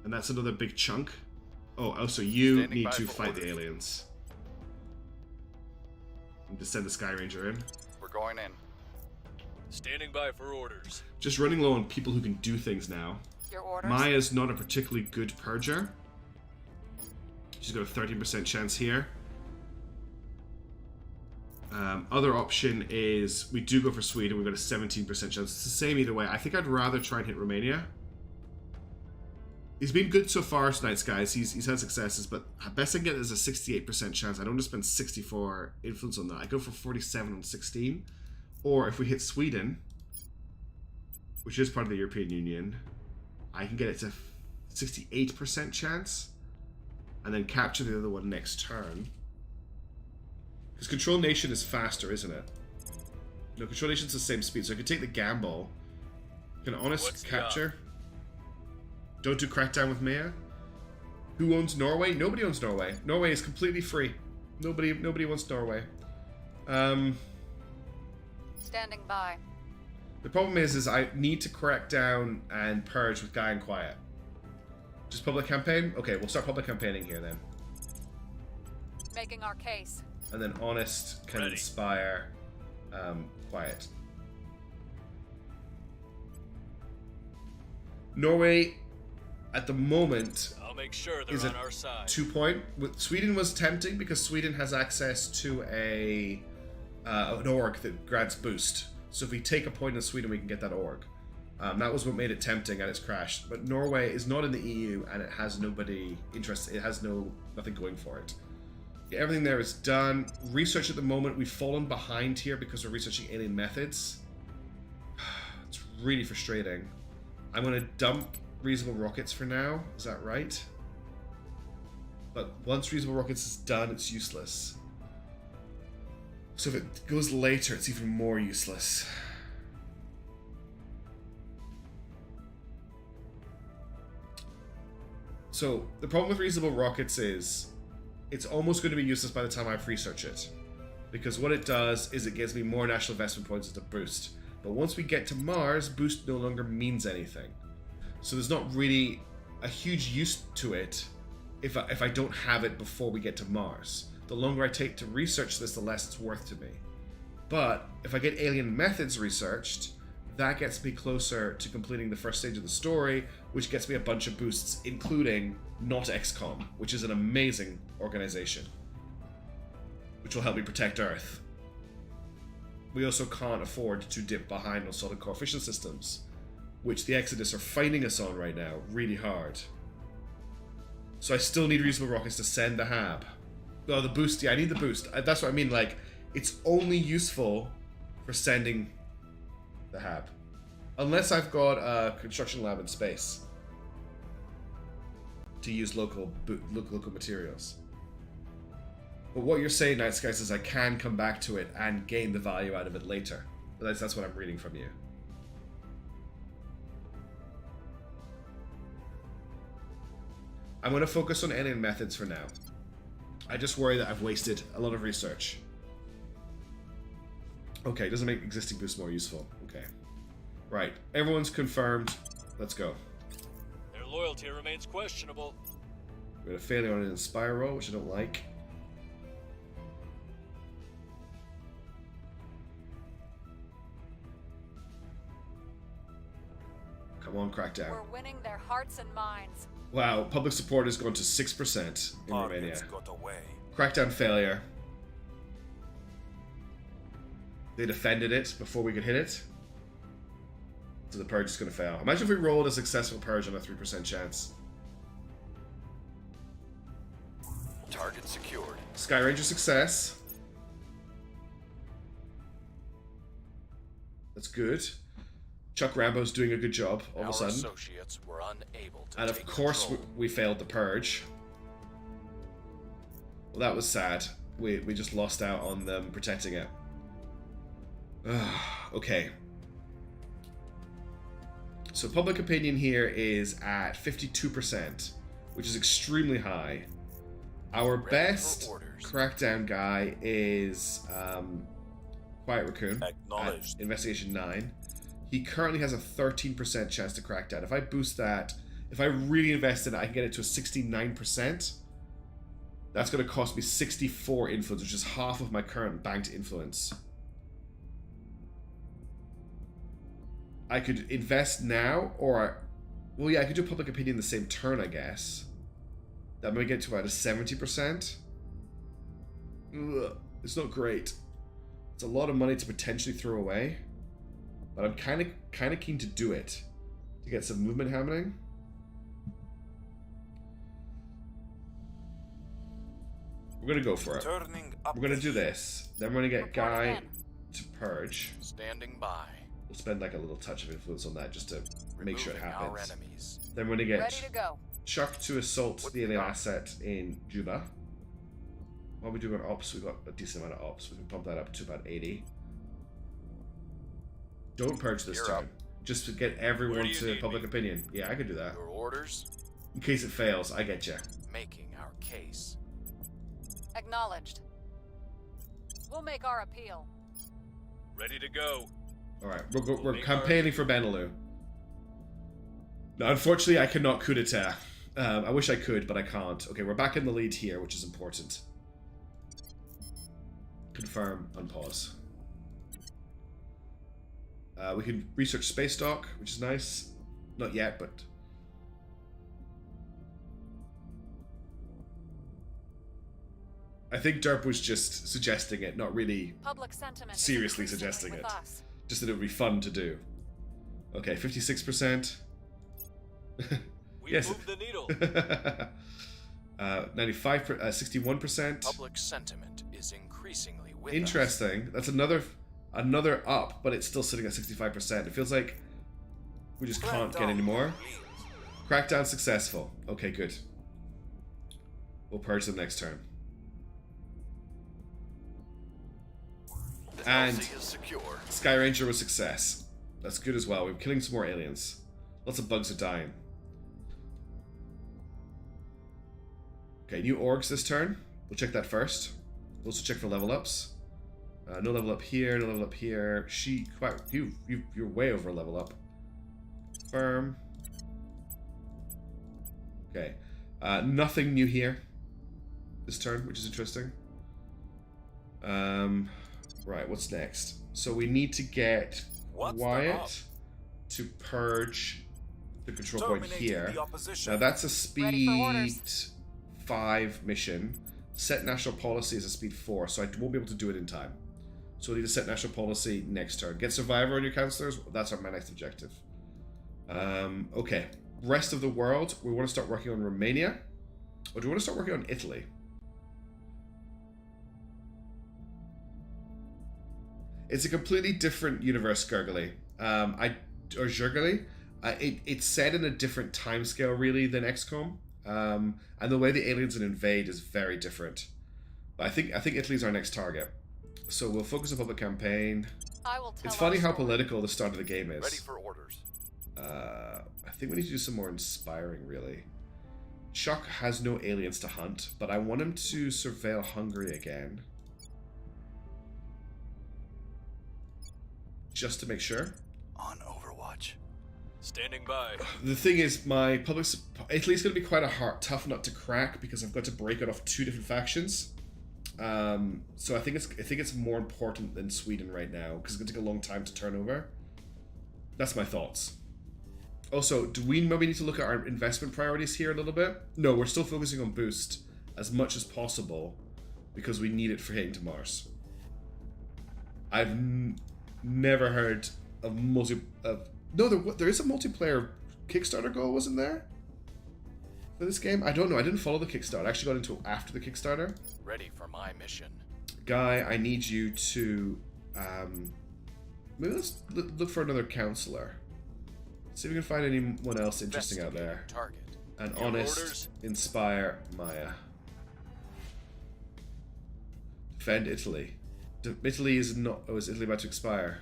and that's another big chunk. Oh, also you Standing need by to for fight the orders. aliens. And to send the Sky Ranger in. We're going in. Standing by for orders. Just running low on people who can do things now. Your orders? Maya's not a particularly good purger. She's got a 13% chance here. Other option is we do go for Sweden. We've got a 17% chance. It's the same either way. I think I'd rather try and hit Romania. He's been good so far tonight, guys. He's had successes, but best I can get is a 68% chance. I don't just spend 64 influence on that. I go for 47 on 16. Or if we hit Sweden, which is part of the European Union, I can get it to 68% chance, and then capture the other one next turn. Because Control Nation is faster, isn't it? No, Control Nation's the same speed, so I could take the gamble. Can Honest What's the capture? Don't do Crackdown with Maya. Who owns Norway? Nobody owns Norway. Norway is completely free. Nobody wants Norway. Standing by. The problem is I need to crack down and purge with Guy and Quiet. Just public campaign? Okay, we'll start public campaigning here then. Making our case. And then Honest can Ready. inspire Quiet. Norway, at the moment, I'll make sure is they're it on our side. 2 point. Sweden was tempting because Sweden has access to an org that grants boost. So if we take a point in Sweden, we can get that org. That was what made it tempting, and it's crashed. But Norway is not in the EU, and it has nobody interested. It has nothing going for it. Yeah, everything there is done. Research at the moment, we've fallen behind here because we're researching alien methods. It's really frustrating. I'm going to dump reasonable rockets for now. Is that right? But once reasonable rockets is done, it's useless. So if it goes later, it's even more useless. So the problem with reasonable rockets is it's almost going to be useless by the time I've researched it. Because what it does is it gives me more national investment points as a boost. But once we get to Mars, boost no longer means anything. So there's not really a huge use to it if I don't have it before we get to Mars. The longer I take to research this, the less it's worth to me. But if I get alien methods researched, that gets me closer to completing the first stage of the story, which gets me a bunch of boosts, including not XCOM, which is an amazing organization, which will help me protect Earth. We also can't afford to dip behind on solid core fission systems, which the Exodus are fighting us on right now, really hard. So I still need reasonable rockets to send the HAB. Oh, the boost, yeah, I need the boost. That's what I mean, like, it's only useful for sending the HAB. Unless I've got a construction lab in space to use local materials. But what you're saying, Night Skies, is I can come back to it and gain the value out of it later. But that's what I'm reading from you. I'm going to focus on alien methods for now. I just worry that I've wasted a lot of research. Okay, doesn't make existing boosts more useful. Okay. Right, everyone's confirmed. Let's go. Their loyalty remains questionable. We got a failure on an Inspire roll, which I don't like. Come on, Crackdown. We're winning their hearts and minds. Wow, public support has gone to 6% in Romania. Targets got away. Crackdown failure. They defended it before we could hit it. So the purge is going to fail. Imagine if we rolled a successful purge on a 3% chance. Target secured. Sky Ranger success. That's good. Chuck Rambo's doing a good job all of a sudden. Associates were unable to And of take course control. we failed the purge. Well, that was sad. We just lost out on them protecting it. Okay. So public opinion here is at 52%, which is extremely high. Our Ready best for orders. crackdown guy is Quiet Raccoon at Acknowledged. Investigation 9. He currently has a 13% chance to crack down. If I boost that, if I really invest in it, I can get it to a 69%. That's going to cost me 64 influence, which is half of my current banked influence. I could invest now, or... Well, yeah, I could do public opinion the same turn, I guess. That might get to about a 70%. Ugh, it's not great. It's a lot of money to potentially throw away. But I'm kind of keen to do it. To get some movement happening. We're going to go for it. Turning up We're going to the do heat. this. Then we're going to get Reporting Guy in. to purge. Standing by. We'll spend like a little touch of influence on that just to make sure it Removing our happens. enemies. Then we're going to Ready get to go. Chuck to assault What the alien the- asset in Juba. While we do our ops, we've got a decent amount of ops. We can pump that up to about 80. Don't purge this You're turn. up. Just to get Where everyone do you to need public me? opinion. Yeah, I could do that. Your orders? In case it fails, I get you. Making our case. Acknowledged. We'll make our appeal. Ready to go. Alright, we're campaigning for Benelux. Now, unfortunately, I cannot coup d'etat. I wish I could, but I can't. Okay, we're back in the lead here, which is important. Confirm, unpause. We can research space dock, which is nice. Not yet, but... I think Derp was just suggesting it, not really Public sentiment is seriously increasingly suggesting with it. us. Just that it would be fun to do. Okay, 56%. We Yes. moved the needle. 61%. Public sentiment is increasingly with us. Interesting. That's another up, but it's still sitting at 65%. It feels like we just can't get any more. Crackdown successful. Okay, good. We'll purge them next turn. The And LZ is secure. Sky Ranger was success. That's good as well. We're killing some more aliens. Lots of bugs are dying. Okay, new orgs this turn. We'll check that first. We'll also check for level ups. No level up here, no level up here. You're way over level up. Confirm. Okay. Nothing new here this turn, which is interesting. Right, what's next? So we need to get What's the Wyatt up? to purge the control point Terminating here. the opposition. Now that's a Ready for orders. speed 5 mission. Set national policy is a speed 4, so I won't be able to do it in time. So we need to set national policy next turn. Get survivor on your counselors. That's my next objective. Okay. Rest of the world. We want to start working on Romania. Or do we want to start working on Italy? It's a completely different universe, Gurgly. It's set in a different time scale, really, than XCOM. And the way the aliens invade is very different. But I think Italy's our next target. So we'll focus on public campaign. I will tell It's funny our how story. political the start of the game is. Ready for orders. I think we need to do some more inspiring, really. Chuck has no aliens to hunt, but I want him to surveil Hungary again. Just to make sure. On Overwatch. Standing by. The thing is, my Italy's going to be quite a tough nut to crack because I've got to break it off 2 different factions. So I think it's more important than Sweden right now because it's going to take a long time to turn over. That's my thoughts. Also, do we maybe need to look at our investment priorities here a little bit? No, we're still focusing on boost as much as possible because we need it for hitting to Mars. I've never heard of there is a multiplayer Kickstarter goal, wasn't there? For this game? I don't know. I didn't follow the Kickstarter. I actually got into it after the Kickstarter. Ready for my mission. Guy, I need you to maybe let's look for another counselor. See if we can find anyone else interesting out there. Target. And Your honest, orders? inspire Maya. Defend Italy. Italy is not. Oh, is Italy about to expire?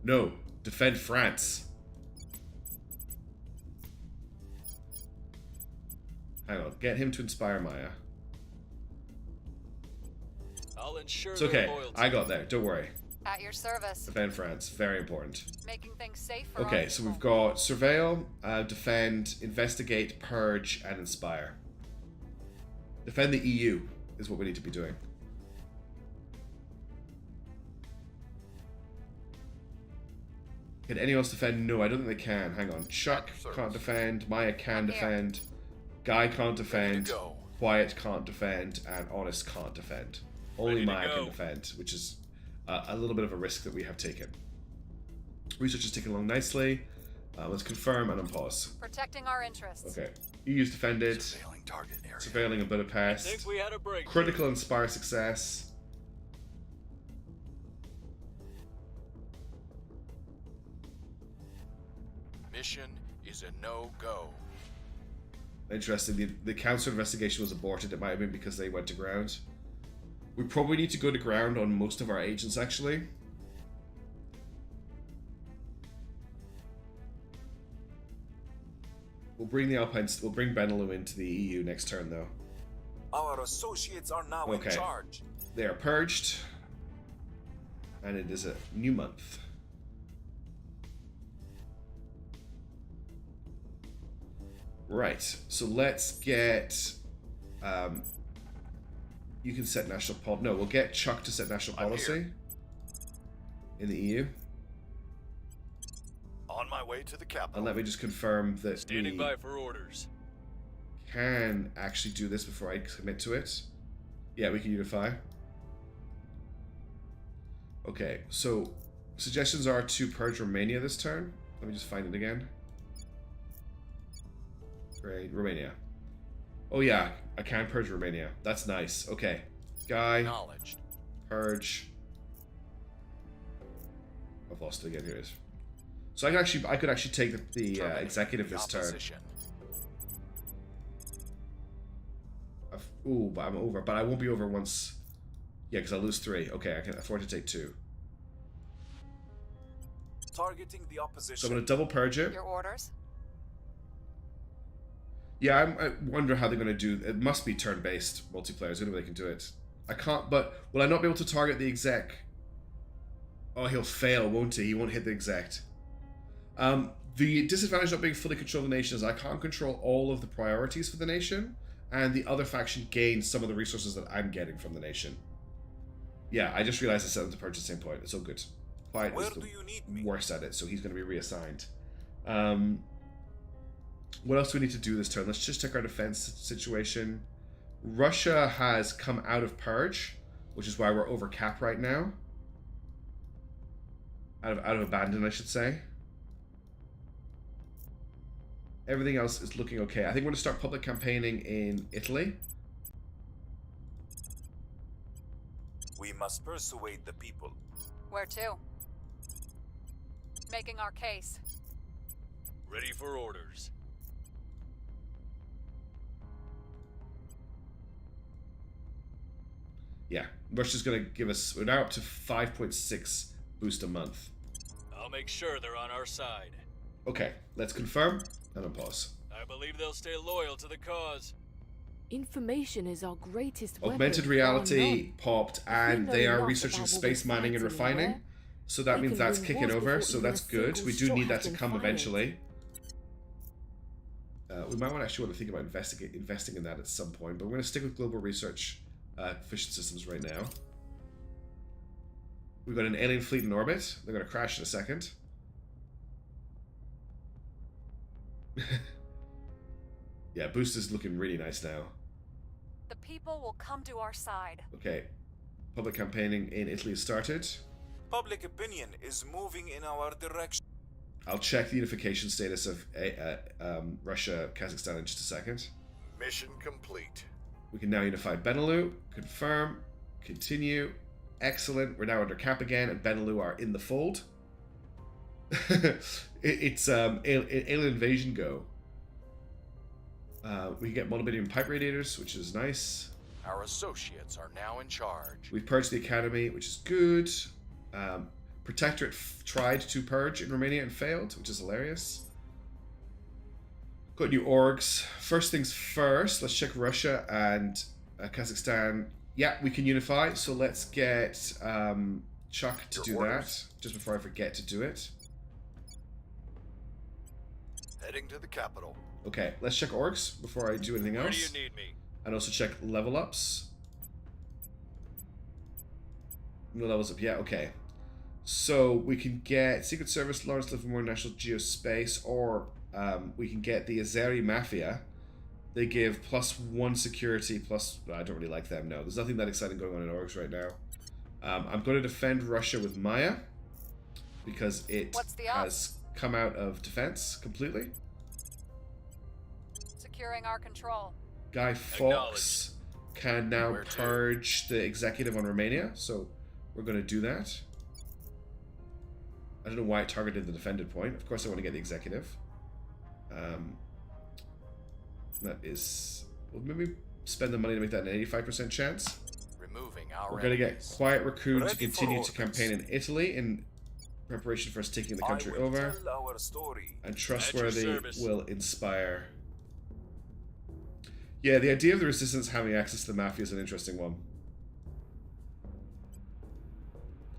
No. Defend France. Hang on. Get him to inspire Maya. I'll ensure It's okay. their loyalty. I got there. Don't worry. At your service. Defend France. Very important. Making things safe for Okay, our so people. we've got surveil, defend, investigate, purge, and inspire. Defend the EU is what we need to be doing. Can anyone else defend? No, I don't think they can. Hang on. Chuck can't defend. Maya can I'm here. defend. Guy can't defend. go. Quiet can't defend. And Honest can't defend. Only Ready to Maya can go. defend, which is a little bit of a risk that we have taken. Research is ticking along nicely. Let's confirm and unpause. Protecting our interests. Okay. EU's defended. Surveilling target area. Surveilling in I Budapest. think we had a break. Critical inspire success. Mission is a no-go. Interesting. The council investigation was aborted. It might have been because they went to ground. We probably need to go to ground on most of our agents, actually. We'll bring the Alpines. We'll bring Benelux into the EU next turn, though. Our associates are now Okay. in charge. They are purged, and it is a new month. Right. So let's get. You can set national policy. No, we'll get Chuck to set national I'm policy here. in the EU. On my way to the capital. And let me just confirm that Standing we by for orders. can actually do this before I commit to it. Yeah, we can unify. Okay, so Suggestions are to purge Romania this turn. Let me just find it again. Great, Romania. Oh yeah, I can purge Romania. That's nice. Okay. Guy. Acknowledged. Purge. I've lost it again. Here it is. So I could actually take the executive this turn. Ooh, but I'm over. But I won't be over once. Yeah, because I lose 3. Okay, I can afford to take 2. Targeting the opposition. So I'm going to double purge it. Your orders? Yeah, I wonder how they're going to do. It must be turn-based multiplayer. There's no way they can do it. I can't. But will I not be able to target the exec? Oh, he'll fail, won't he? He won't hit the exec. The disadvantage of not being fully controlled of the nation is I can't control all of the priorities for the nation, and the other faction gains some of the resources that I'm getting from the nation. Yeah, I just realized I set them to purge at the same point. It's all good. Quiet is the worst at it, so he's going to be reassigned. What else do we need to do this turn? Let's just check our defense situation. Russia has come out of purge, which is why we're over cap right now. Out of abandon, I should say. Everything else is looking okay. I think we're going to start public campaigning in Italy. We must persuade the people. Where to? Making our case. Ready for orders. Yeah, Russia's going to give us... We're now up to 5.6 boost a month. I'll make sure they're on our side. Okay, let's confirm and then pause. I believe they'll stay loyal to the cause. Information is our greatest weapon. Augmented reality popped, and they are researching space mining and refining. So that means that's kicking over, so that's good. We do need that to come eventually. We might actually want to think about investing in that at some point, but we're going to stick with global research fission systems right now. We've got an alien fleet in orbit. They're going to crash in a second. Yeah, boost is looking really nice now. The people will come to our side. Okay, public campaigning in Italy has started. Public opinion is moving in our direction. I'll check the unification status of Russia, Kazakhstan in just a second. Mission complete. We can now unify Benelux. Confirm. Continue. Excellent. We're now under cap again, and Benelux are in the fold. It's alien invasion go. We can get molybdenum pipe radiators, which is nice. Our associates are now in charge. We've purged the academy, which is good. Protectorate tried to purge in Romania and failed, which is hilarious. Got new orgs. First things first, let's check Russia and Kazakhstan. Yeah, we can unify, so let's get Chuck to do that, just before I forget to do it. Heading to the capital. Okay, let's check orgs before I do anything else. Where do you need me? And also check level ups. No levels up yet, okay. So we can get Secret Service, Lawrence Livermore, National Geospace, or we can get the Azeri Mafia. They give +1 security, plus... I don't really like them, no. There's nothing that exciting going on in orgs right now. I'm going to defend Russia with Maya, because it has come out of defense completely. Securing our control. Guy Fawkes can now purge the executive on Romania, so we're going to do that. I don't know why it targeted the defended point. Of course I want to get the executive. That is... Well, maybe spend the money to make that an 85% chance. Removing our We're going to get Quiet Raccoon to continue to campaign in Italy in preparation for us taking the country over. And Trustworthy will inspire. Yeah, the idea of the resistance having access to the mafia is an interesting one.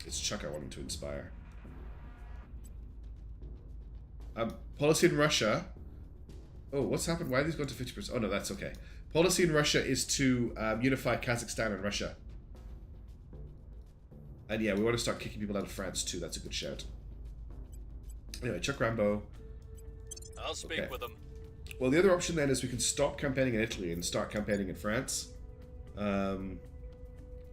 It's Chuck I want him to inspire. Policy in Russia. Oh, what's happened? Why are these going to 50%? Oh, no, that's okay. Policy in Russia is to unify Kazakhstan and Russia. And yeah, we want to start kicking people out of France too. That's a good shout. Anyway, Chuck Rambo. I'll speak with them. Well, the other option then is we can stop campaigning in Italy and start campaigning in France.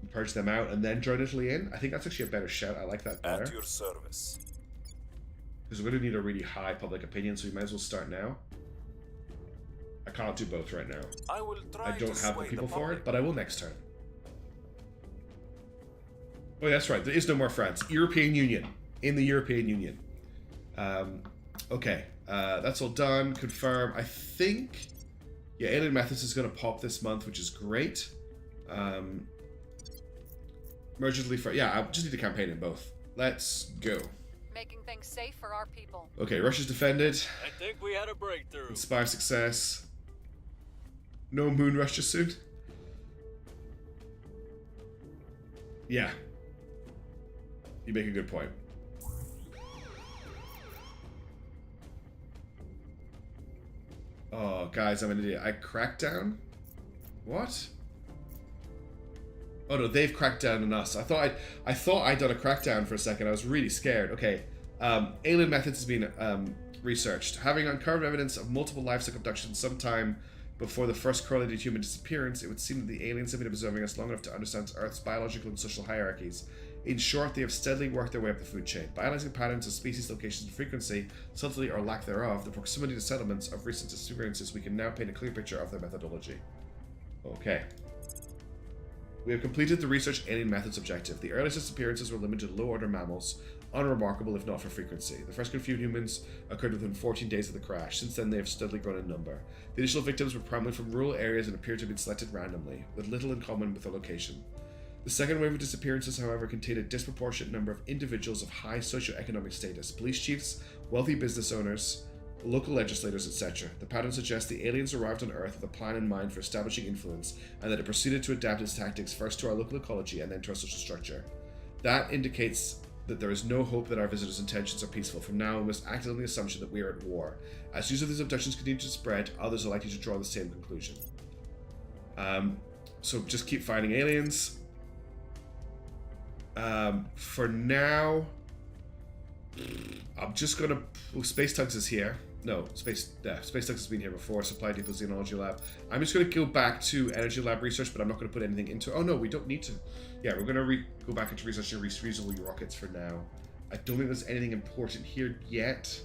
purge them out, and then join Italy in. I think that's actually a better shout. I like that better. At your service. Because we're going to need a really high public opinion, so we might as well start now. I can't do both right now. I will try I don't to have the sway people for public. it, but I will next turn. Oh, that's right. There is no more France. European Union. In the European Union. Okay. That's all done. Confirm. I think... Yeah, Alien Methods is going to pop this month, which is great. Mergently for... Yeah, I just need to campaign in both. Let's go. Making things safe for our people. Okay, Russia's defended. I think we had a breakthrough. Inspire success. No moon Russia soon. Yeah. You make a good point. Oh, guys, I'm an idiot. I cracked down? What? Oh no, they've cracked down on us. I thought I'd done a crackdown for a second. I was really scared. Okay. Alien Methods has been researched. Having uncovered evidence of multiple livestock abductions sometime before the first correlated human disappearance, it would seem that the aliens have been observing us long enough to understand Earth's biological and social hierarchies. In short, they have steadily worked their way up the food chain. By analyzing patterns of species, locations, and frequency, subtlety or lack thereof, the proximity to settlements of recent disappearances, we can now paint a clear picture of their methodology. Okay. We have completed the research alien methods objective. The earliest disappearances were limited to low-order mammals, unremarkable if not for frequency. The first confused humans occurred within 14 days of the crash. Since then, they have steadily grown in number. The initial victims were primarily from rural areas and appear to have been selected randomly, with little in common with their location. The second wave of disappearances, however, contained a disproportionate number of individuals of high socioeconomic status, police chiefs, wealthy business owners, local legislators, etc. The pattern suggests the aliens arrived on Earth with a plan in mind for establishing influence, and that it proceeded to adapt its tactics first to our local ecology and then to our social structure. That indicates that there is no hope that our visitors' intentions are peaceful. From now on, we must act on the assumption that we are at war. As news of these abductions continue to spread, others are likely to draw the same conclusion. So just keep fighting aliens. For now, I'm just gonna... Well, Space Tugs is here. No, Space Tugs has been here before. Supply Depot Xenology Lab. I'm just gonna go back to Energy Lab research, but I'm not gonna put anything into... Oh no, we don't need to. Yeah, we're gonna go back into researching reusable rockets for now. I don't think there's anything important here yet.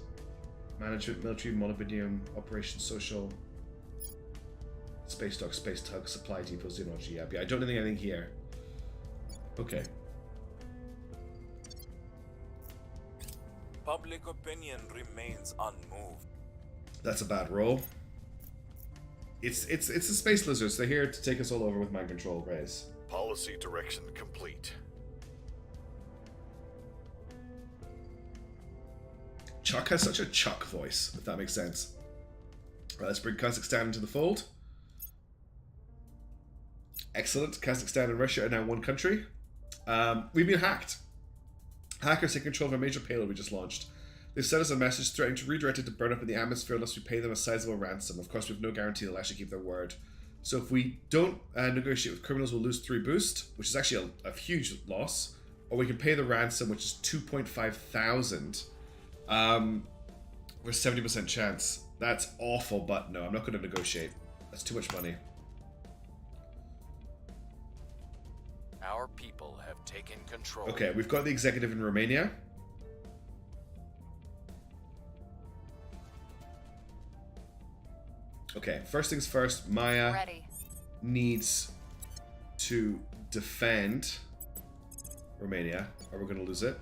Management, military, molybdenum, Operation Social, Space Tug, Supply Depot Xenology Lab. Yeah, I don't think anything here. Okay. Public opinion remains unmoved. That's a bad roll. It's the space lizards. They're here to take us all over with mind control rays. Policy direction complete. Chuck has such a Chuck voice, if that makes sense. Right, let's bring Kazakhstan into the fold. Excellent. Kazakhstan and Russia are now one country. We've been hacked. Hackers take control of a major payload we just launched. They've sent us a message threatening to redirect it to burn up in the atmosphere unless we pay them a sizable ransom. Of course, we have no guarantee they'll actually keep their word. So if we don't negotiate with criminals, we'll lose 3 boost, which is actually a huge loss. Or we can pay the ransom, which is 2,500. With 70% chance. That's awful, but no, I'm not going to negotiate. That's too much money. Our people have taken control. Okay, we've got the executive in Romania. Okay, first things first, Maya Ready. needs to defend Romania, or we're going to lose it.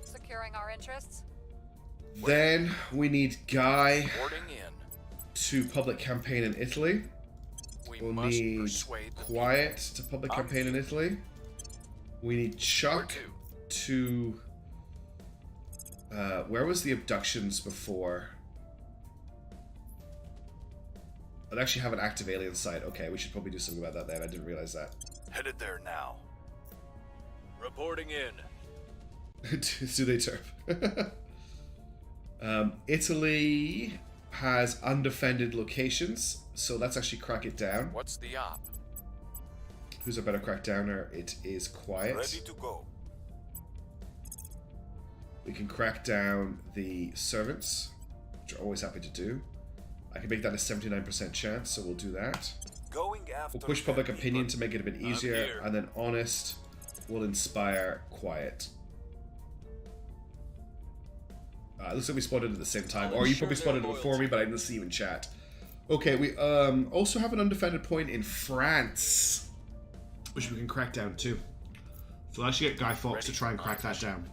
Securing our interests. Then we need Guy Boarding in. to public campaign in Italy. We'll must need persuade the Quiet to public Our campaign in Italy. We need Chuck Where to... where was the abductions before? I'd actually have an active alien site. Okay, we should probably do something about that then. I didn't realize that. Headed there now. Reporting in. Do they turp? Italy has undefended locations, so let's actually crack it down. What's the op? Who's a better crackdowner? It is Quiet. Ready to go. We can crack down the servants, which we're always happy to do. I can make that a 79% chance, so we'll do that. Going after We'll push public them, opinion but to make it a bit easier, here. and then honest will inspire quiet. It looks like we spotted it at the same time, or you probably spotted it before me, but I didn't see you in chat. Okay, we also have an undefended point in France, which we can crack down too. So I'll actually get Guy Fawkes to try and crack that down.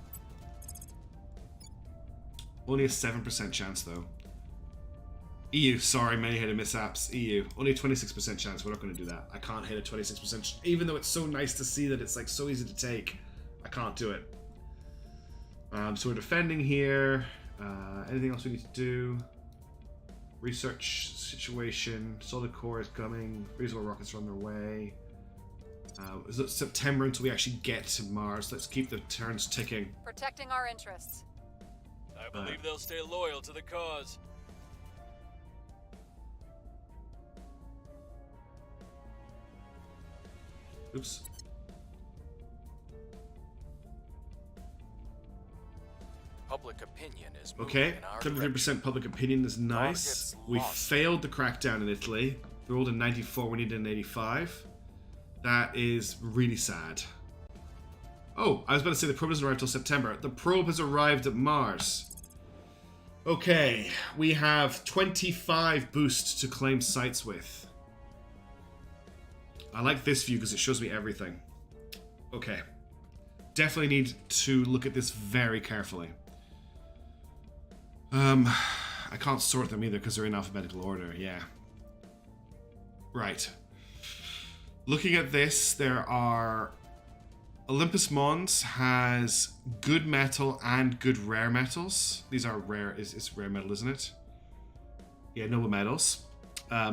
Only a 7% chance though. EU, sorry, many hit mishaps. EU, only a 26% chance. We're not going to do that. I can't hit a 26%, even though it's so nice to see that it's like so easy to take. I can't do it. So we're defending here. Anything else we need to do? Research situation. Solid core is coming. Reasonable rockets are on their way. Is it September until we actually get to Mars? Let's keep the turns ticking. Protecting our interests. I believe they'll stay loyal to the cause. Oops. Public opinion is moving Okay, in our 73% public opinion is nice. Targets We lost. failed the crackdown in Italy. We rolled a 94, we needed an 85. That is really sad. Oh, I was about to say the probe doesn't arrive till September. The probe has arrived at Mars. Okay, we have 25 boosts to claim sites with. I like this view because it shows me everything. Okay. Definitely need to look at this very carefully. I can't sort them either because they're in alphabetical order, yeah. Right. Looking at this, there are... Olympus Mons has good metal and good rare metals. These are rare, it's rare metal, isn't it? Yeah, noble metals.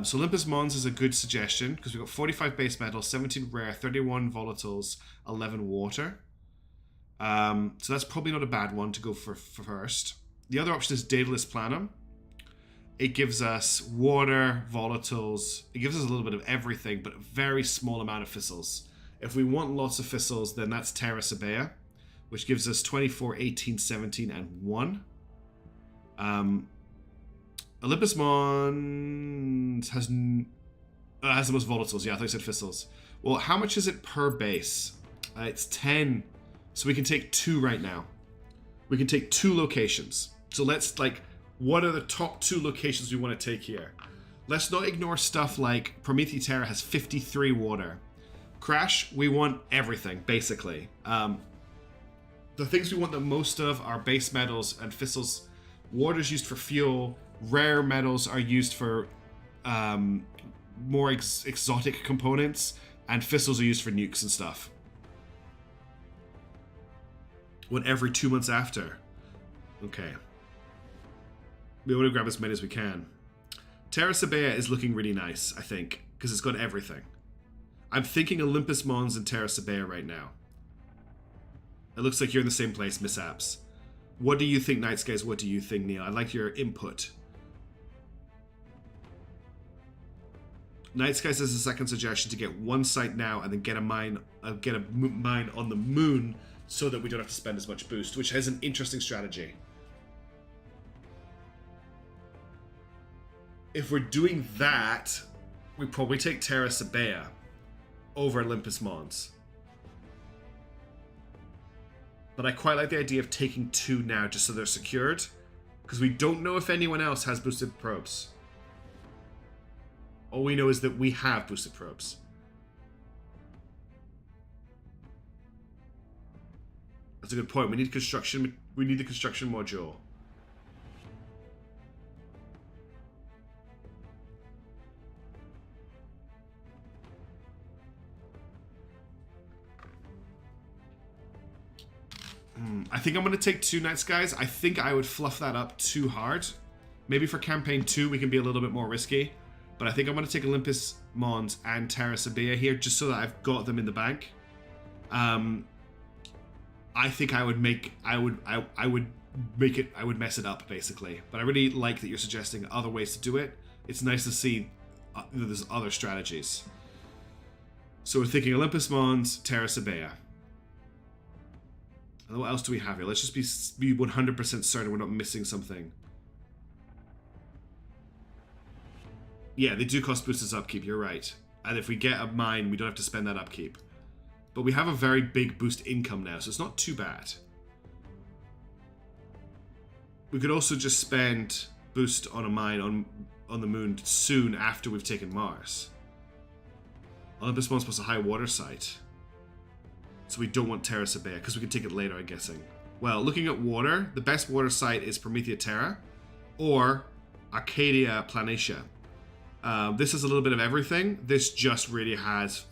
So Olympus Mons is a good suggestion because we've got 45 base metals, 17 rare, 31 volatiles, 11 water. So that's probably not a bad one to go for first. The other option is Daedalus Planum. It gives us water, volatiles. It gives us a little bit of everything, but a very small amount of fissils. If we want lots of fissils, then that's Terra Sabea, which gives us 24, 18, 17, and 1. Olympus Mons has the most volatiles. Yeah, I thought I said fissils. Well, how much is it per base? It's 10. So we can take 2 right now. We can take 2 locations. So let's, like, what are the top 2 locations we want to take here? Let's not ignore stuff like Prometheus Terra has 53 water. Crash, we want everything, basically. The things we want the most of are base metals and fissils. Water's used for fuel. Rare metals are used for more exotic components. And fissils are used for nukes and stuff. What, every 2 months after? Okay. We want to grab as many as we can. Terra Sabea is looking really nice, I think, because it's got everything. I'm thinking Olympus Mons and Terra Sabea right now. It looks like you're in the same place, Mishaps. What do you think, Night Skies? What do you think, Neil? I'd like your input. Night Skies has a second suggestion to get 1 site now and then get a mine on the moon so that we don't have to spend as much boost, which is an interesting strategy. If we're doing that, we probably take Terra Sabea over Olympus Mons. But I quite like the idea of taking 2 now just so they're secured, because we don't know if anyone else has boosted probes. All we know is that we have boosted probes. That's a good point. We need construction. We need the construction module. I think I'm going to take 2 Night Skies. I think I would fluff that up too hard. Maybe for campaign 2 we can be a little bit more risky. But I think I'm going to take Olympus Mons and Terra Sabea here just so that I've got them in the bank. I think I would mess it up basically. But I really like that you're suggesting other ways to do it. It's nice to see there's other strategies. So we're thinking Olympus Mons, Terra Sabea. And what else do we have here? Let's just be 100% certain we're not missing something. Yeah, they do cost boosters upkeep, you're right. And if we get a mine, we don't have to spend that upkeep. But we have a very big boost income now, so it's not too bad. We could also just spend boost on a mine on the moon soon after we've taken Mars. Olympus Mons plus a high water site. So we don't want Terra Sabea, because we can take it later, I'm guessing. Well, looking at water, the best water site is Promethea Terra or Arcadia Planitia. This is a little bit of everything. This just really has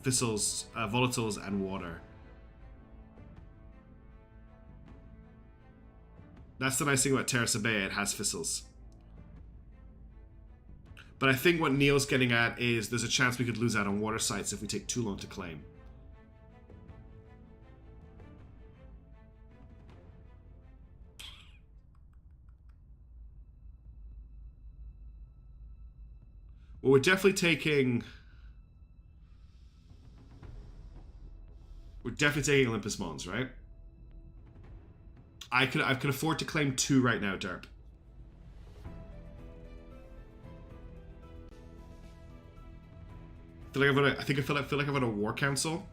fissils, volatiles, and water. That's the nice thing about Terra Sabea, it has fissils. But I think what Neil's getting at is there's a chance we could lose out on water sites if we take too long to claim. Well, we're definitely taking Olympus Mons, right? I can afford to claim 2 right now, Derp. I feel like I've got a war council.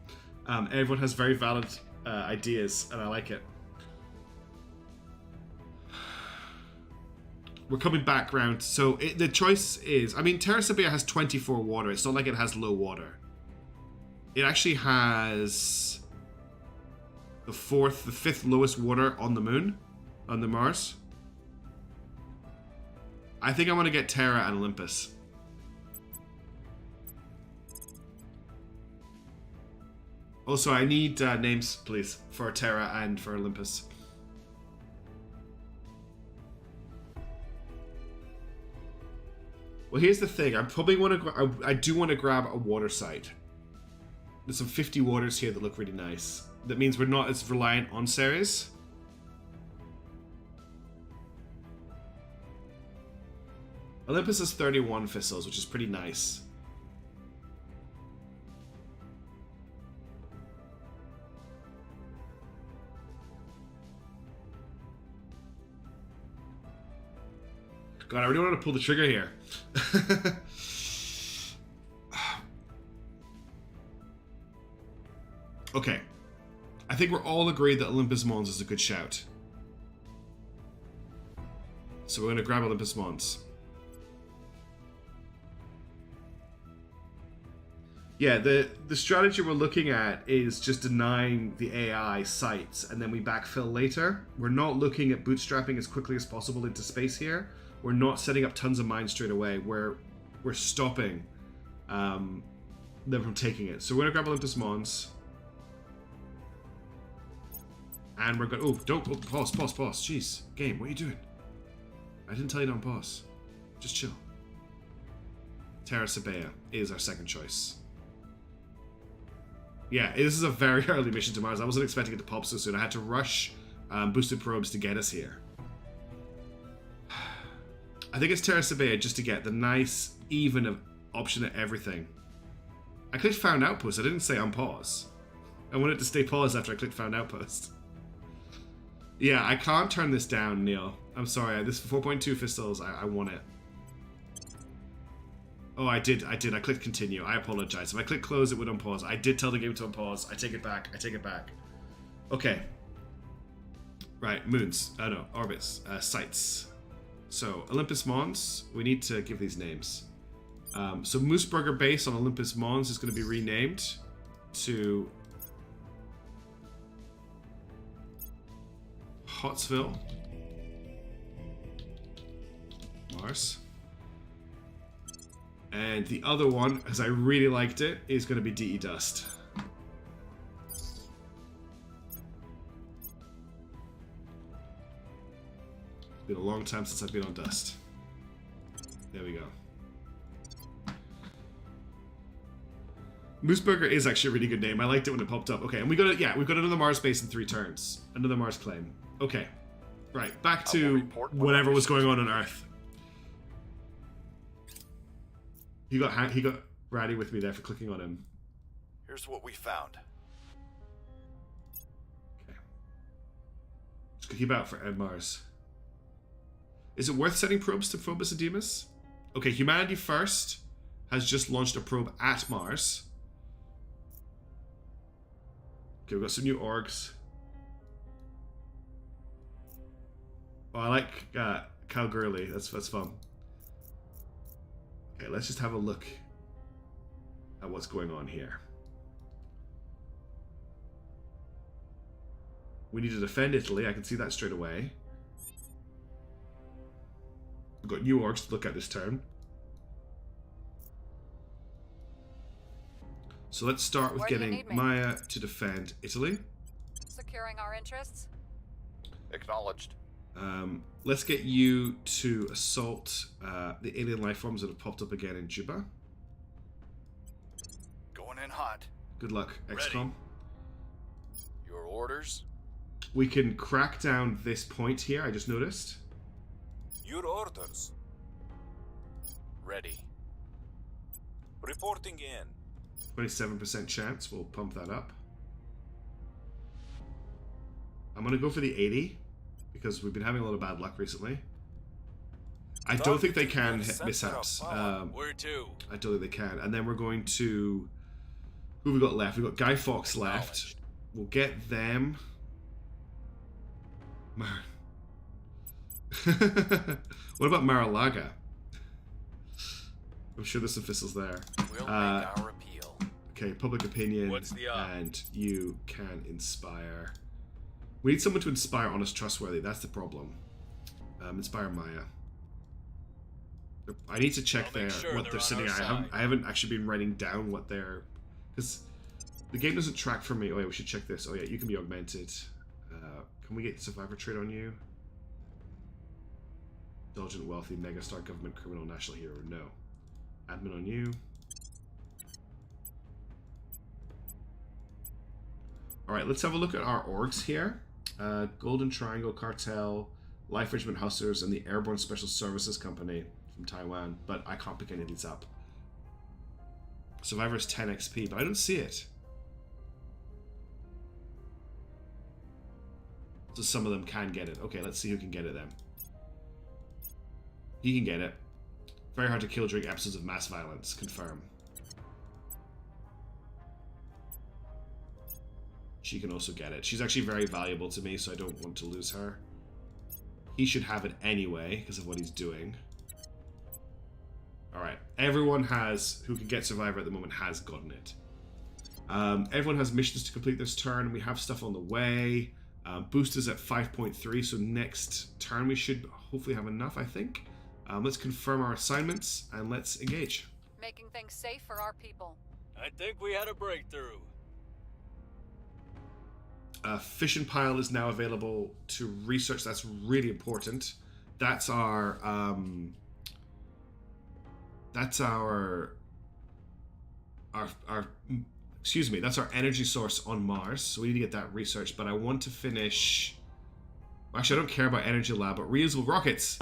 Everyone has very valid ideas, and I like it. We're coming back round. So the choice is, I mean, Terra Sabea has 24 water. It's not like it has low water. It actually has the 5th lowest water on the moon, on the Mars. I think I want to get Terra and Olympus. Also, I need names, please, for Terra and for Olympus. Well, here's the thing. I probably want to. I do want to grab a water site. There's some 50 waters here that look really nice. That means we're not as reliant on Ceres. Olympus has 31 fissils, which is pretty nice. God, I really want to pull the trigger here. Okay. I think we're all agreed that Olympus Mons is a good shout. So we're going to grab Olympus Mons. Yeah, the strategy we're looking at is just denying the AI sites and then we backfill later. We're not looking at bootstrapping as quickly as possible into space here. We're not setting up tons of mines straight away. We're stopping them from taking it. So we're going to grab Olympus Mons. And we're going to... Oh, don't... Pause. Jeez. Game, what are you doing? I didn't tell you don't pause. Just chill. Terra Sabea is our second choice. Yeah, this is a very early mission to Mars. I wasn't expecting it to pop so soon. I had to rush boosted probes to get us here. I think it's Terra Sabea just to get the nice, even option at everything. I clicked Found Outpost. I didn't say unpause. I wanted to stay paused after I clicked Found Outpost. Yeah, I can't turn this down, Neil. I'm sorry. This 4.2 fistles, I want it. Oh, I did. I clicked continue. I apologize. If I click close, it would unpause. I did tell the game to unpause. I take it back. Okay. Right, moons. No, orbits. Sites. So, Olympus Mons, we need to give these names. So, Mooseburger Base on Olympus Mons is going to be renamed to Hotsville, Mars. And the other one, because I really liked it, is going to be DE Dust. It's been a long time since I've been on Dust. There we go. Mooseburger is actually a really good name. I liked it when it popped up. Okay, and we've got another Mars base in 3 turns. Another Mars claim. Okay. Right, back to whatever was going on Earth. He got ratty with me there for clicking on him. Here's what we found. Okay. Just keep out for Mars. Is it worth sending probes to Phobos and Deimos? Okay, humanity first has just launched a probe at Mars. Okay, we've got some new orgs. Oh, I like Cowgirly. That's fun. Okay, let's just have a look at what's going on here. We need to defend Italy. I can see that straight away. We've got new orgs to look at this turn. So let's start with Where do you getting need me? Maya to defend Italy. Securing our interests? Acknowledged. Let's get you to assault the alien life forms that have popped up again in Juba. Going in hot. Good luck, XCOM. Your orders? We can crack down this point here, I just noticed. Your orders. Ready. Reporting in. 27% chance, we'll pump that up. I'm going to go for the 80, because we've been having a lot of bad luck recently. I don't think they can hit mishaps. Where to? I don't think they can. And then we're going to... Who have we got left? We've got Guy Fawkes left. We'll get them... What about Mar-a-Lago? I'm sure there's some thistles there. We'll make our appeal. Okay, public opinion. What's the up? And you can inspire. We need someone to inspire honest, trustworthy. That's the problem. Inspire Maya. I need to check I'll make sure what they're they're on sitting our at. side. I haven't actually been writing down what they're... Because the game doesn't track for me. Oh yeah, we should check this. Oh yeah, you can be augmented. Can we get survivor trait on you? Indulgent, wealthy, megastar, government, criminal, national hero. No. Admin on you. Alright, let's have a look at our orgs here. Golden Triangle Cartel, Life Regiment Hussars, and the Airborne Special Services Company from Taiwan. But I can't pick any of these up. Survivor's 10 XP, but I don't see it. So some of them can get it. Okay, let's see who can get it then. He can get it. Very hard to kill during episodes of mass violence. Confirm. She can also get it. She's actually very valuable to me, so I don't want to lose her. He should have it anyway, because of what he's doing. Alright. Everyone who can get Survivor at the moment has gotten it. Everyone has missions to complete this turn. We have stuff on the way. Boosters at 5.3, so next turn we should hopefully have enough, I think. Let's confirm our assignments, and let's engage. Making things safe for our people. I think we had a breakthrough. Fission pile is now available to research. That's really important. That's our excuse me, that's our energy source on Mars, so we need to get that researched. But I want to finish... Actually, I don't care about energy lab, but reusable rockets.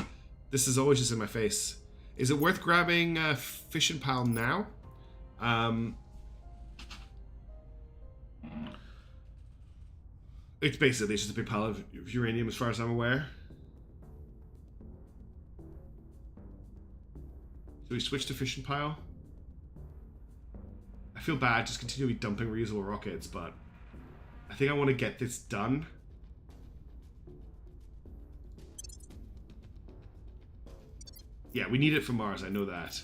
This is always just in my face. Is it worth grabbing fission pile now? It's basically just a big pile of uranium as far as I'm aware. Do we switch to fission pile? I feel bad just continually dumping reusable rockets, but I think I want to get this done. Yeah, we need it for Mars, I know that.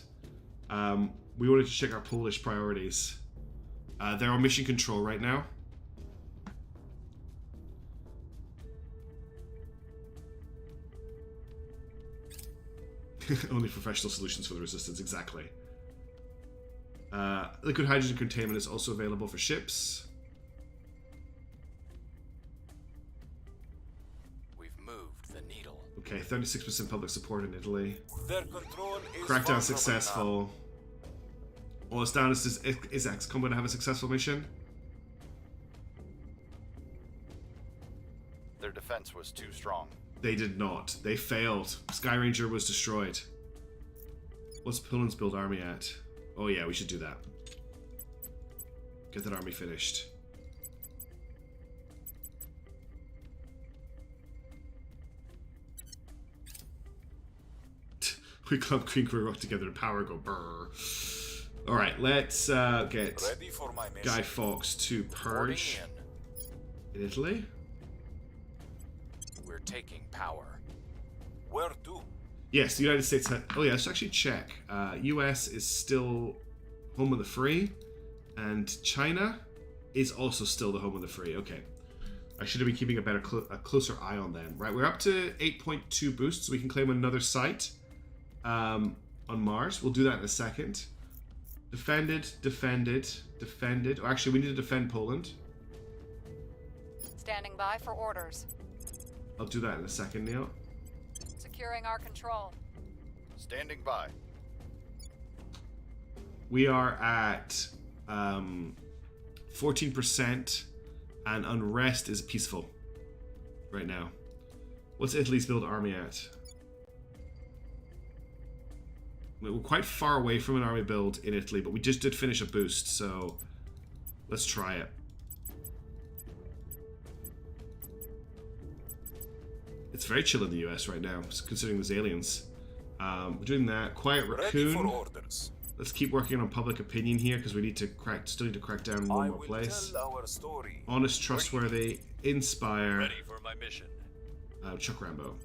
We wanted to check our Polish priorities. They're on mission control right now. Only professional solutions for the resistance, exactly. Liquid hydrogen containment is also available for ships. We've moved the needle. Okay, 36% public support in Italy. Their control is Crackdown far from enough. successful. Well, it's down. Is XCOM going to have a successful mission? Their defense was too strong. They did not. They failed. Sky Ranger was destroyed. What's Poland's build army at? Oh yeah, we should do that. Get that army finished. We clump Queen Crew rock together to power go brrr. All right, let's get Ready for my mission. Guy Fawkes to purge In. in Italy. We're taking power. Where to? Yes, the United States had... Oh yeah, let's actually check. US is still home of the free, and China is also still the home of the free. Okay. I should have been keeping a closer eye on them. Right, we're up to 8.2 boosts. We can claim another site on Mars. We'll do that in a second. Defended, defended, defended. Oh, actually, we need to defend Poland. Standing by for orders. I'll do that in a second, Neil. Securing our control. Standing by. We are at 14%, and unrest is peaceful right now. What's Italy's build army at? We're quite far away from an army build in Italy, but we just did finish a boost, so let's try it. It's very chill in the US right now, considering there's aliens. We're doing that. Quiet Ready for Raccoon. orders. Let's keep working on public opinion here because we need to still need to crack down one I more will place. tell our story. Honest, trustworthy, inspire. Ready for my mission. Chuck Rambo.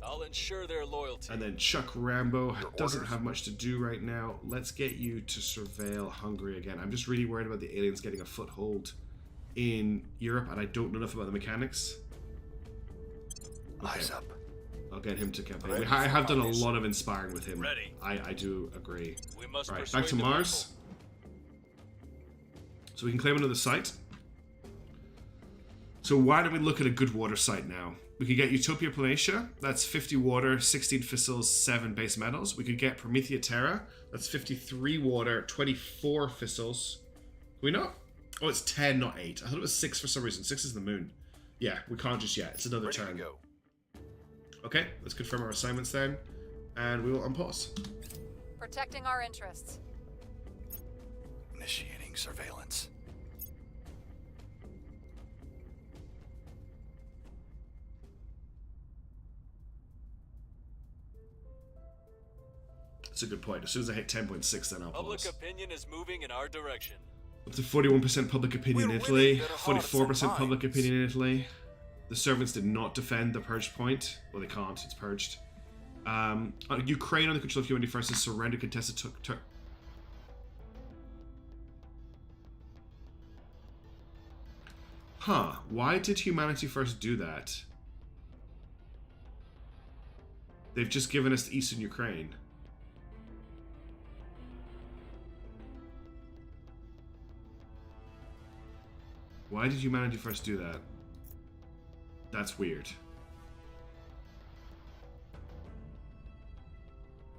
I'll ensure their loyalty. And then Chuck Rambo doesn't orders? have much to do right now. Let's get you to surveil Hungary again. I'm just really worried about the aliens getting a foothold in Europe, and I don't know enough about the mechanics. Eyes up. I'll get him to campaign. Ready I for have done my a mission. lot of inspiring with him. Ready. I do agree. We must Right, persuade back to the Mars. So we can claim another site. So why don't we look at a good water site now? We could get Utopia Planitia. That's 50 water, 16 fissils, 7 base metals. We could get Promethea Terra. That's 53 water, 24 fissils. Can we not? Oh, it's 10, not 8. I thought it was 6 for some reason. 6 is the moon. Yeah, we can't just yet. It's another Ready turn. to go. Okay, let's confirm our assignments then. And we will unpause. Protecting our interests. Initiating surveillance. That's a good point. As soon as I hit 10.6, then I'll Public pause. opinion is moving in our direction. Up to 41% public opinion in We're Italy, winning their hearts 44% and public minds. opinion in Italy. The servants did not defend the purged point. Well, they can't. It's purged. Ukraine under control of humanity forces surrendered contested Huh. Why did humanity first do that? They've just given us eastern Ukraine. Why did humanity first do that? That's weird.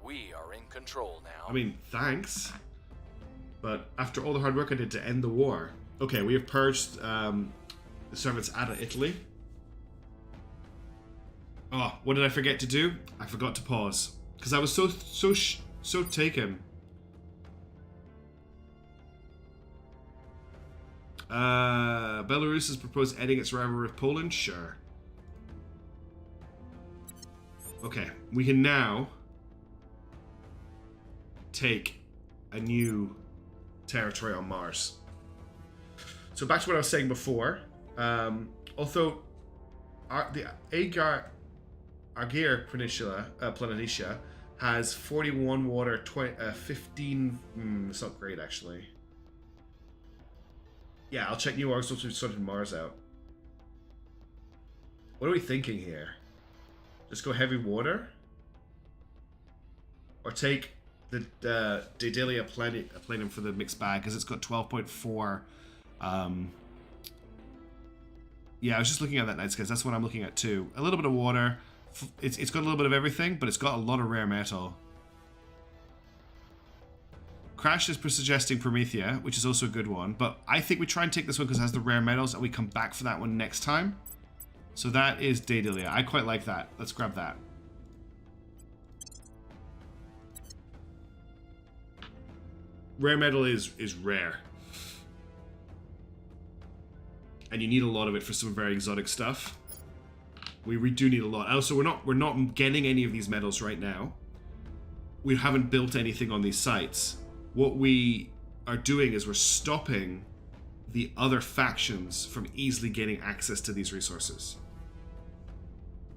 We are in control now. I mean, thanks. But after all the hard work I did to end the war... Okay, we have purged the servants out of Italy. Oh, what did I forget to do? I forgot to pause. Because I was so taken. Belarus has proposed ending its rivalry with Poland? Sure. Okay, we can now take a new territory on Mars. So back to what I was saying before. Although the Aegir Planitia has 41 water, 15... it's not great, actually. Yeah, I'll check New Orgs once we've sorted Mars out. What are we thinking here? Just go heavy water? Or take the Daedalus Planum for the mixed bag, because it's got 12.4. Yeah, I was just looking at that Night Skies. That's what I'm looking at too. A little bit of water. It's got a little bit of everything, but it's got a lot of rare metal. Crash is suggesting Promethea, which is also a good one. But I think we try and take this one because it has the rare metals, and we come back for that one next time. So that is Daedalus. I quite like that. Let's grab that. Rare metal is rare. And you need a lot of it for some very exotic stuff. We do need a lot. Also, we're not getting any of these metals right now. we haven't built anything on these sites. What we are doing is we're stopping the other factions from easily gaining access to these resources.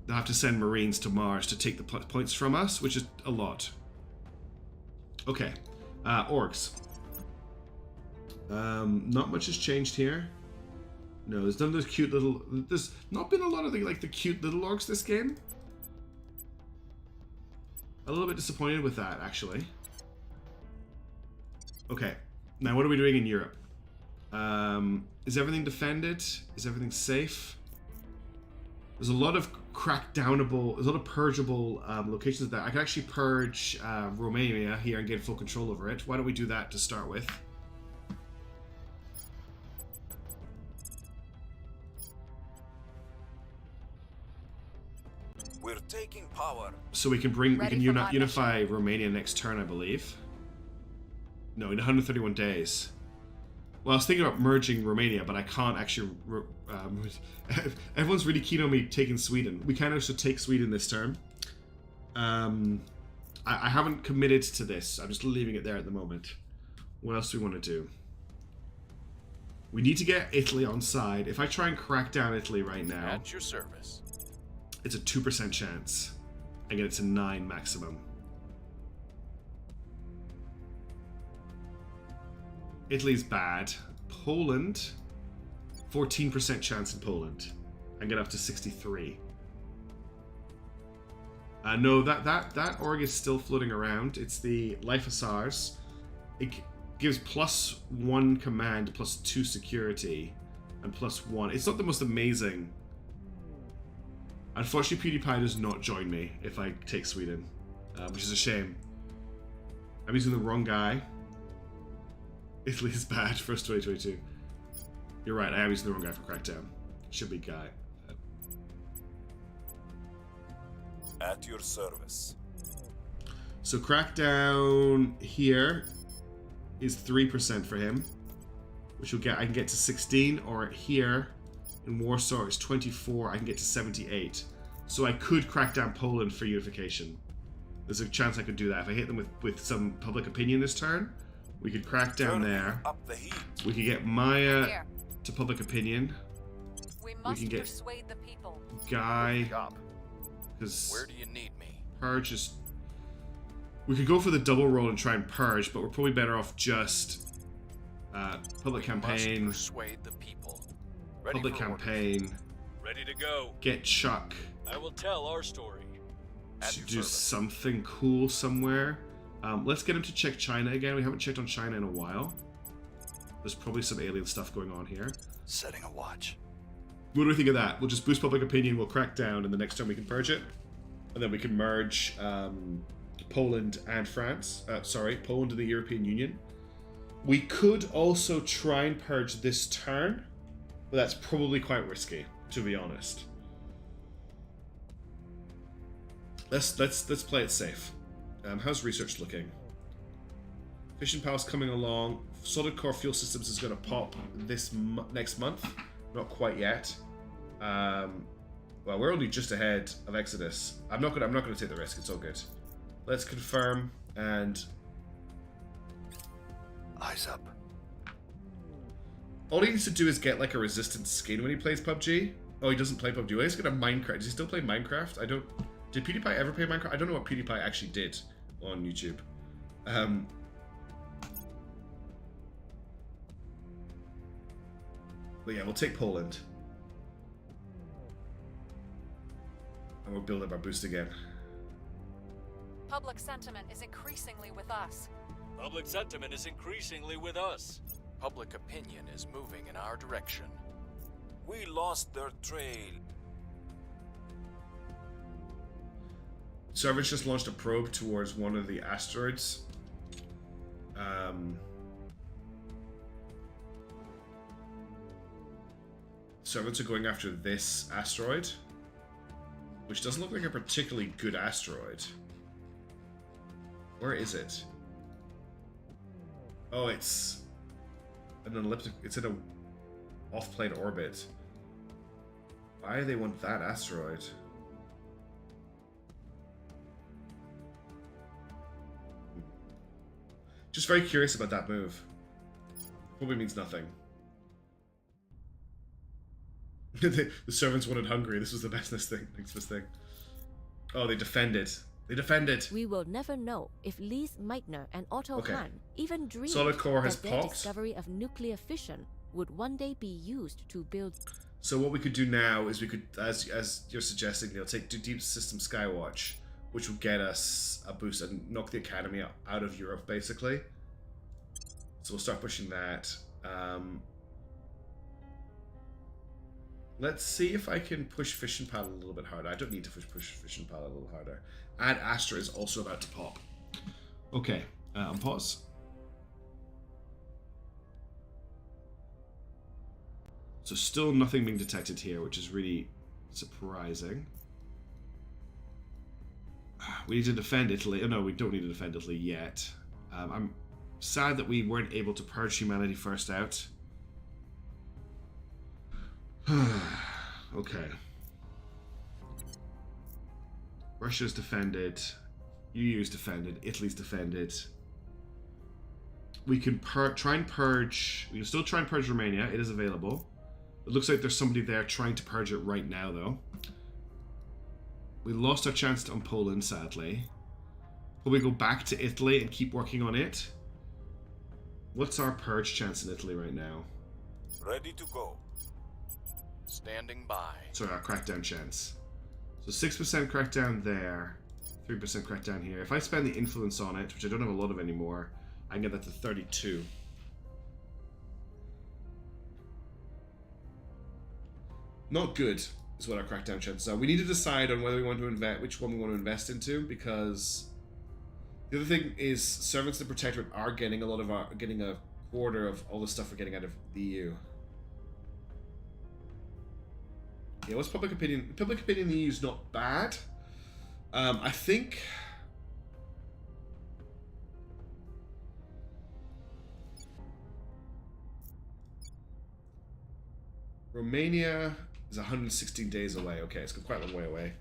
They'll have to send Marines to Mars to take the points from us, which is a lot. Okay, orgs. Not much has changed here. No, there's none of those cute little... There's not been a lot of the cute little orgs this game. A little bit disappointed with that, actually. Okay, now what are we doing in Europe? Is everything defended? Is everything safe? There's a lot of crackdownable, there's a lot of purgeable locations there. I can actually purge Romania here and get full control over it. Why don't we do that to start with? We're taking power. So we can unify Romania next turn, I believe. No, in 131 days. Well, I was thinking about merging Romania, but I can't actually... everyone's really keen on me taking Sweden. We kind of should take Sweden this term. I haven't committed to this. I'm just leaving it there at the moment. What else do we want to do? We need to get Italy on side. If I try and crack down Italy right now... At your service. It's a 2% chance. I get it to 9 maximum. Italy's bad. Poland, 14% chance in Poland. I get up to 63. No, that org is still floating around. It's the Life Hussars. It gives +1 command, +2 security, and +1. It's not the most amazing. Unfortunately, PewDiePie does not join me if I take Sweden, which is a shame. I'm using the wrong guy. Italy is bad, first 2022. You're right, I am using the wrong guy for Crackdown. Should be Guy. At your service. So Crackdown here is 3% for him, which will get, I can get to 16, or here in Warsaw it's 24, I can get to 78. So I could crack down Poland for unification. There's a chance I could do that. If I hit them with some public opinion this turn, we could crack down there. Up the heat. We could get Maya to public opinion. We must can get persuade the people. Guy, Cop. because Where do you need me? Purge is... We could go for the double roll and try and Purge, but we're probably better off just public campaign. Must persuade the people. Ready Public for campaign. Ready to go. Get Chuck I will tell our story. At to your do service. something cool somewhere. Let's get him to check China again. We haven't checked on China in a while. There's probably some alien stuff going on here. Setting a watch. What do we think of that? We'll just boost public opinion, we'll crack down, and the next time we can purge it. And then we can merge Poland and France. Poland and the European Union. We could also try and purge this turn, but that's probably quite risky, to be honest. Let's play it safe. How's research looking? Fission Power's coming along. Solid core fuel systems is going to pop this next month. Not quite yet. Well, we're only just ahead of Exodus. I'm not gonna take the risk. It's all good. Let's confirm and Eyes up. all he needs to do is get like a resistance skin when he plays PUBG. Oh, he doesn't play PUBG. Well, he's got a Minecraft. Does he still play Minecraft? I don't. Did PewDiePie ever play Minecraft? I don't know what PewDiePie actually did on YouTube. But yeah, we'll take Poland. And we'll build up our boost again. Public sentiment is increasingly with us. Public sentiment is increasingly with us. Public opinion is moving in our direction. We lost their trail. Service just launched a probe towards one of the asteroids. Servants are going after this asteroid, which doesn't look like a particularly good asteroid. Where is it? Oh, it's an elliptic. It's in a off-plane orbit. Why do they want that asteroid? Just very curious about that move. Probably means nothing. The servants wanted Hungary. This was the next best thing. Oh, they defended. They defended. We will never know if Lise Meitner and Otto Okay. Hahn even dreamed Solid core has that their popped. discovery of nuclear fission would one day be used to build. So what we could do now is we could, as you're suggesting, Neil, do Deep System Skywatch, which will get us a boost and knock the Academy out of Europe, basically. So we'll start pushing that. Let's see if I can push Fission Pal a little bit harder. I don't need to push Fission Pal a little harder. And Astra is also about to pop. Okay, on pause. So still nothing being detected here, which is really surprising. We need to defend Italy. Oh no, we don't need to defend Italy yet. I'm sad that we weren't able to purge humanity first out. Okay. Russia's defended. EU's defended. Italy's defended. We can try and purge. We can still try and purge Romania. It is available. It looks like there's somebody there trying to purge it right now, though. We lost our chance on Poland, sadly. Will we go back to Italy and keep working on it? What's our purge chance in Italy right now? Ready to go. Standing by. Sorry, our crackdown chance. So 6% crackdown there, 3% crackdown here. If I spend the influence on it, which I don't have a lot of anymore, I can get that to 32. Not good is what our crackdown chances are. We need to decide on whether we want to invest, which one we want to invest into, because the other thing is Servants of the Protectorate are getting getting a quarter of all the stuff we're getting out of the EU. Yeah, what's public opinion? Public opinion in the EU is not bad. I think Romania is 116 days away. Okay, it's quite a long way away.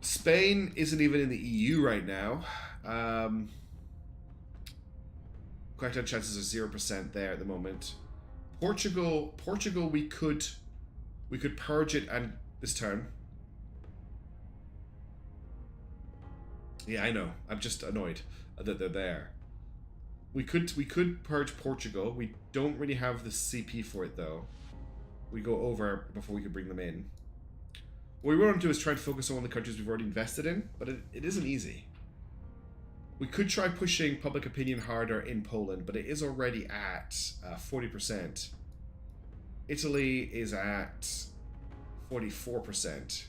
Spain isn't even in the EU right now. Crackdown chances are 0% there at the moment. Portugal, we could purge it and this turn. Yeah, I know. I'm just annoyed that they're there. We could purge Portugal. We don't really have the CP for it though. We go over before we could bring them in. What we want to do is try to focus on one of the countries we've already invested in, but it isn't easy. We could try pushing public opinion harder in Poland, but it is already at 40%. Italy is at 44%.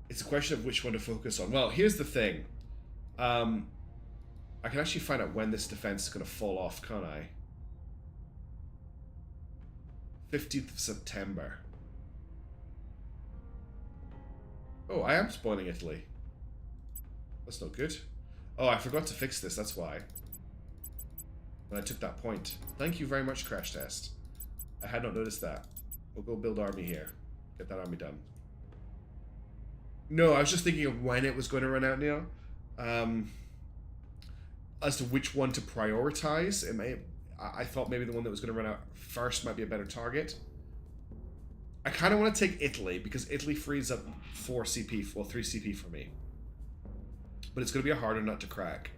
It's a question of which one to focus on. Well, here's the thing. I can actually find out when this defense is going to fall off, can't I? 15th of September. Oh, I am spoiling Italy. That's not good. Oh, I forgot to fix this, that's why. When I took that point. Thank you very much, Crash Test. I had not noticed that. We'll go build army here. Get that army done. No, I was just thinking of when it was going to run out, Neil. As to which one to prioritize. I thought maybe the one that was going to run out first might be a better target. I kind of want to take Italy, because Italy frees up 4 CP, well 3 CP for me. But it's going to be a harder nut to crack.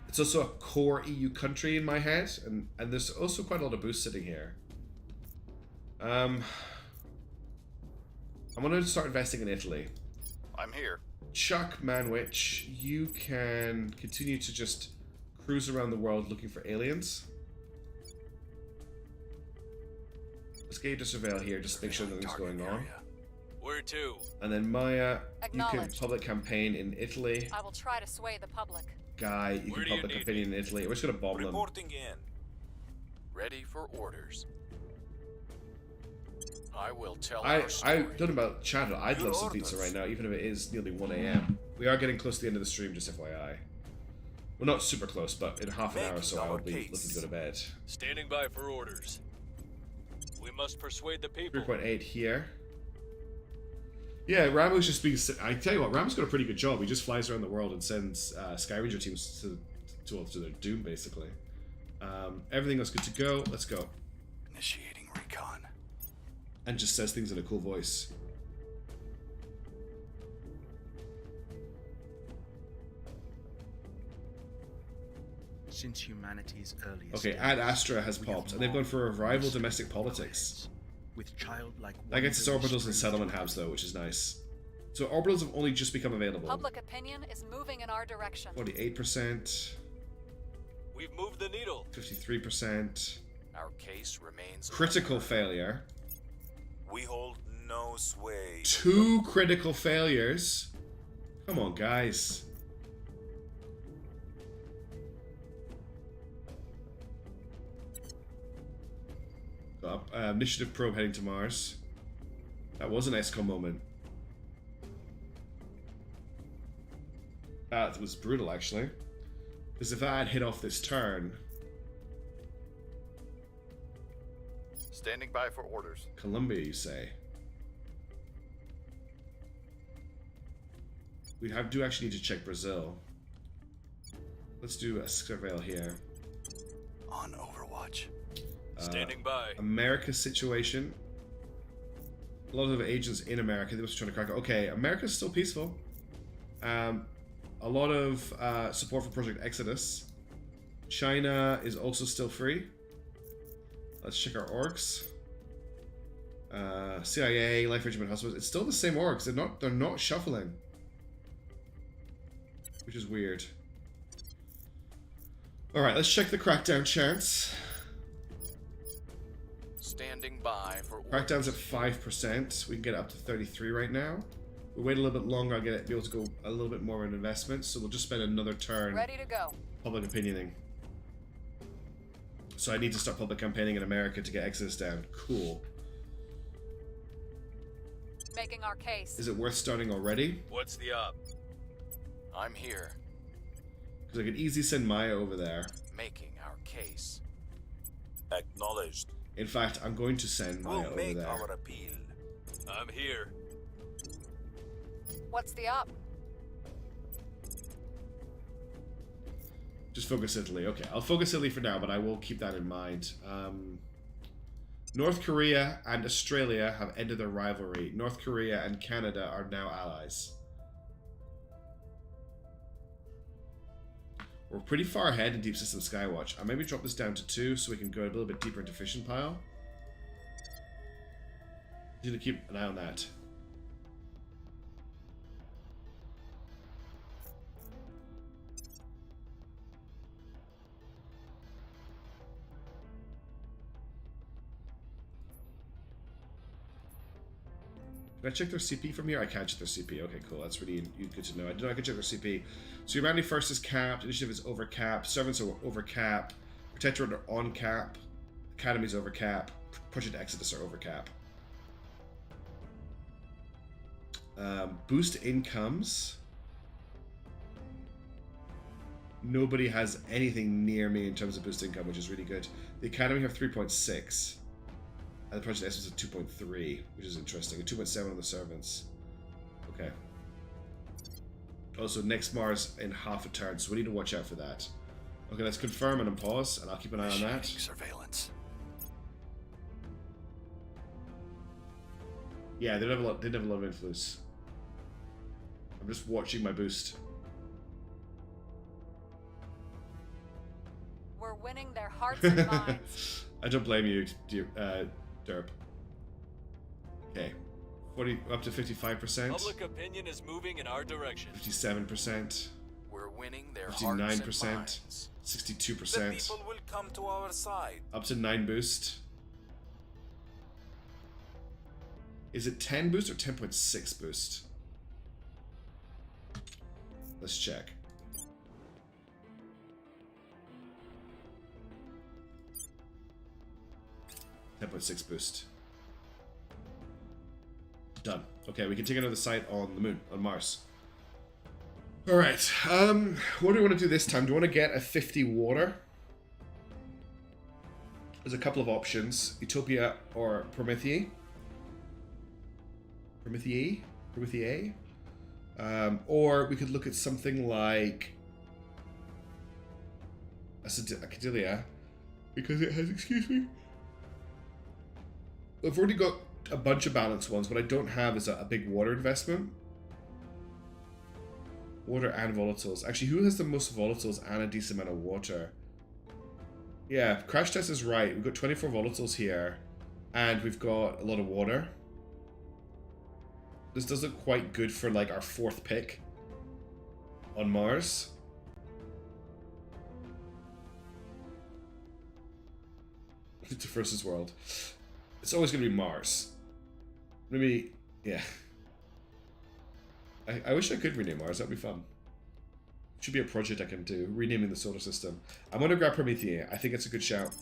It's also a core EU country in my head, and there's also quite a lot of boosts sitting here. I'm going to start investing in Italy. I'm here. Chuck Manwich, you can continue to just cruise around the world looking for aliens. Let's get you to surveil here, just to make sure nothing's going on. Where to? And then Maya, you can Acknowledged. public campaign in Italy. I will try to sway the public. Guy, you Where can do you public need opinion in Italy. We're just gonna bomb them. Reporting in. Ready for orders. I will tell our I story. don't know about chat. I'd Your love some pizza orders. right now, even if it is nearly 1 a.m. We are getting close to the end of the stream, just FYI. Well, not super close, but in half an hour or so Making I'll our be case. looking to go to bed. Standing by for orders. We must persuade the people. 3.8 here. Yeah, Ramo's just being... I tell you what, Ramo's got a pretty good job. He just flies around the world and sends Sky Ranger teams to their doom, basically. Everything else good to go. Let's go. Initiating recon. And just says things in a cool voice. Since humanity's earliest Okay, days, Ad Astra has we have popped, and they've gone for a rival domestic politics. with childlike That gets its wonder orbitals and settlement hubs, though, which is nice. So orbitals have only just become available. Public opinion is moving in our direction. 48%, We've moved the needle. 53%. Our case remains Critical failure. We hold no sway. 2 critical failures. Come on, guys. Got initiative probe heading to Mars. That was an XCOM moment. That was brutal, actually. Because if I had hit off this turn, Standing by for orders. Colombia, you say? Do actually need to check Brazil. Let's do a surveil here. On Overwatch. Standing by. America's situation. A lot of agents in America, they were trying to crack it. Okay, America's still peaceful. A lot of support for Project Exodus. China is also still free. Let's check our orgs. CIA, Life Regiment Hospitals. It's still the same orgs. They're not shuffling. Which is weird. Alright, let's check the crackdown chance. standing by for Crackdown's at 5%. We can get it up to 33 right now. We wait a little bit longer, I'll be able to go a little bit more in investment, so we'll just spend another turn Ready to go. public opinioning. So I need to start public campaigning in America to get Exodus down. Cool. Making our case. Is it worth starting already? What's the up? I'm here, Because I could easily send Maya over there. making our case. Acknowledged. In fact, I'm going to send Maya We'll over make there. our appeal. I'm here. What's the up? Just focus Italy. Okay, I'll focus Italy for now, but I will keep that in mind. North Korea and Australia have ended their rivalry. North Korea and Canada are now allies. We're pretty far ahead in Deep System Skywatch. I'll maybe drop this down to 2 so we can go a little bit deeper into Fission Pile. Need to keep an eye on that. Can I check their CP from here? I can't check their CP. Okay, cool. That's really good to know. I didn't know I could check their CP. So Humanity First is capped. Initiative is over cap. Servants are over cap. Protectorate are on cap. Academies over cap. Project Exodus are over cap. Boost incomes. Nobody has anything near me in terms of boost income, which is really good. The Academy have 3.6. And the Project S was a 2.3, which is interesting. A 2.7 on the servants. Okay. Also, next Mars in half a turn, so we need to watch out for that. Okay, let's confirm and pause, and I'll keep an eye on that. Surveillance. Yeah, they didn't have a lot of influence. I'm just watching my boost. We're winning their hearts and minds. I don't blame you, dear, Derp. Okay. 40 up to 55%. Public opinion is moving in our direction. 57%. We're winning their hearts and 59%. minds. 62%. The people will come to our side. Up to 9 boost. Is it 10 boost or 10.6 boost? Let's check. .6 boost. Done. Okay, we can take another site on the moon, on Mars. Alright, what do we want to do this time? Do we want to get a 50 water? There's a couple of options: Utopia or Prometheus. Prometheus. Or we could look at something like Acadia, because it has. Excuse me. I've already got a bunch of balanced ones. What I don't have is a big water investment. Water and volatiles. Actually, who has the most volatiles and a decent amount of water? Yeah, Crash Test is right. We've got 24 volatiles here, and we've got a lot of water. This does look quite good for like our 4th pick on Mars. To versus world. It's always going to be Mars. Maybe, yeah. I wish I could rename Mars. That'd be fun. Should be a project I can do. Renaming the solar system. I'm going to grab Prometheus. I think it's a good shout.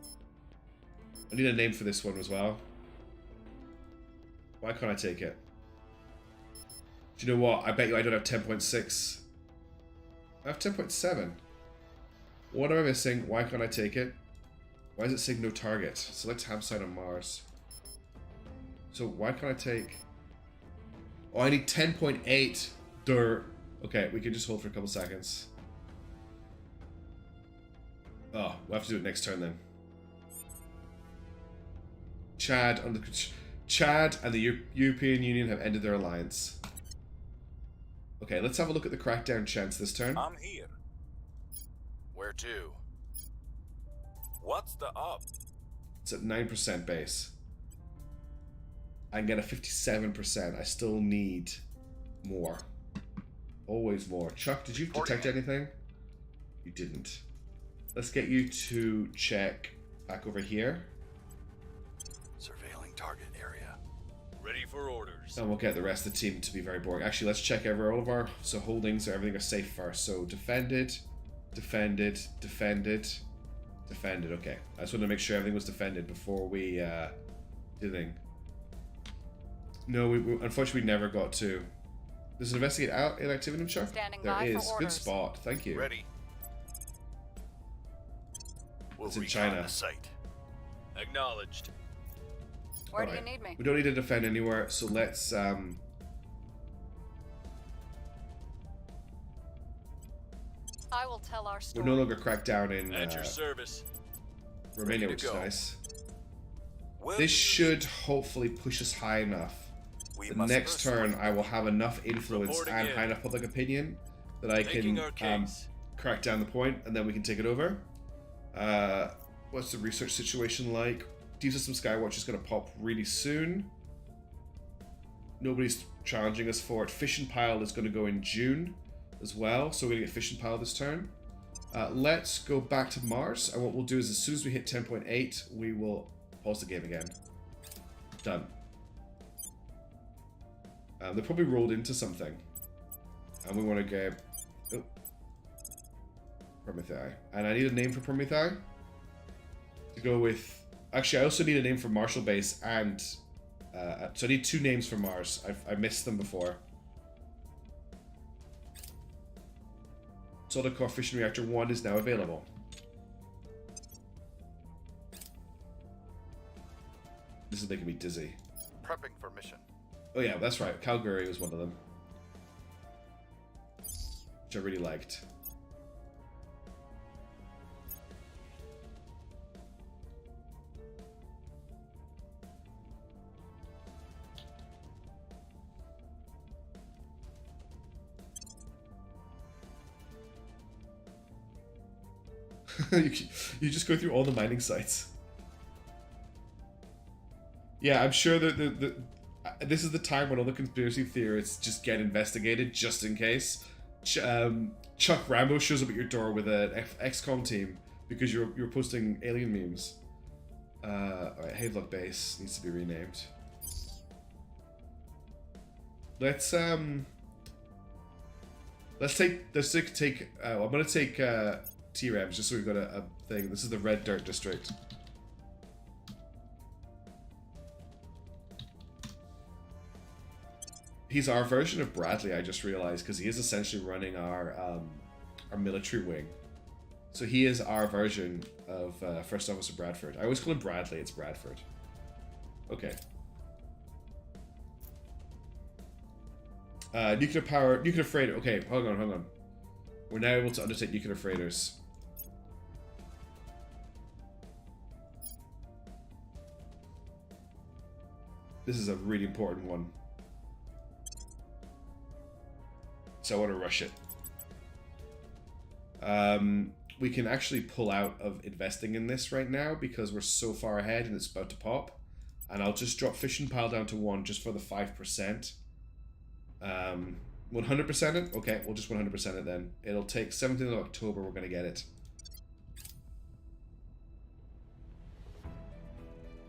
I need a name for this one as well. Why can't I take it? Do you know what? I bet you I don't have 10.6. I have 10.7. What am I missing? Why can't I take it? Why is it saying no target? Select ham site on Mars. So why can't I take... Oh, I need 10.8. Dirt. Okay, we can just hold for a couple seconds. Oh, we'll have to do it next turn then. Chad and the European Union have ended their alliance. Okay, let's have a look at the crackdown chance this turn. I'm here. Where to? What's the up? It's at 9% base. I can get a 57%. I still need more. Always more. Chuck, did you detect anything? You didn't. Let's get you to check back over here. Surveilling target area. Ready for orders. And we'll get the rest of the team to be very boring. Actually, let's check over all of our holdings so everything is safe first. So defended, defended, defended, defended. Okay, I just wanted to make sure everything was defended before we did anything. No, we unfortunately never got to. There's an investigate out inactivity check. Standing There by is. for Good orders. spot. Thank you. Ready. We'll It's in recon China. the site. Acknowledged. Where do you Alright. need me? We don't need to defend anywhere, so let's I will tell our we're story. no longer cracked down in At your service. Romania, Ready which to is go. nice. Where This do you should lead? hopefully push us high enough. We The must next persuade turn, I will have enough influence Reporting and in. high enough public opinion that I Making can our case. crack down the point, and then we can take it over. What's the research situation like? Deep System Skywatch is going to pop really soon. Nobody's challenging us for it. Fission Pile is going to go in June as well, so we're going to get Fission Pile this turn. Let's go back to Mars, and what we'll do is as soon as we hit 10.8, we will pause the game again. Done. They probably rolled into something, and we want to go... Oh. Prometheus. And I need a name for Prometheus to go with... Actually, I also need a name for Marshall Base and... so I need 2 names for Mars. I missed them before. Solid Core Fission Reactor 1 is now available. This is making me dizzy. Prepping for mission. Oh yeah, that's right. Calgary was one of them. Which I really liked. you just go through all the mining sites. Yeah, I'm sure that this is the time when all the conspiracy theorists just get investigated just in case. Chuck Rambo shows up at your door with an XCOM team because you're posting alien memes. Alright, Havelock Base needs to be renamed. Let's take I'm gonna take T-Rams just so we've got a thing. This is the Red Dirt District. He's our version of Bradley, I just realized, because he is essentially running our military wing. So he is our version of First Officer Bradford. I always call him Bradley. It's Bradford. Okay. Nuclear freighter. Okay, hold on. We're now able to undertake nuclear freighters. This is a really important one. So I want to rush it. We can actually pull out of investing in this right now because we're so far ahead and it's about to pop. And I'll just drop fishing pile down to 1 just for the 5%. 100% it? Okay, we'll just 100% it then. It'll take 17th of October, we're going to get it.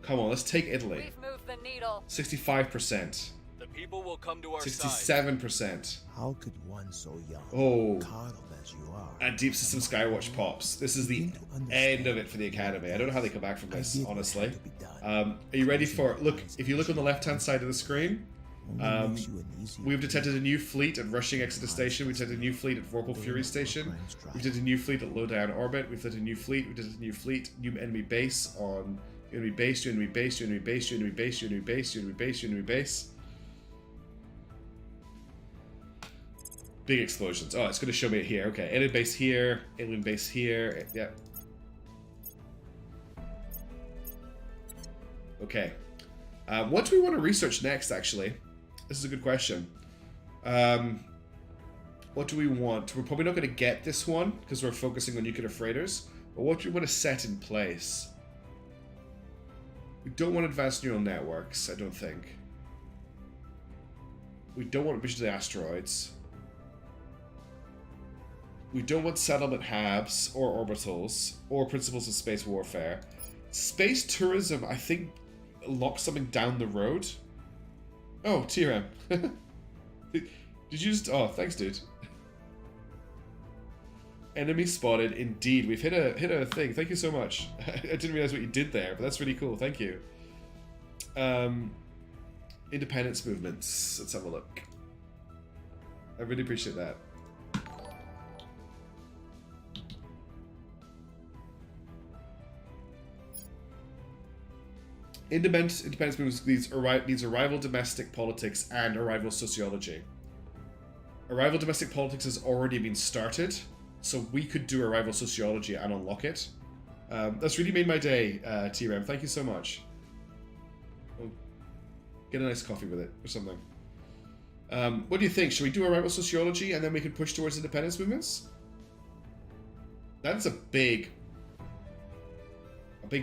Come on, let's take Italy. We've moved the needle. 65%. The people will come to our side. 67%. How could one so young, oh, coddled as you are, and Deep System Skywatch pops. This is the end of it for the Academy. I don't know how they come back from this, honestly. Are you ready for... Look, if you look on the left-hand side of the screen, we've detected a new fleet at Rushing Exeter Station. We've detected a new fleet at Vorpal Fury Station. We've detected a new fleet at Lowdown Orbit. We've detected a new fleet. We've detected a new fleet. New enemy base on... Enemy base, enemy base, enemy base, enemy base, enemy base, enemy base, enemy base. Big explosions. Oh, it's going to show me it here. Okay, alien base here, alien base here. Yeah. Okay. What do we want to research next, actually? This is a good question. What do we want? We're probably not going to get this one because we're focusing on nuclear freighters. But what do we want to set in place? We don't want advanced neural networks, I don't think. We don't want mission to the asteroids. We don't want settlement hubs or orbitals or principles of space warfare. Space tourism, I think, locks something down the road. Oh, TRM. Did you just... Oh, thanks, dude. Enemy spotted. Indeed, we've hit a thing. Thank you so much. I didn't realize what you did there, but that's really cool. Thank you. Independence movements. Let's have a look. I really appreciate that. Independence movements. These arrival domestic politics and arrival sociology. Arrival domestic politics has already been started. So we could do arrival sociology and unlock it. That's really made my day, T-Rem. Thank you so much. Oh, get a nice coffee with it or something. What do you think? Should we do arrival sociology and then we can push towards independence movements? That's a big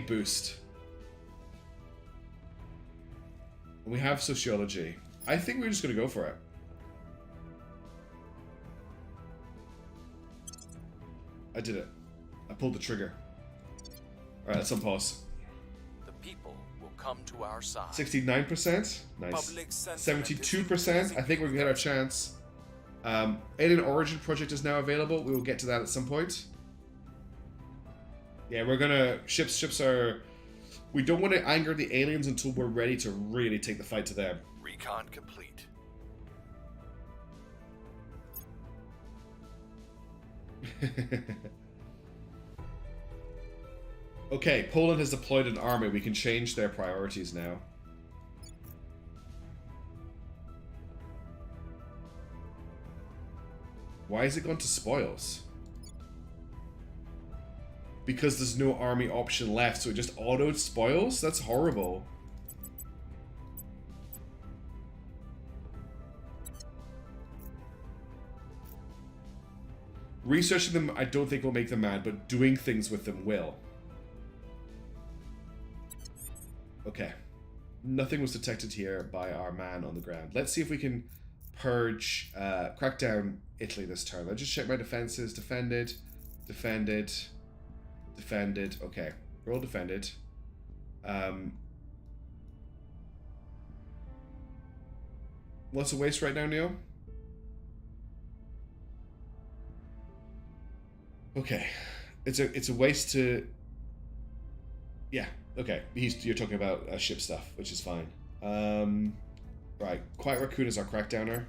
boost. And we have sociology. I think we're just going to go for it. I did it. I pulled the trigger. Alright, let's unpause. The people will come to our side. 69%? Nice. 72%? I think we're gonna get our chance. Alien Origin Project is now available. We will get to that at some point. Yeah, we're gonna... Ships are... We don't want to anger the aliens until we're ready to really take the fight to them. Recon complete. Okay, Poland has deployed an army. We can change their priorities now. Why has it gone to spoils? Because there's no army option left, so it just autoed spoils? That's horrible. Researching them, I don't think will make them mad, but doing things with them will. Okay. Nothing was detected here by our man on the ground. Let's see if we can purge, crack down Italy this turn. Let's just check my defenses. Defended. Defended. Defended. Okay. We're all defended. What's a waste right now, Neo? Okay, it's a waste to. Yeah. Okay. You're talking about ship stuff, which is fine. Right. Quiet Raccoon is our crackdowner.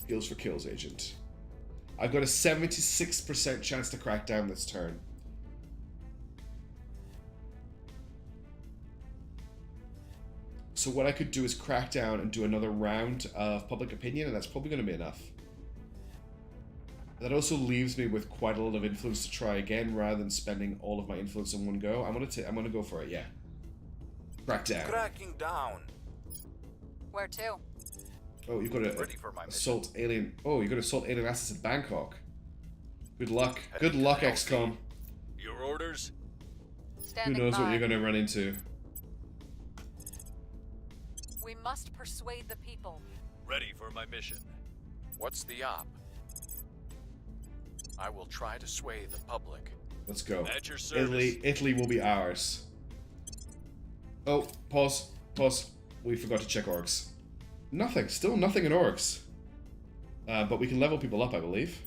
Skills for kills agent. I've got a 76% chance to crack down this turn. So what I could do is crack down and do another round of public opinion, and that's probably going to be enough. That also leaves me with quite a lot of influence to try again, rather than spending all of my influence in one go. I'm gonna go for it. Yeah. Crack down. Cracking down. Where to? Oh, you've got to Ready for my assault alien. Oh, you've got to assault alien assets in Bangkok. Good luck. Good luck, XCOM. Your orders? Who Standing knows what by. you're going to run into? We must persuade the people. Ready for my mission. What's the op? I will try to sway the public. Let's go. At your service. Italy will be ours. Oh, pause. We forgot to check orgs. Nothing. Still nothing in orgs. But we can level people up, I believe.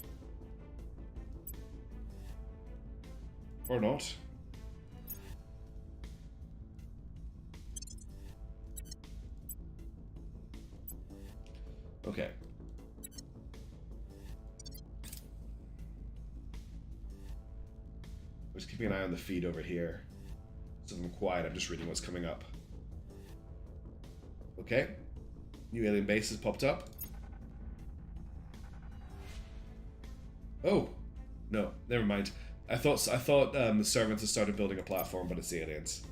Or not. Okay. I'm just keeping an eye on the feed over here. So if I'm quiet, I'm just reading what's coming up. Okay. New alien base has popped up. Oh. No, never mind. I thought the servants had started building a platform, but it's the aliens.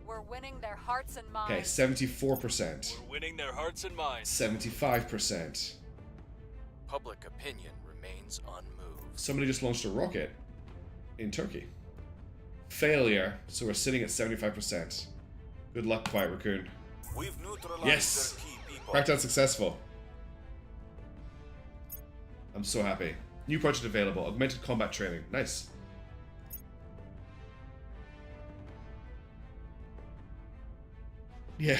We're winning their hearts and minds. Okay, 74%. We're winning their hearts and minds. 75%. Public opinion remains unmoved. Somebody just launched a rocket in Turkey. Failure, so we're sitting at 75%. Good luck, Quiet Raccoon. We've neutralized Yes! their key people. Crackdown successful. I'm so happy. New project available. Augmented combat training. Nice. Yeah.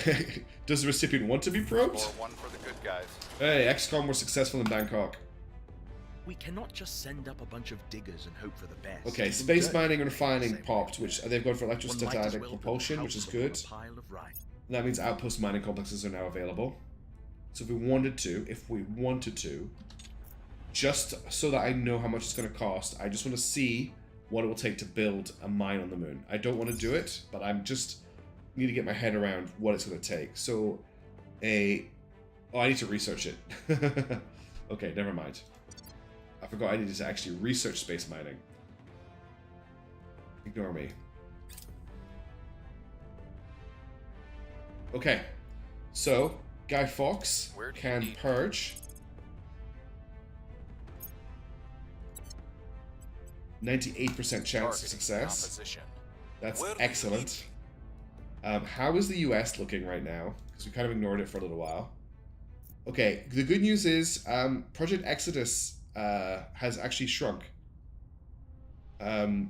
Does the recipient want to be probed? Or one for the good guys. Hey, XCOM were successful in Bangkok. We cannot just send up a bunch of diggers and hope for the best. Okay, Even space dirt mining and can refining save popped, people. which they've gone for One might as electrostatic well build a propulsion, which is house upon good. a pile of rice. And that means outpost mining complexes are now available. So if we wanted to, just so that I know how much it's going to cost, I just want to see what it will take to build a mine on the moon. I don't want to do it, but I'm just need to get my head around what it's going to take. So, I need to research it. Okay, never mind. I forgot I needed to actually research space mining. Ignore me. Okay, so Guy Fawkes Where do you can need- purge 98% chance of Targeting success. opposition. That's Where do you excellent. How is the US looking right now? Because we kind of ignored it for a little while. Okay, the good news is Project Exodus has actually shrunk. I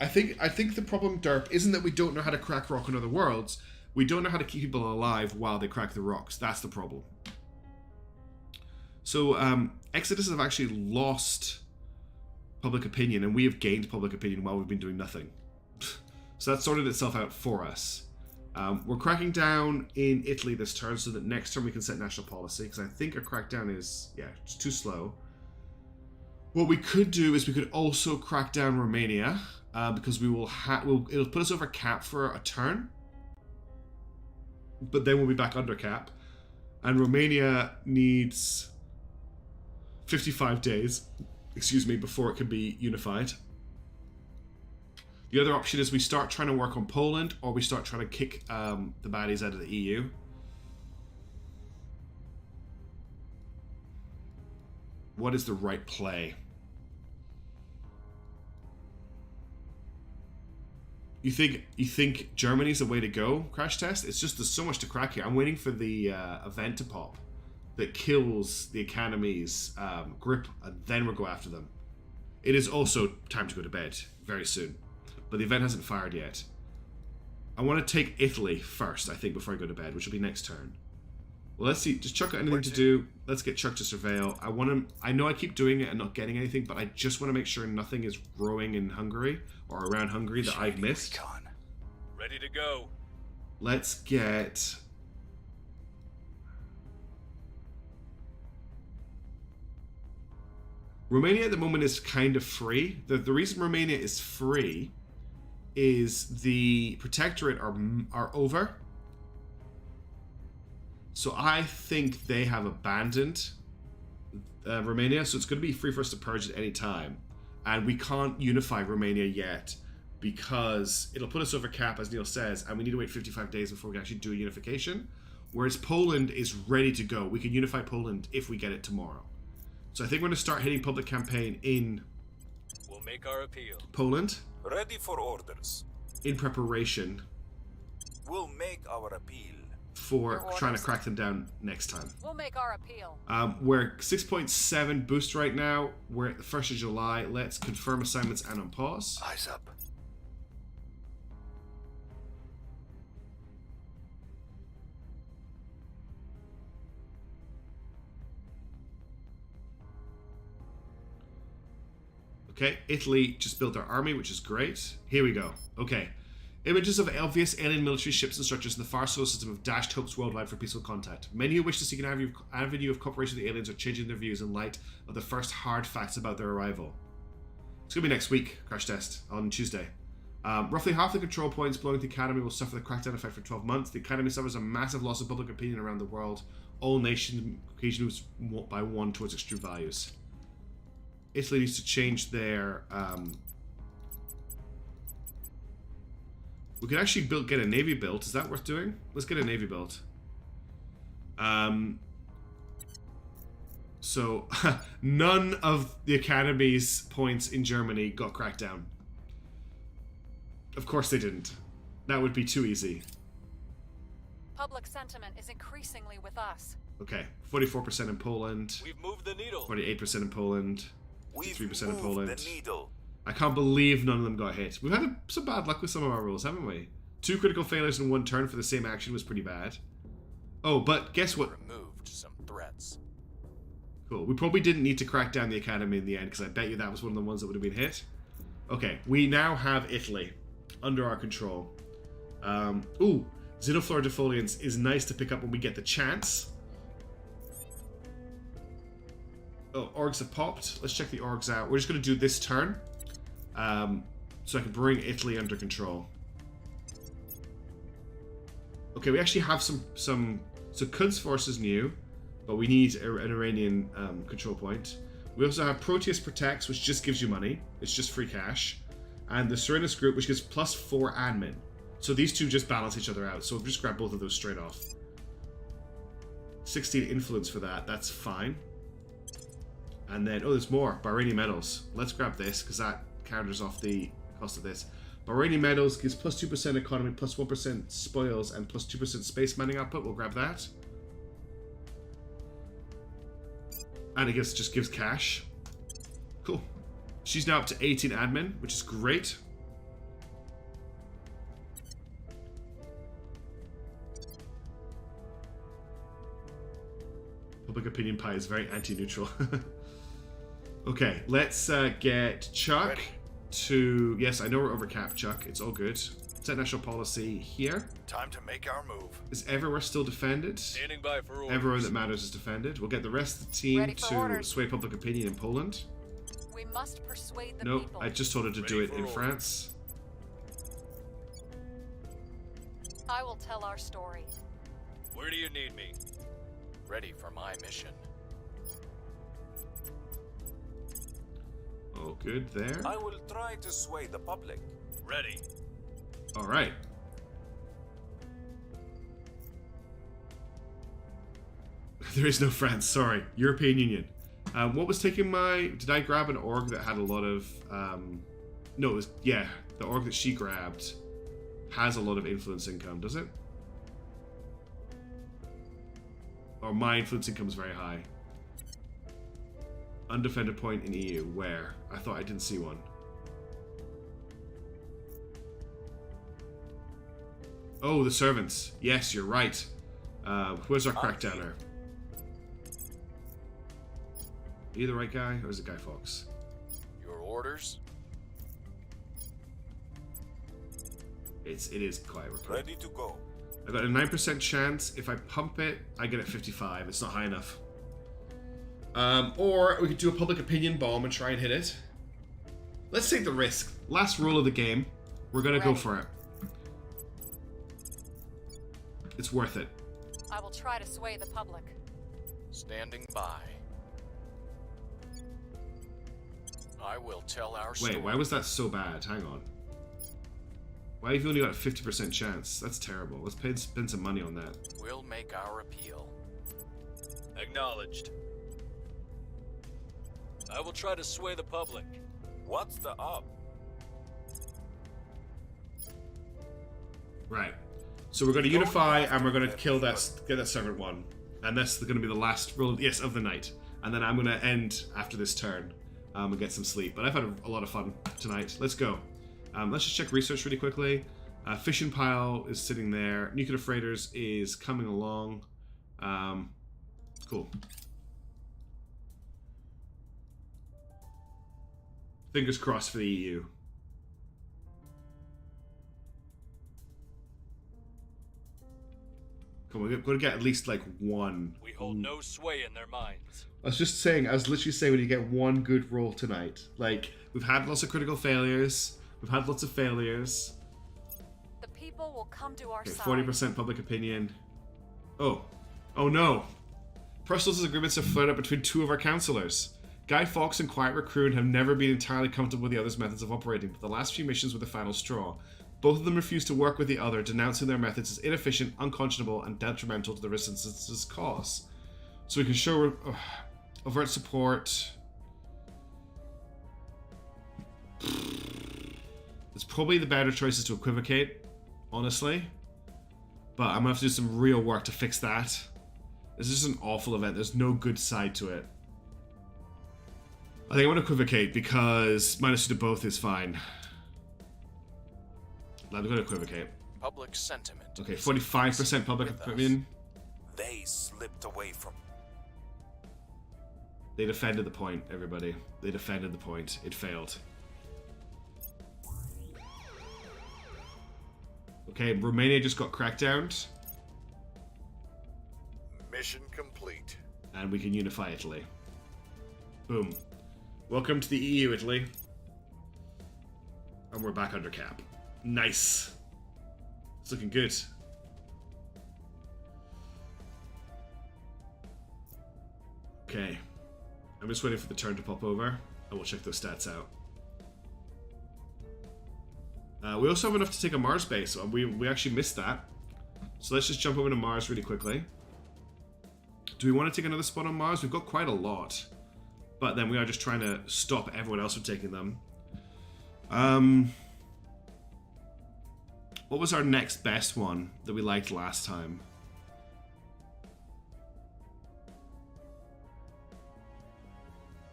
think the problem, Derp, isn't that we don't know how to crack rock in other worlds. We don't know how to keep people alive while they crack the rocks. That's the problem. So Exodus have actually lost public opinion, and we have gained public opinion while we've been doing nothing. So that sorted itself out for us. We're cracking down in Italy this turn, so that next turn we can set national policy, because I think our crackdown is, it's too slow. What we could do is we could also crack down Romania, because it'll put us over cap for a turn, but then we'll be back under cap. And Romania needs 55 days, before it can be unified. The other option is we start trying to work on Poland, or we start trying to kick the baddies out of the EU. What is the right play? You think Germany's the way to go, Crash Test? It's just there's so much to crack here. I'm waiting for the event to pop that kills the Academy's grip, and then we'll go after them. It is also time to go to bed very soon, but the event hasn't fired yet. I want to take Italy first, I think, before I go to bed, which will be next turn. Well, let's see. Just Chuck got anything to do. Let's get Chuck to surveil. I know I keep doing it and not getting anything, but I just want to make sure nothing is growing in Hungary or around Hungary that I've missed. Ready to go. Let's get... Romania at the moment is kind of free. The reason Romania is free is the Protectorate are over. So I think they have abandoned Romania, so it's going to be free for us to purge at any time. And we can't unify Romania yet because it'll put us over cap, as Neil says, and we need to wait 55 days before we can actually do a unification. Whereas Poland is ready to go. We can unify Poland if we get it tomorrow. So I think we're going to start hitting public campaign in We'll make our appeal. Poland. Ready for orders. In preparation We'll make our appeal. for trying to crack them down next time. We'll make our appeal. We're 6.7 boost right now. We're at the 1st of July. Let's confirm assignments and on pause. Eyes up. Okay, Italy just built their army, which is great. Here we go. Okay. Images of obvious alien military ships and structures in the far solar system have dashed hopes worldwide for peaceful contact. Many who wish to seek an avenue of cooperation with the aliens are changing their views in light of the first hard facts about their arrival. It's going to be next week, crash test, on Tuesday. Roughly half the control points belonging to the Academy will suffer the crackdown effect for 12 months. The Academy suffers a massive loss of public opinion around the world. All nations occasionally moves by one towards extreme values. Italy needs to change their... we could actually get a navy built. Is that worth doing? Let's get a navy built. So, none of the Academy's points in Germany got cracked down. Of course they didn't. That would be too easy. Public sentiment is increasingly with us. Okay, 44% in Poland. We've moved the needle. 48% in Poland. 53% in Poland. The needle. I can't believe none of them got hit. We've had some bad luck with some of our rolls, haven't we? 2 critical failures in 1 turn for the same action was pretty bad. Oh, but guess what? Removed some threats. Cool. We probably didn't need to crack down the Academy in the end, because I bet you that was one of the ones that would have been hit. Okay, we now have Italy under our control. Ooh, Xenoflora defoliants is nice to pick up when we get the chance. Oh, orgs have popped. Let's check the orgs out. We're just going to do this turn. So I can bring Italy under control. Okay, we actually have some so Quds force is new, but we need an Iranian control point. We also have Proteus Protects, which just gives you money. It's just free cash. And the Serenus group, which gives +4 admin. So these two just balance each other out. So we'll just grab both of those straight off. 16 influence for that. That's fine. And then, oh, there's more. Bahraini metals. Let's grab this, because that counters off the cost of this. Bahraini metals gives +2% economy, +1% spoils, and +2% space mining output. We'll grab that. And it just gives cash. Cool. She's now up to 18 admin, which is great. Public opinion pie is very anti-neutral. Okay, let's get Chuck Ready. to... Yes, I know we're over cap, Chuck. It's all good. Set national policy here. Time to make our move. Is everywhere still defended? Standing by for orders. Everywhere that matters is defended. We'll get the rest of the team Ready for to orders. sway public opinion in Poland. We must persuade the Nope, people. I just told her to do Ready it in for France. I will tell our story. Where do you need me? Ready for my mission. Oh, good there. I will try to sway the public. Ready. All right. There is no France, sorry. European Union. What was taking my... Did I grab an org that had a lot of... No, it was... Yeah, the org that she grabbed has a lot of influence income, does it? Or my influence income is very high. Undefended point in EU. Where? I thought I didn't see one. Oh, the servants. Yes, you're right. Where's our crackdowner? Are you the right guy, or is it Guy Fawkes? Your orders? It is quite replied. Ready to go. I got a 9% chance. If I pump it, I get it 55. It's not high enough. Or we could do a public opinion bomb and try and hit it. Let's take the risk. Last roll of the game. We're gonna go for it. It's worth it. I will try to sway the public. Standing by. I will tell our story. Wait, why was that so bad? Hang on. Why have you only got a 50% chance? That's terrible. Let's spend some money on that. We'll make our appeal. Acknowledged. I will try to sway the public. What's the up? Right. So we're going to unify and we're going to kill that, get that servant one. And that's going to be the last roll, yes, of the night. And then I'm going to end after this turn and get some sleep. But I've had a lot of fun tonight. Let's go. Let's just check research really quickly. Fission pile is sitting there. Nuclear freighters is coming along. Cool. Fingers crossed for the EU. Come on, we're going to get at least like one. We hold no sway in their minds. I was literally saying when you get one good roll tonight. Like, we've had lots of critical failures. We've had lots of failures. The people will come to our side. 40% public opinion. Oh. Oh no. Personal disagreements have flared up between two of our councillors. Guy Fawkes and Quiet Raccoon have never been entirely comfortable with the other's methods of operating, but the last few missions were the final straw. Both of them refused to work with the other, denouncing their methods as inefficient, unconscionable, and detrimental to the Resistance's cause. So we can show overt support. It's probably the better choice is to equivocate, honestly. But I'm going to have to do some real work to fix that. This is just an awful event. There's no good side to it. I think I want to equivocate because -2 to both is fine. I'm going to equivocate. Public sentiment. Okay, 45% public opinion. They slipped away from. They defended the point, everybody. They defended the point. It failed. Okay, Romania just got crackdowned. Mission complete. And we can unify Italy. Boom. Welcome to the EU, Italy. And we're back under cap. Nice. It's looking good. Okay. I'm just waiting for the turn to pop over, and we'll check those stats out. We also have enough to take a Mars base. We actually missed that. So let's just jump over to Mars really quickly. Do we want to take another spot on Mars? We've got quite a lot. But then we are just trying to stop everyone else from taking them. What was our next best one that we liked last time?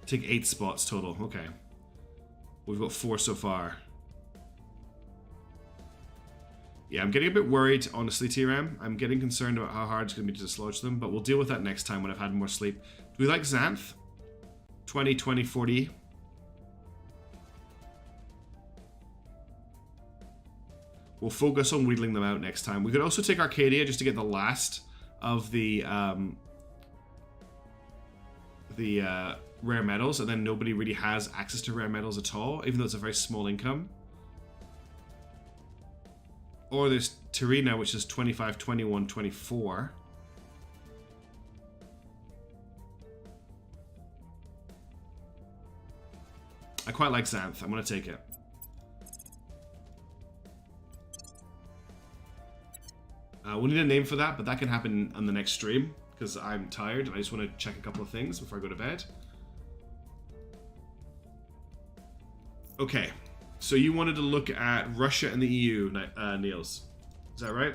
Take 8 spots total. Okay. We've got 4 so far. Yeah, I'm getting a bit worried, honestly, TRM. I'm getting concerned about how hard it's going to be to dislodge them, but we'll deal with that next time when I've had more sleep. Do we like Xanth? 20, 20, 40. We'll focus on wheedling them out next time. We could also take Arcadia just to get the last of the rare metals, and then nobody really has access to rare metals at all, even though it's a very small income. Or there's Terina, which is 25, 21, 24. I quite like Xanth. I'm going to take it. We'll need a name for that, but that can happen on the next stream, because I'm tired and I just want to check a couple of things before I go to bed. Okay, so you wanted to look at Russia and the EU, Niels. Is that right?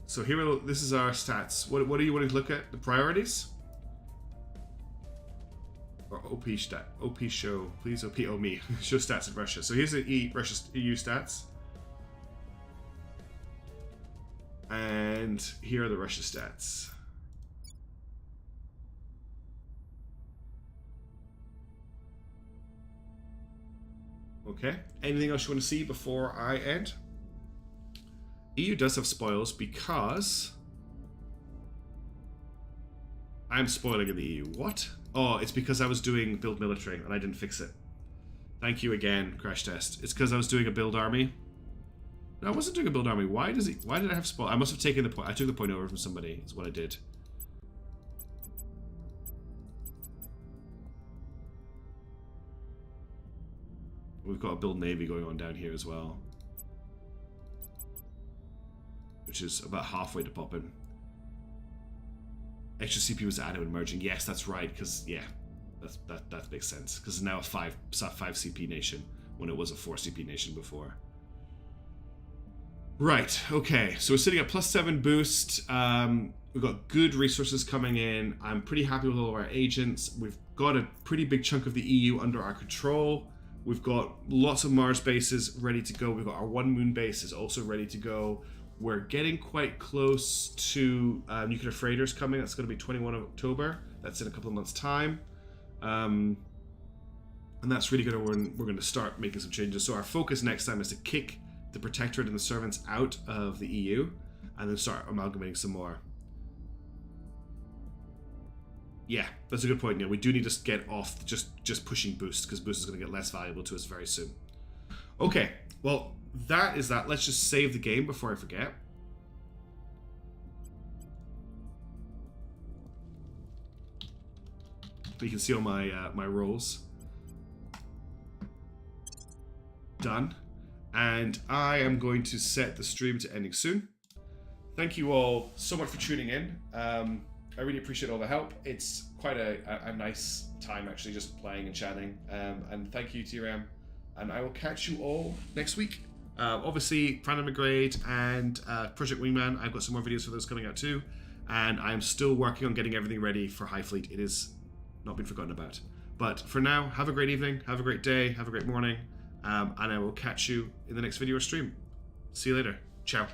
So here, this is our stats. What do you want to look at? The priorities? Or OP stat? OP show, please. OP, oh me. Show stats in Russia. So here's the Russia EU stats. And here are the Russia stats. Okay. Anything else you want to see before I end? EU does have spoils because I'm spoiling in the EU. What? Oh, it's because I was doing build military and I didn't fix it. Thank you again, Crash Test. It's because I was doing a build army. No, I wasn't doing a build army. Why did I have spoil? I must have taken the point. I took the point over from somebody. Is what I did. We've got a build navy going on down here as well, which is about halfway to popping. Extra CPU was added when merging. Yes, that's right. Because yeah, that makes sense. Because it's now a 5 CP nation when it was a 4 CP nation before. Right. Okay. So we're sitting at +7 boost. We've got good resources coming in. I'm pretty happy with all of our agents. We've got a pretty big chunk of the EU under our control. We've got lots of Mars bases ready to go. We've got our 1 moon base is also ready to go. We're getting quite close to nuclear freighters coming. That's going to be 21 of October. That's in a couple of months' time. And that's really good. We're going to start making some changes. So our focus next time is to kick the Protectorate and the Servants out of the EU and then start amalgamating some more. Yeah, that's a good point. Yeah, we do need to get off just pushing boost, because boost is going to get less valuable to us very soon. Okay, well, that is that. Let's just save the game before I forget. You can see all my my rolls. Done. And I am going to set the stream to ending soon. Thank you all so much for tuning in. I really appreciate all the help. It's quite a nice time actually just playing and chatting. And thank you, TRM. And I will catch you all next week. Obviously, Phantom Brigade and Project Wingman, I've got some more videos for those coming out too. And I'm still working on getting everything ready for High Fleet. It is not been forgotten about. But for now, have a great evening, have a great day, have a great morning. And I will catch you in the next video or stream. See you later. Ciao.